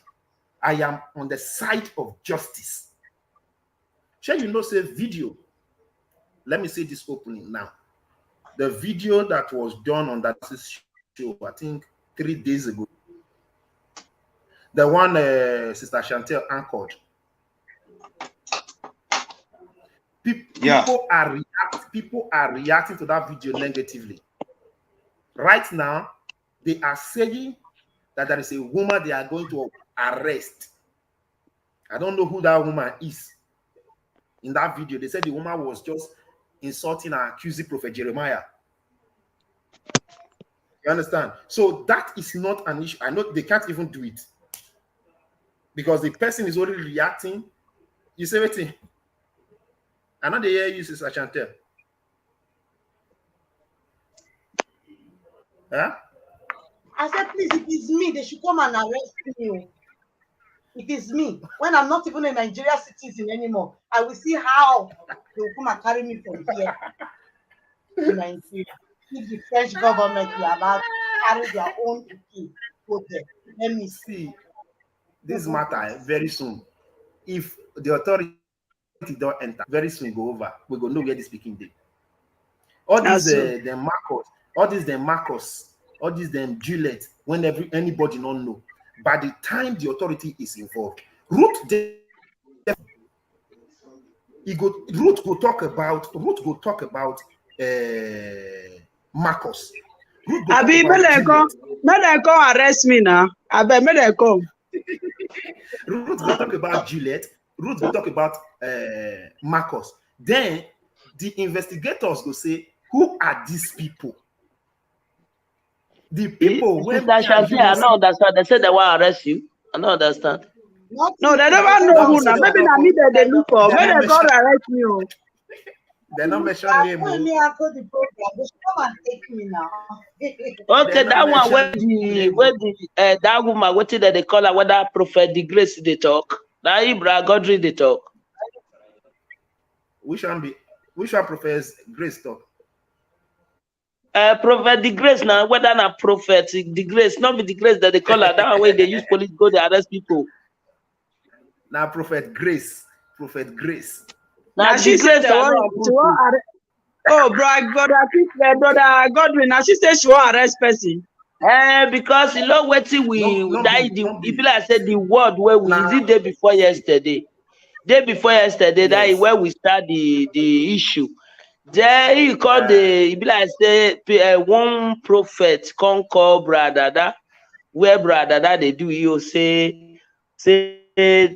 I am on the side of justice. Shall you know say video? Let me say this opening now. The video that was done on that show, I think 3 days ago. The one Sister Chantel anchored. People are reacting to that video negatively. Right now, they are saying that there is a woman they are going to arrest. I don't know who that woman is. In that video, they said the woman was just insulting and accusing Prophet Jeremiah. You understand? So that is not an issue. I know they can't even do it. Because the person is already reacting. You say, wait, I know they hear you, Sister Chantel. Huh? I said, please, it is me. They should come and arrest me. It is me. When I'm not even a Nigerian citizen anymore, I will see how they will come and carry me from here to Nigeria. if the French government will allow carry their own people go there. Let me see this matter very soon. If the authority don't enter, very soon go over. We go know where this speaking day. All these the Marcos, all these the Marcos, all these them Juliet, when anybody don't know. By the time the authority is involved, Ruth go talk about Marcos. Abi, may they come arrest me now. Abi, may they come. Ruth go talk about Juliet. Ruth go talk about Marcos. Then the investigators go say, who are these people? The people when I don't understand. They say they want to arrest you. I don't understand. No, they never know who now. Maybe I need they look for. Maybe they come arrest me. They're not mention name. When me after the program, they should come and take me now. Okay, that one where the that woman what did they call her? Whether Prophet the Grace they talk? Now Ibra Godry they talk. Which one Prophet Grace talk? Prophet the Grace now, whether not Prophet the Grace, not be the Grace that they call her. That way they use police go they arrest people. Now Prophet Grace. Now she said she want brother Godwin. Now she said she want arrest person. Because you know what we died. If I said the word where we is it day before yesterday. Yes. That is where we start the issue. There he called one prophet come call brother that where brother that they do you say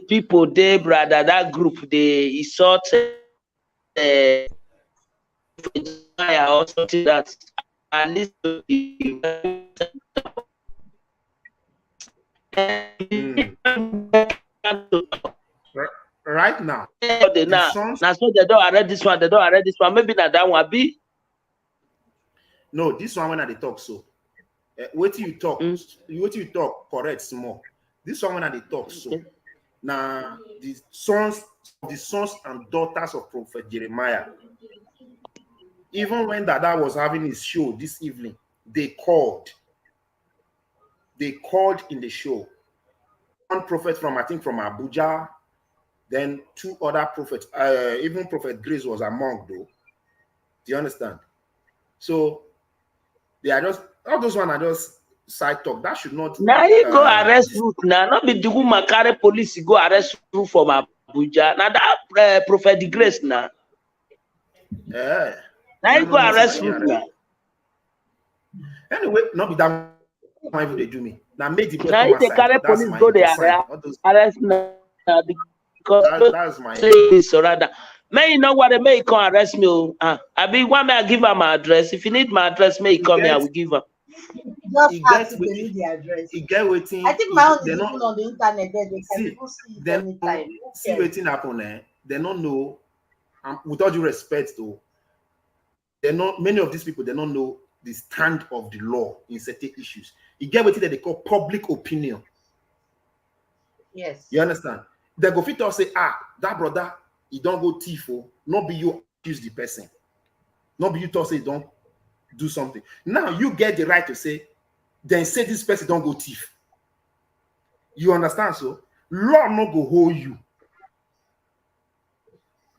people they brother that group they sort or something that at least right now. So they don't arrest this one, Maybe not that one be. No, this one when they talk so. What you talk, correct small. This one when they talk so. Now the sons and daughters of Prophet Jeremiah. Even when Dada was having his show this evening, they called. They called in the show. One prophet from Abuja, then two other prophets. Even Prophet Grace was among though. Do you understand? So they are just all those one are just side talk. That should not. Now you go arrest Ruth. Now not be the woman carry police go arrest Ruth from Abuja. Now that Prophet Grace now. Yeah. Now you go arrest Ruth now. Anyway, not be that one they do me. Now make the now if they carry police go there arrest now because that's my surrender. May you know what they may come arrest me. I be one may I give her my address. If you need my address, may you come here, I will give her. Just ask if they need the address. I think my own is even on the internet there. They can even see it anytime. See waiting happen there. They don't know. With all due respect, though, they not many of these people they don't know the stand of the law in certain issues. You get what they call public opinion. Yes. You understand? They go fit or say, that brother, he don't go thief, not be you accuse the person. Not be you to say don't do something. Now you get the right to say, then say this person don't go thief. You understand? So law not go hold you.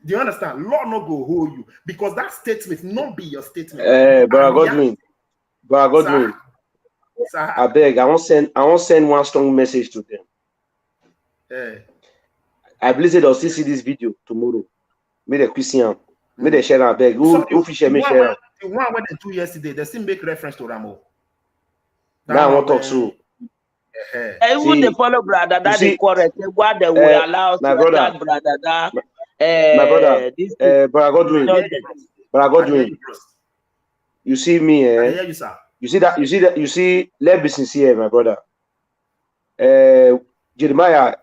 Do you understand? Law not go hold you because that statement not be your statement. Brother Godwin. I beg, I won't send one strong message to them. I believe they'll still see this video tomorrow. May they Christian, may they share our beg. Who share me share? The one when they do yesterday, they still make reference to Ramo. Now I want to talk so. Even the follow brother that they correct what they will allow to attack brother that. My brother, Brother Godwin, you see me, I hear you, sir. you see, let's be sincere, my brother. Jeremiah,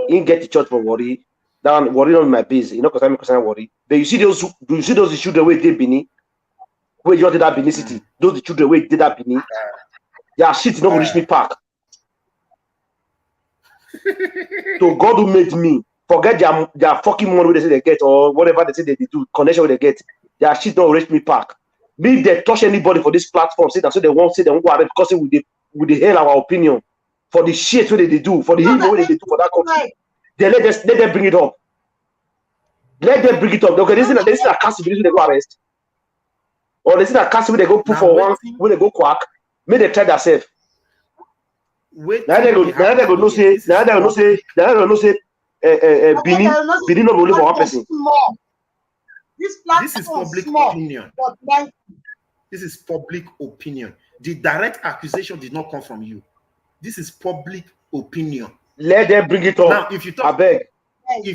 he get the church for worry. That one worry on my base, you know, because I'm worry. But you see those children where they Bini, where you did that Bini city, those the children where did that Bini, their shit not reach me park. So God who made me. Forget their fucking money they say they get or whatever they say they do, connection they get. Their shit don't reach me park. me they touch anybody for this platform, say that so they won't go ahead because with the hell our opinion for the shit what they do, for the evil what they do for that country. They let them bring it up. Let them bring it up. Okay, this is a cast they go arrest. Or this is a cast where they go put for one, when they go quack, may they try themselves. Now they go no say Benin no only for one person. This is public opinion. This is public opinion. The direct accusation did not come from you. This is public opinion. Let them bring it up. Now, if you talk, I beg.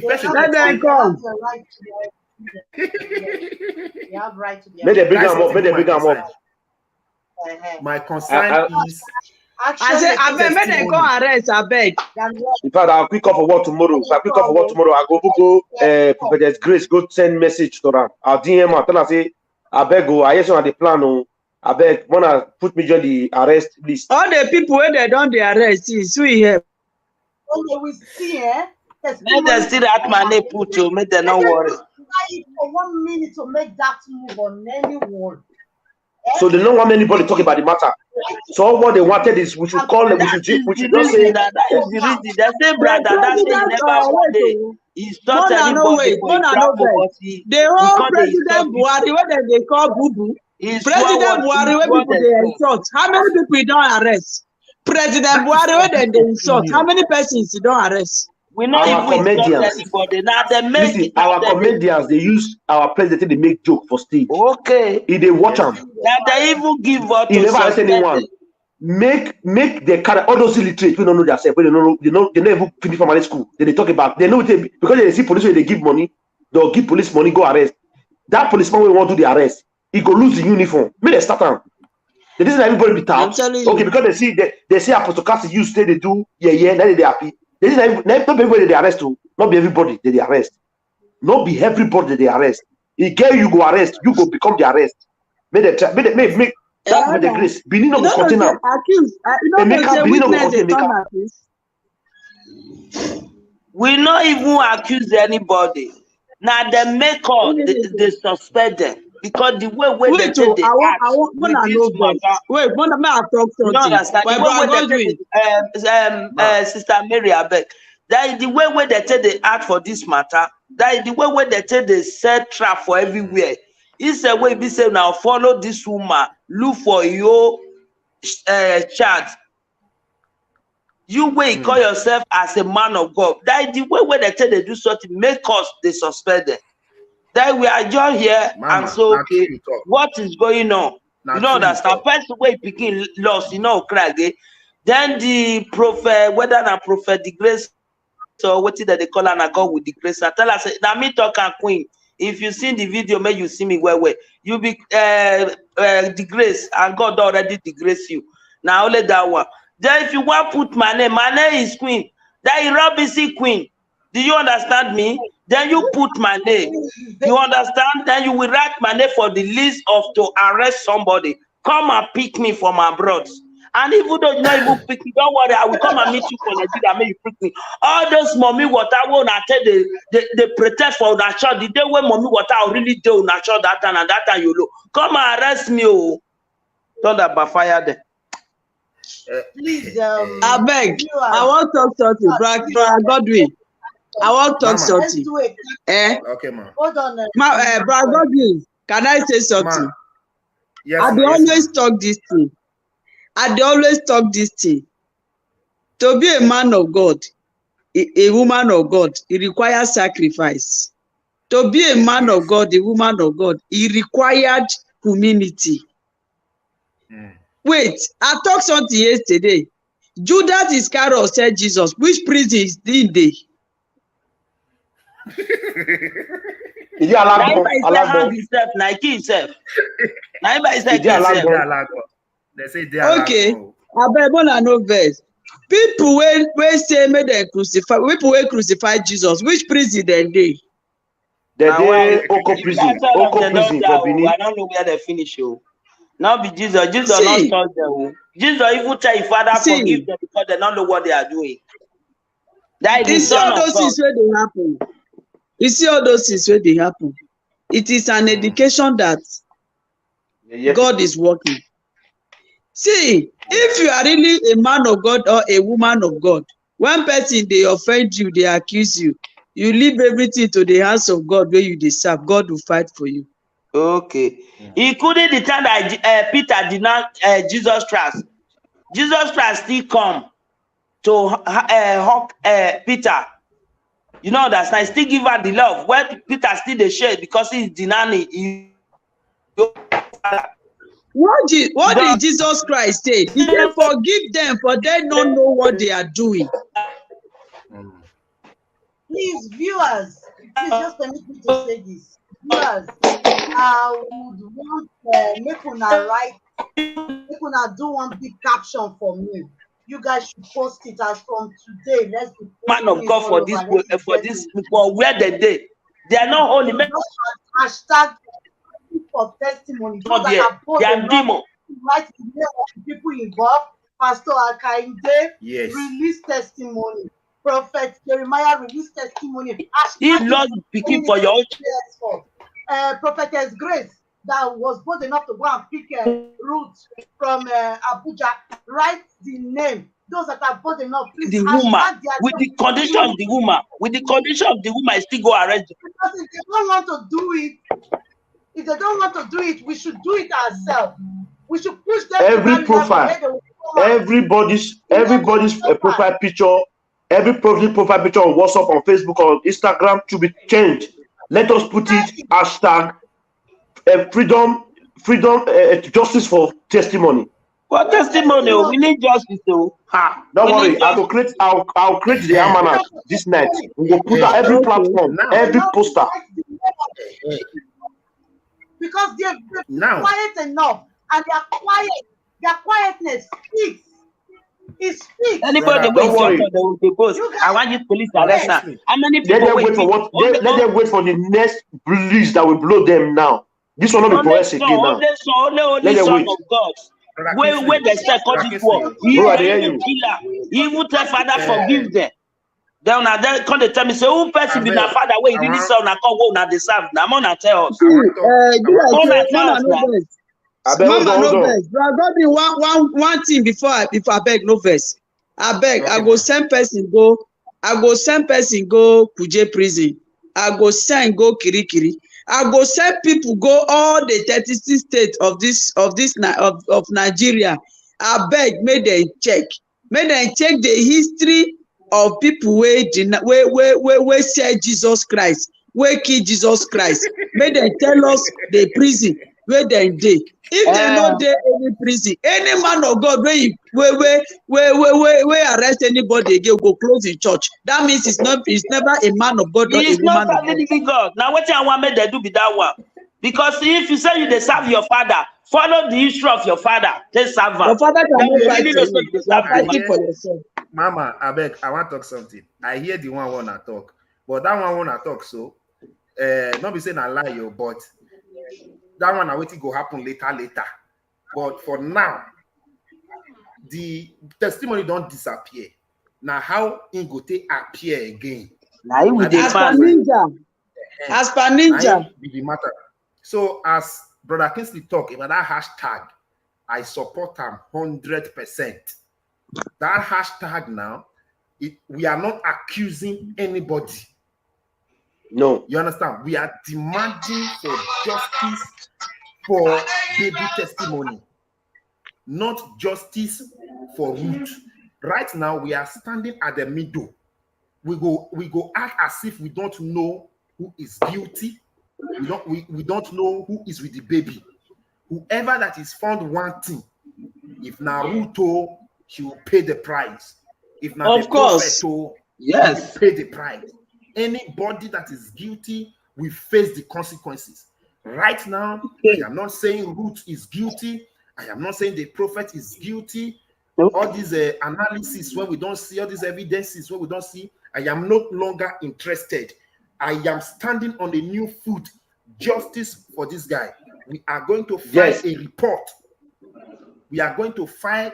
Let them come. You have right to be. Let them bring them up. Let them bring them up. My concern is. I say, I beg, make them go arrest. I beg. In fact, I'll pick up for work tomorrow. If I pick up for work tomorrow, I'll go Prophetess Grace, go send message to them. I'll DM her, tell her, say, I beg go. I just want the plan. I beg, wanna put me on the arrest list. All the people where they don't the arrest is we here. Okay, we see, eh? Let them still that money put you, make them not worry. For 1 minute to make that move on anyone. So they don't want anybody talking about the matter. So what they wanted is we should call them, we should just say that is the reason. They say, brother, that thing never one day. He's not anybody for the whole President Buhari, what they call Bubu. President Buhari, where people they insult. How many people don't arrest? President Buhari, where they insult. How many persons you don't arrest? We know our comedians. Now they make listen, our comedians, they use our president to make joke for stage. Okay. If they watch them. Now they even give up to never arrest anyone. Make the kind of all those illiterate who don't know themselves, they never even finish primary school. They talk about they know because they see police when they give money, they'll give police money, go arrest. That policeman will want to do the arrest. He go lose the uniform. May they start on. The reason everybody be tough. Okay, because they see Apostle Cassie use they do now they happy. This is not everybody they arrest too. Not be everybody they arrest. Not be everybody they arrest. Again, you go arrest, you go become the arrest. Make that's with the grace. Benin no go continue. We not even accuse anybody. Now they make all they suspect them. Because the way they wait, take the I want to know. Wait, when I talk something. You understand? The way they Sister Mary, I beg. That is the way they take the act for this matter. That is the way they take the set trap for everywhere. It's a way we say now follow this woman, look for your child. You way call yourself as a man of God. That is the way they take they do something, make us they suspect them. That we are just here and so okay, what is going on? You don't understand. First way picking lost, crack. Then the prophet, whether not prophet the grace or what that they call and God with the grace. I tell us now me talk and queen. If you see the video, may you see me well. You be the grace and God already disgrace you. Now only that one. Then if you want put my name is queen. Then Robinson queen. Do you understand me? Then you put my name. You understand? Then you will write my name for the list of to arrest somebody. Come and pick me from abroad. And even though you not even pick me, don't worry, I will come and meet you for Nigeria, make you pick me. All those mommy water won't tell the pretend for that shot. The day when mommy water really do not shot that time and that time you look. Come and arrest me. Oh. Don't about fire there. Please, I beg. I want to talk something, Brother Godwin. I want to talk something. Okay, ma. Hold on. Brother Godwin, can I say something? Yes, I always talk this thing. To be a man of God, a woman of God, it requires sacrifice. To be a man of God, a woman of God, it required humility. Wait, I talked something yesterday. Judas Iscariot said Jesus, which priest is in there? Nike himself. They say they okay. I bet I know verse. People will say may they crucify. People will crucify Jesus. Which prison then they? Oko prison. Oko prison for Benin. I don't know where they finish you. Now be Jesus. Jesus not touch them. Jesus even tell your Father forgive them because they don't know what they are doing. That is all those things where they happen. You see all those things where they happen. It is an education that God is working. See, if you are really a man of God or a woman of God, one person they offend you, they accuse you, you leave everything to the hands of God where you deserve. God will fight for you. Okay. Including the time that Peter denied Jesus Christ. Jesus Christ still come to hug Peter. You know that I still give her the love. When Peter still the share because he's denying. What did Jesus Christ say? He said, forgive them, for they don't know what they are doing. Please, viewers, please just permit me to say this. Viewers, I would want make una do one big caption for me. You guys should post it as from today. Let's be Man of God for this for where they are not holy men. Hashtag for testimony. Those that are bold enough to write the name of the people involved. Pastor Akainde release testimony. Prophet Jeremiah release testimony. He Lord picking for your Prophetess Grace that was bold enough to go and pick Ruth from Abuja. Write the name. Those that are bold enough, please. The woman with the condition of the woman, still go arrest. Because if they don't want to do it, we should do it ourselves. We should push them. Every profile, everybody's profile picture, every profile picture on WhatsApp, on Facebook, or Instagram should be changed. Let us put it hashtag justice for testimony. For testimony, we need justice too. Don't worry, I'll create the almanac this night. We will put out every platform, every poster. Because they're quiet enough, and their quietness speaks. It speaks. Anybody don't worry. I want you police arrest her. How many people let them wait for the next release that will blow them now. This will not be progress again now. Only son of God. Where they say God is war. Even tell Father forgive them. Then come they tell me say who person be na father where he didn't say na come go na deserve. Na more na tell us. Mama no verse. I got me one thing before I beg no verse. I beg. I go send person go Kuje prison. I go send go Kirikiri. I go send people go all the 36 states of Nigeria. I beg, may they check the history of people where say Jesus Christ, where kill Jesus Christ. May they tell us the prison where they dey. If they not dey any prison, any man of God where arrest anybody again go close the church. That means it's never a man of God or a woman of God. Now what I want me to do be that one. Because if you say you dey serve your father, follow the history of your father. They serve him. Your father cannot fight for you. You are fighting for yourself. Mama, I beg, I want to talk something. I hear the one wanna talk, but that one wanna talk so. Not be saying I lie you, but that one I waiting go happen later. But for now, the testimony don't disappear. Now how it go take appear again? As per ninja. Be the matter. So as Brother Kingsley talk about that hashtag, I support him 100%. That hashtag now, we are not accusing anybody. No. You understand? We are demanding for justice for baby testimony, not justice for Ruth. Right now, we are standing at the middle. We go act as if we don't know who is guilty. We don't know who is with the baby. Whoever that is found wanting, if Naruto, he will pay the price. If not, of course, yes, he will pay the price. Anybody that is guilty will face the consequences. Right now, I am not saying Ruth is guilty. I am not saying the prophet is guilty. All these analysis where we don't see, all these evidences where we don't see, I am no longer interested. I am standing on a new foot. Justice for this guy. We are going to file a report. We are going to file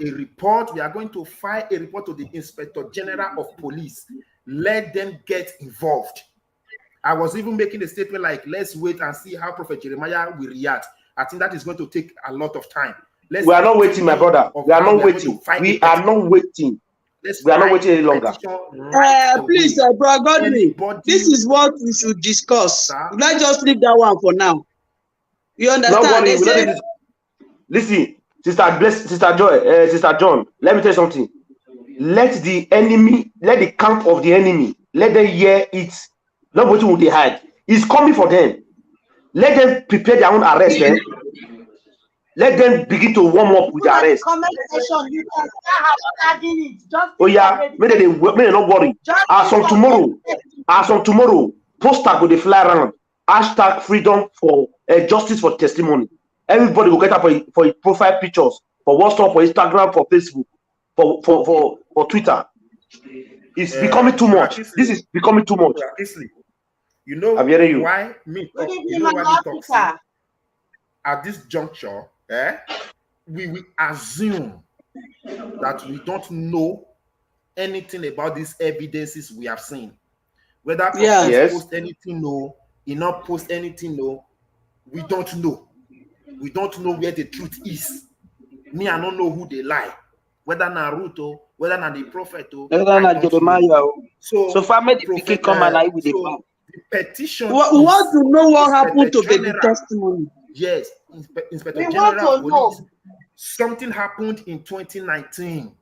a report. We are going to file a report to the Inspector General of Police. Let them get involved. I was even making a statement like, let's wait and see how Prophet Jeremiah will react. I think that is going to take a lot of time. We are not waiting, my brother. We are not waiting. We are not waiting. We are not waiting any longer. Please, Bro Godwin, this is what we should discuss. Let's just leave that one for now. You understand? Listen, Sister Joy, Sister John, let me tell you something. Let the camp of the enemy, let them hear it. Not what would they hide. It's coming for them. Let them prepare their own arrest. Let them begin to warm up with the arrest. Comment section, you can start hashtagging it. Just oh yeah, may they not worry. As from tomorrow, poster go they fly around. Hashtag freedom for justice for testimony. Everybody will get up for profile pictures, for WhatsApp, for Instagram, for Facebook, for Twitter. It's becoming too much. This is becoming too much. You know why me talk at this juncture? We will assume that we don't know anything about these evidences we have seen. Whether post anything, no, he not post anything, no, we don't know. We don't know where the truth is. Me, I don't know who they lie. Whether Naruto, whether na the prophet, whether na Jeremiah. So family the come and I with the petition. We want to know what happened to the testimony. Yes, Inspector General Police. Something happened in 2019.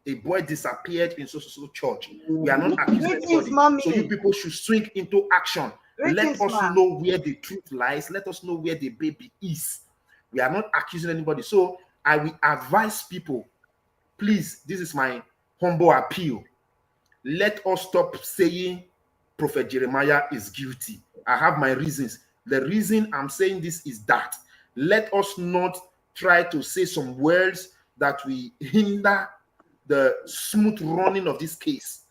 A boy disappeared in so church. We are not accusing anybody. So you people should swing into action. Let us know where the truth lies. Let us know where the baby is. We are not accusing anybody. So I will advise people, please, this is my humble appeal. Let us stop saying Prophet Jeremiah is guilty. I have my reasons. The reason I'm saying this is that let us not try to say some words that will hinder the smooth running of this case.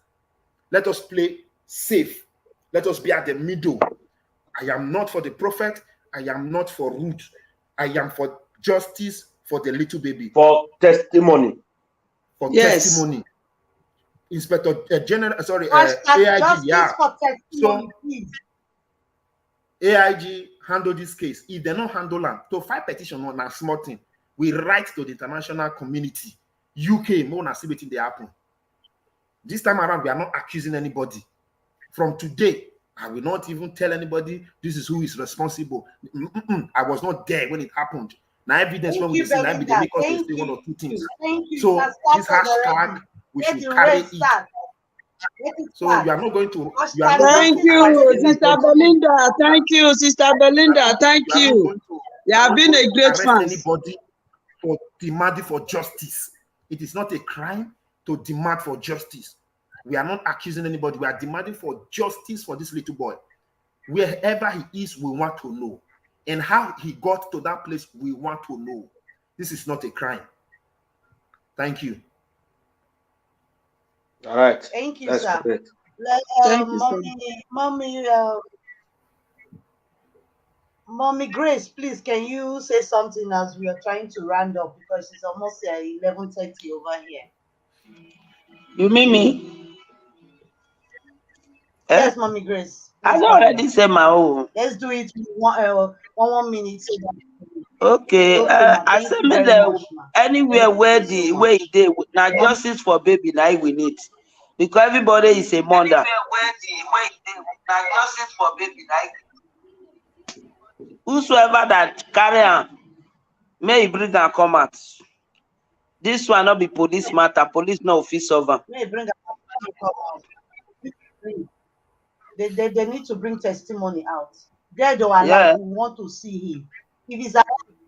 Let us play safe. Let us be at the middle. I am not for the prophet. I am not for Ruth. I am for justice for the little baby. For testimony. For testimony. Inspector General, sorry, AIG, yeah. So, AIG handle this case. If they don't handle them, to file petition on a small thing, we write to the international community. UK, more than see what they happen. This time around, we are not accusing anybody. From today, I will not even tell anybody this is who is responsible. I was not there when it happened. Now evidence when we see now they make us say one or two things. So this hashtag we should carry it. So you are not going to. Thank you, Sister Belinda. Thank you, Sister Belinda. Thank you. You have been a great fan. Anybody for demanding for justice. It is not a crime to demand for justice. We are not accusing anybody. We are demanding for justice for this little boy. Wherever he is, we want to know. And how he got to that place, we want to know. This is not a crime. Thank you. All right. Thank you, that's sir. Great. Mommy Grace, please, can you say something as we are trying to round up because it's almost 11:30 over here. You mean me? Yes, Mommy Grace. I already said my own. Let's do it in one minute. So okay. I said anywhere where the way they now justice for baby now we need because everybody is a mother. Anywhere where the way they now justice for baby now. Whosoever that carry on, may he bring and come out. This one not be police matter. Police no office over. May bring come out. They need to bring testimony out. Dead or alive, we want to see him. If he's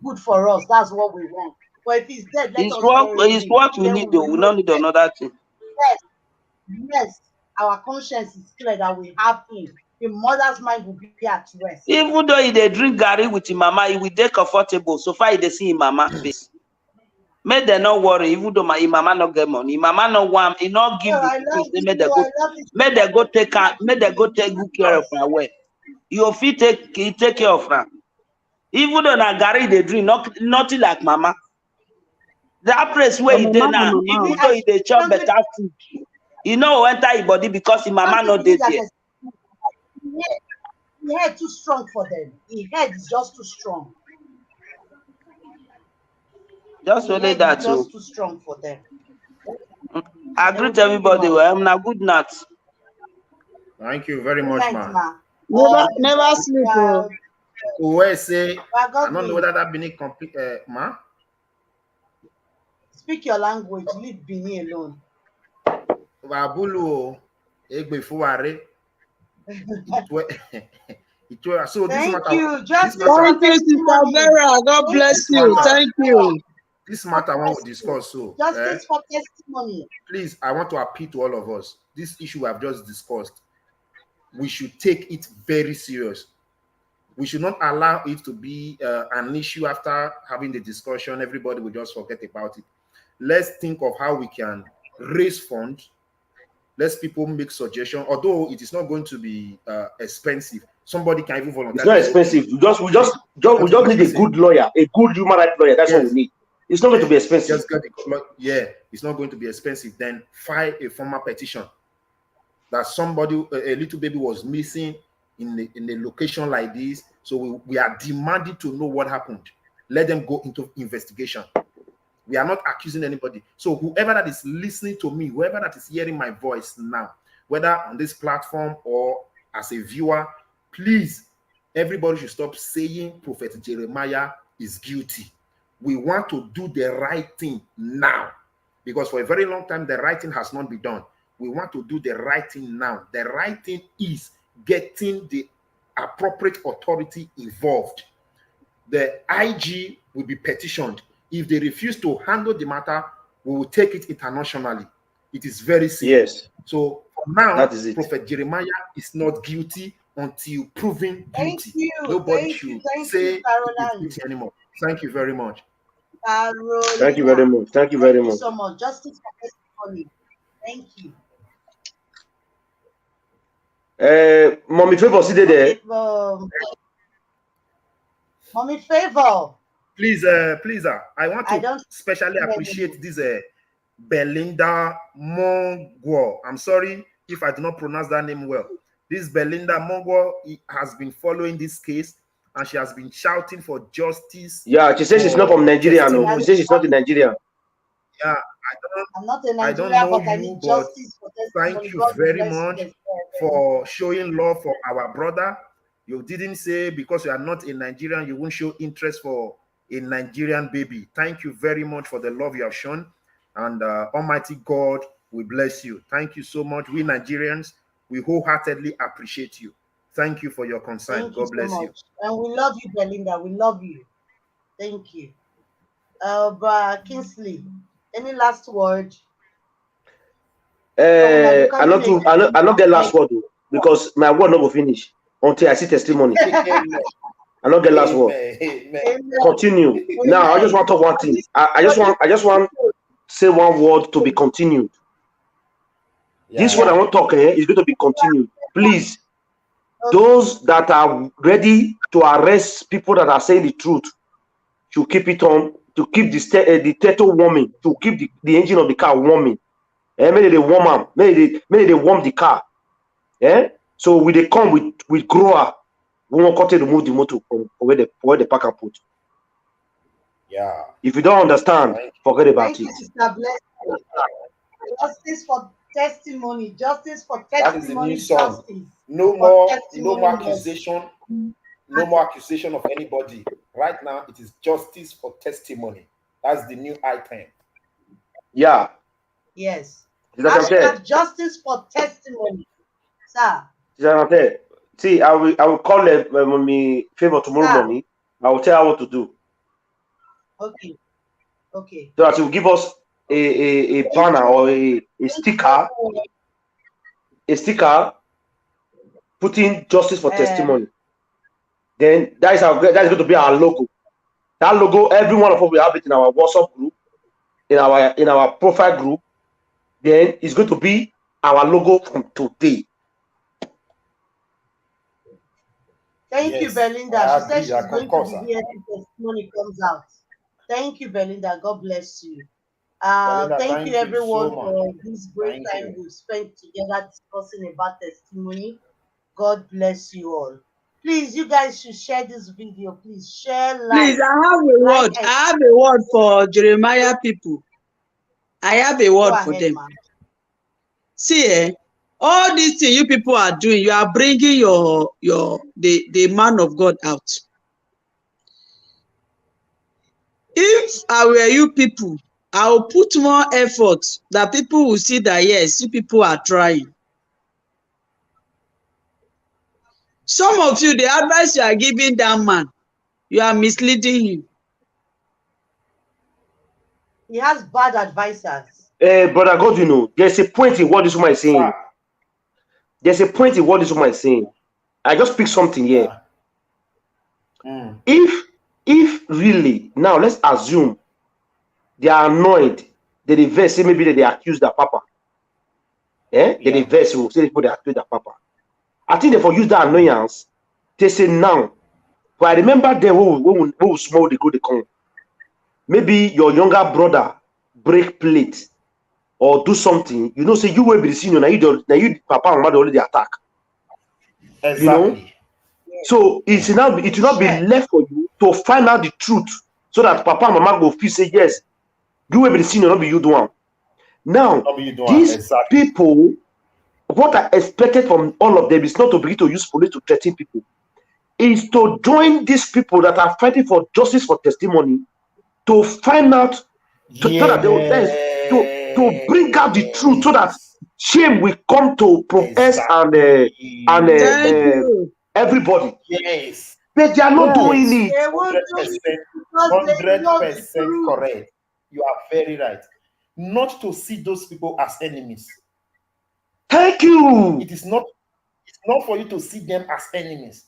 good for us, that's what we want. But if he's dead, it's what we need. Though we don't need another thing. Yes, our conscience is clear that we have him. The mother's mind will be at rest. Even though he they drink Gary with his mama, he will be comfortable. So far, they see his mama face. May they not worry. Even though my mama not get money, mama not want. He not give the may they go take good care of her. Way your feet take care of her. Even though na Gary they drink, nothing like mama. That place where he did now, even though he they chop better food, he know enter his body because his mama not dead there. The head too strong for them. The head is just too strong. Just only that. Just too strong for them. I greet everybody. I'm not good night. Thank you very much, man. Never sleep. Who say? I don't know whether that Bini complete, ma. Speak your language. Leave Bini alone. Wabulu, egbe fuare. So this Thank matter. you, Justice. Thank you, Sister Vera. God bless you. Thank you. This matter I want to discuss. So Justice for testimony. Please, I want to appeal to all of us. This issue I've just discussed, we should take it very serious. We should not allow it to be an issue after having the discussion. Everybody will just forget about it. Let's think of how we can raise funds. Let people make suggestions. Although it is not going to be expensive, somebody can even volunteer. It's not expensive. We just need a good lawyer, a good human rights lawyer. That's what we need. It's not going to be expensive. It's not going to be expensive. Then file a formal petition that somebody, a little baby was missing in a location like this. So we are demanding to know what happened. Let them go into investigation. We are not accusing anybody. So whoever that is listening to me, whoever that is hearing my voice now, whether on this platform or as a viewer, please, everybody should stop saying Prophet Jeremiah is guilty. We want to do the right thing now, because for a very long time, the right thing has not been done. We want to do the right thing now. The right thing is getting the appropriate authority involved. The IG will be petitioned. If they refuse to handle the matter, we will take it internationally. It is very simple. Yes. So for now, that is it. Prophet Jeremiah is not guilty until proven guilty. Thank you. Nobody should say guilty anymore. Thank you very much. Thank you very much. Thank you very much. So much. Justice for testimony. Thank you. Mommy Favor, sit there. Mommy Favor. Please, I want to specially appreciate this Belinda Mongo. I'm sorry if I do not pronounce that name well. This Belinda Mongo has been following this case, and she has been shouting for justice. Yeah, she says she's not from Nigeria. No, she says she's not in Nigeria. Yeah, I'm not in Nigeria, but I need justice for testimony. Thank you very much for showing love for our brother. You didn't say because you are not a Nigerian, you won't show interest for a Nigerian baby. Thank you very much for the love you have shown, and Almighty God will bless you. Thank you so much. We Nigerians, we wholeheartedly appreciate you. Thank you for your concern. God bless you. And we love you, Belinda. We love you. Thank you. But Kingsley, any last word? I not get last word because my word not go finish until I see testimony. I not get last word. Continue. Now I just want to talk one thing. I just want to say one word to be continued. This word I want to talk is going to be continued. Please, those that are ready to arrest people that are saying the truth should keep it on, to keep the turtle warming, to keep the engine of the car warming. Maybe they warm up, maybe they warm the car. So we they come with grower. We won't cut to move the motor from where the pack and put. Yeah. If you don't understand, forget about it. Justice for testimony. Justice for testimony. That is the new song. No more accusation. No more accusation of anybody. Right now, it is justice for testimony. That's the new item. Yeah. Yes. Justice for testimony, sir. See, I will call me Favor tomorrow morning. I will tell her what to do. Okay. Okay. So that she will give us a banner or a sticker putting justice for testimony. Then that is going to be our logo. That logo, every one of us will have it in our WhatsApp group, in our profile group. Then it's going to be our logo from today. Thank you, Belinda. She said she's going to be here if testimony comes out. Thank you, Belinda. God bless you. Thank you, everyone, for this great time we've spent together discussing about testimony. God bless you all. Please, you guys should share this video. Please share, Please, like, I have a like, word. I have a word for Jeremiah people. I have a go word for ahead, them. man. See, all these things you people are doing, you are bringing the man of God out. If I were you people, I will put more effort that people will see that yes, you people are trying. Some of you, the advice you are giving that man, you are misleading him. He has bad advisors. Brother God, there's a point in what this woman is saying. There's a point in what this woman is saying. I just picked something here. If really, now let's assume they are annoyed, they reverse, say maybe they accuse their papa. They reverse, say people they accuse their papa. I think they for use that annoyance, they say now. But I remember them when we small they go they come. Maybe your younger brother break plate or do something, say you will be the senior, now you papa and mother already attack. Exactly. So it will not be left for you to find out the truth so that papa and mama go feel say yes, you will be the senior, not be you do one. Now, these people, what I expected from all of them is not to begin to use police to threaten people, is to join these people that are fighting for justice for testimony to find out, so that they will to bring out the truth so that shame will come to Prof and everybody. Yes. But they are not doing it. 100% correct. You are very right. Not to see those people as enemies. Thank you. It's not for you to see them as enemies.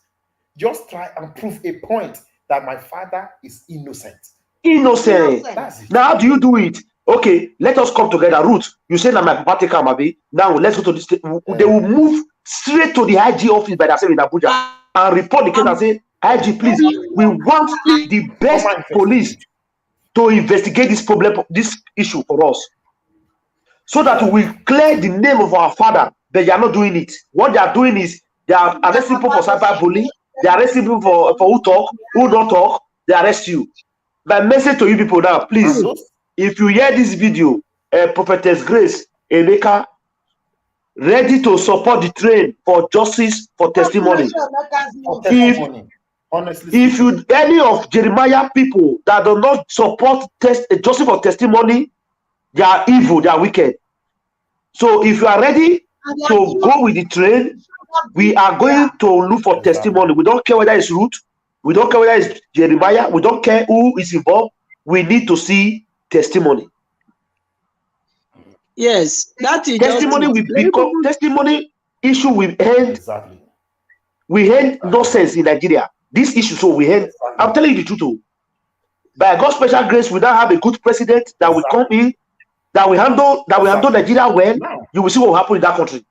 Just try and prove a point that my father is innocent. Innocent. Now, how do you do it? Okay, let us come together. Ruth, you say that my papa take him, Abi. Now let's go to this. They will move straight to the IG office by themselves in Abuja and report the case and say, IG, please, we want the best police to investigate this problem, this issue for us, so that we clear the name of our father. But they are not doing it. What they are doing is they are arresting people for cyberbullying. They are arresting people for who talk, who don't talk. They arrest you. My message to you people now, please, if you hear this video, Prophetess Grace Emeka ready to support the train for justice for testimony. If you any of Jeremiah people that do not support justice for testimony, they are evil, they are wicked. So if you are ready to go with the train, we are going to look for testimony. We don't care whether it's Ruth, we don't care whether it's Jeremiah, we don't care who is involved. We need to see testimony. Yes, that is testimony. We become testimony issue. We end. We end nonsense in Nigeria. This issue, so we end. I'm telling you the truth. By God's special grace, we now have a good president that will come in, that will handle Nigeria well. You will see what will happen in that country.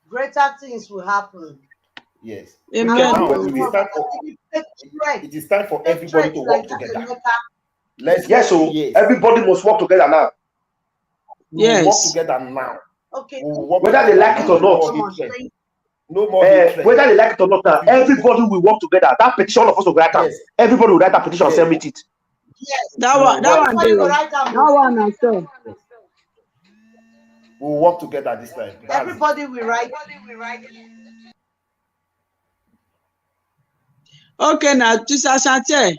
Greater things will happen. Yes. Now, it is time for everybody to work together. Everybody must work together now. We will work together now. Okay. Whether they like it or not. No more hatred. Whether they like it or not, now everybody will work together. That petition, all of us will write down. Everybody will write that petition and submit it. Yes. That one, I saw. We'll work together this time. Everybody will write. Okay, now, Tisa Shante.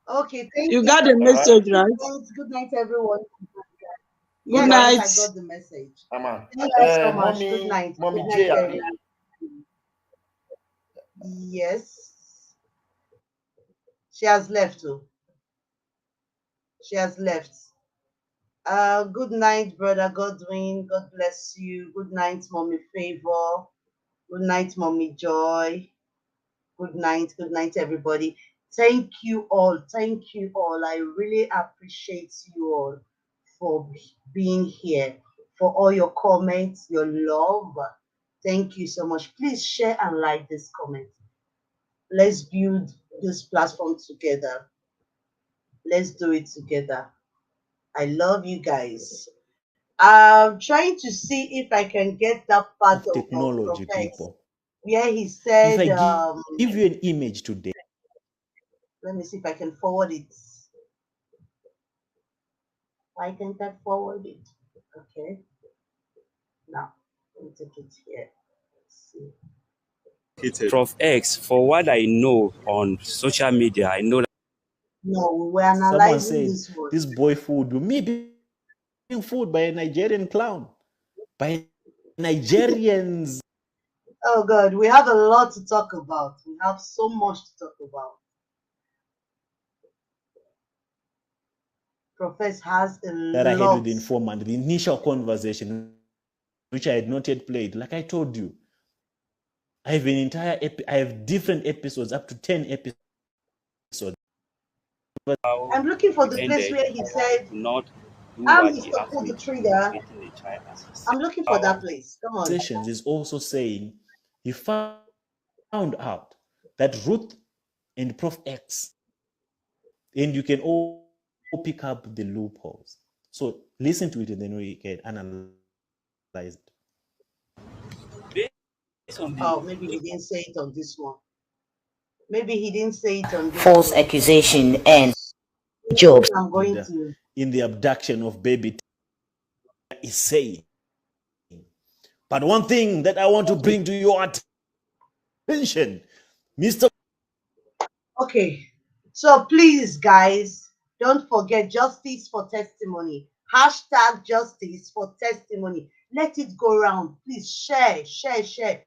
Okay, thank you. You got the message, right? Good night, everyone. Good night. I got the message. Thank you so much. Good night. Mommy Good night, everyone. Yes. She has left too. She has left. Good night, Brother Godwin. God bless you. Good night, Mommy Favor. Good night, Mommy Joy. Good night, everybody. Thank you all. Thank you all. I really appreciate you all for being here, for all your comments, your love. Thank you so much. Please share and like this comment. Let's build this platform together. Let's do it together. I love you guys. I'm trying to see if I can get that part of technology, people. Yeah, he said, If I give you an image today, let me see if I can forward it. Why can't I forward it? Okay. Now, let me take it here. Let's see. Prof X, for what I know on social media, I know. No, we're someone analyzing said this word. this boy food, me being food by a Nigerian clown, by Nigerians. Oh God, we have a lot to talk about. We have so much to talk about. Professor has a That I had lot. with the informant, the initial conversation, which I had not yet played. Like I told you, I have an entire I have different episodes, up to 10 episodes. I'm looking for the place where he said, not do what he Mr. asked Pull me the to do, trigger. meeting the child as his I'm looking for that place. Come on. Sessions is also saying he found out that Ruth and Prof X, and you can all pick up the loopholes. So listen to it and then we can analyze it. Oh, maybe he didn't say it on this one. Maybe he didn't say it on this False one. accusation and jobs. I'm going to. In the abduction of baby is saying. But one thing that I want to bring to your attention, Mr. Okay. So please, guys, don't forget justice for testimony. Hashtag justice for testimony. Let it go around. Please share, share, share.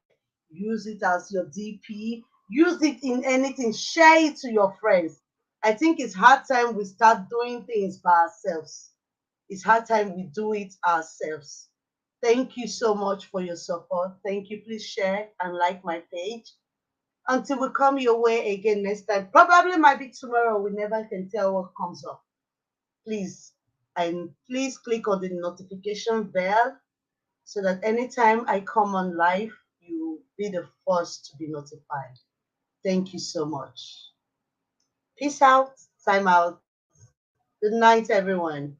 Use it as your DP. Use it in anything. Share it to your friends. I think it's hard time we start doing things by ourselves. It's hard time we do it ourselves. Thank you so much for your support. Thank you. Please share and like my page. Until we come your way again next time. Probably might be tomorrow. We never can tell what comes up. Please, and please click on the notification bell so that anytime I come on live, you'll be the first to be notified. Thank you so much. Peace out. Time out. Good night, everyone.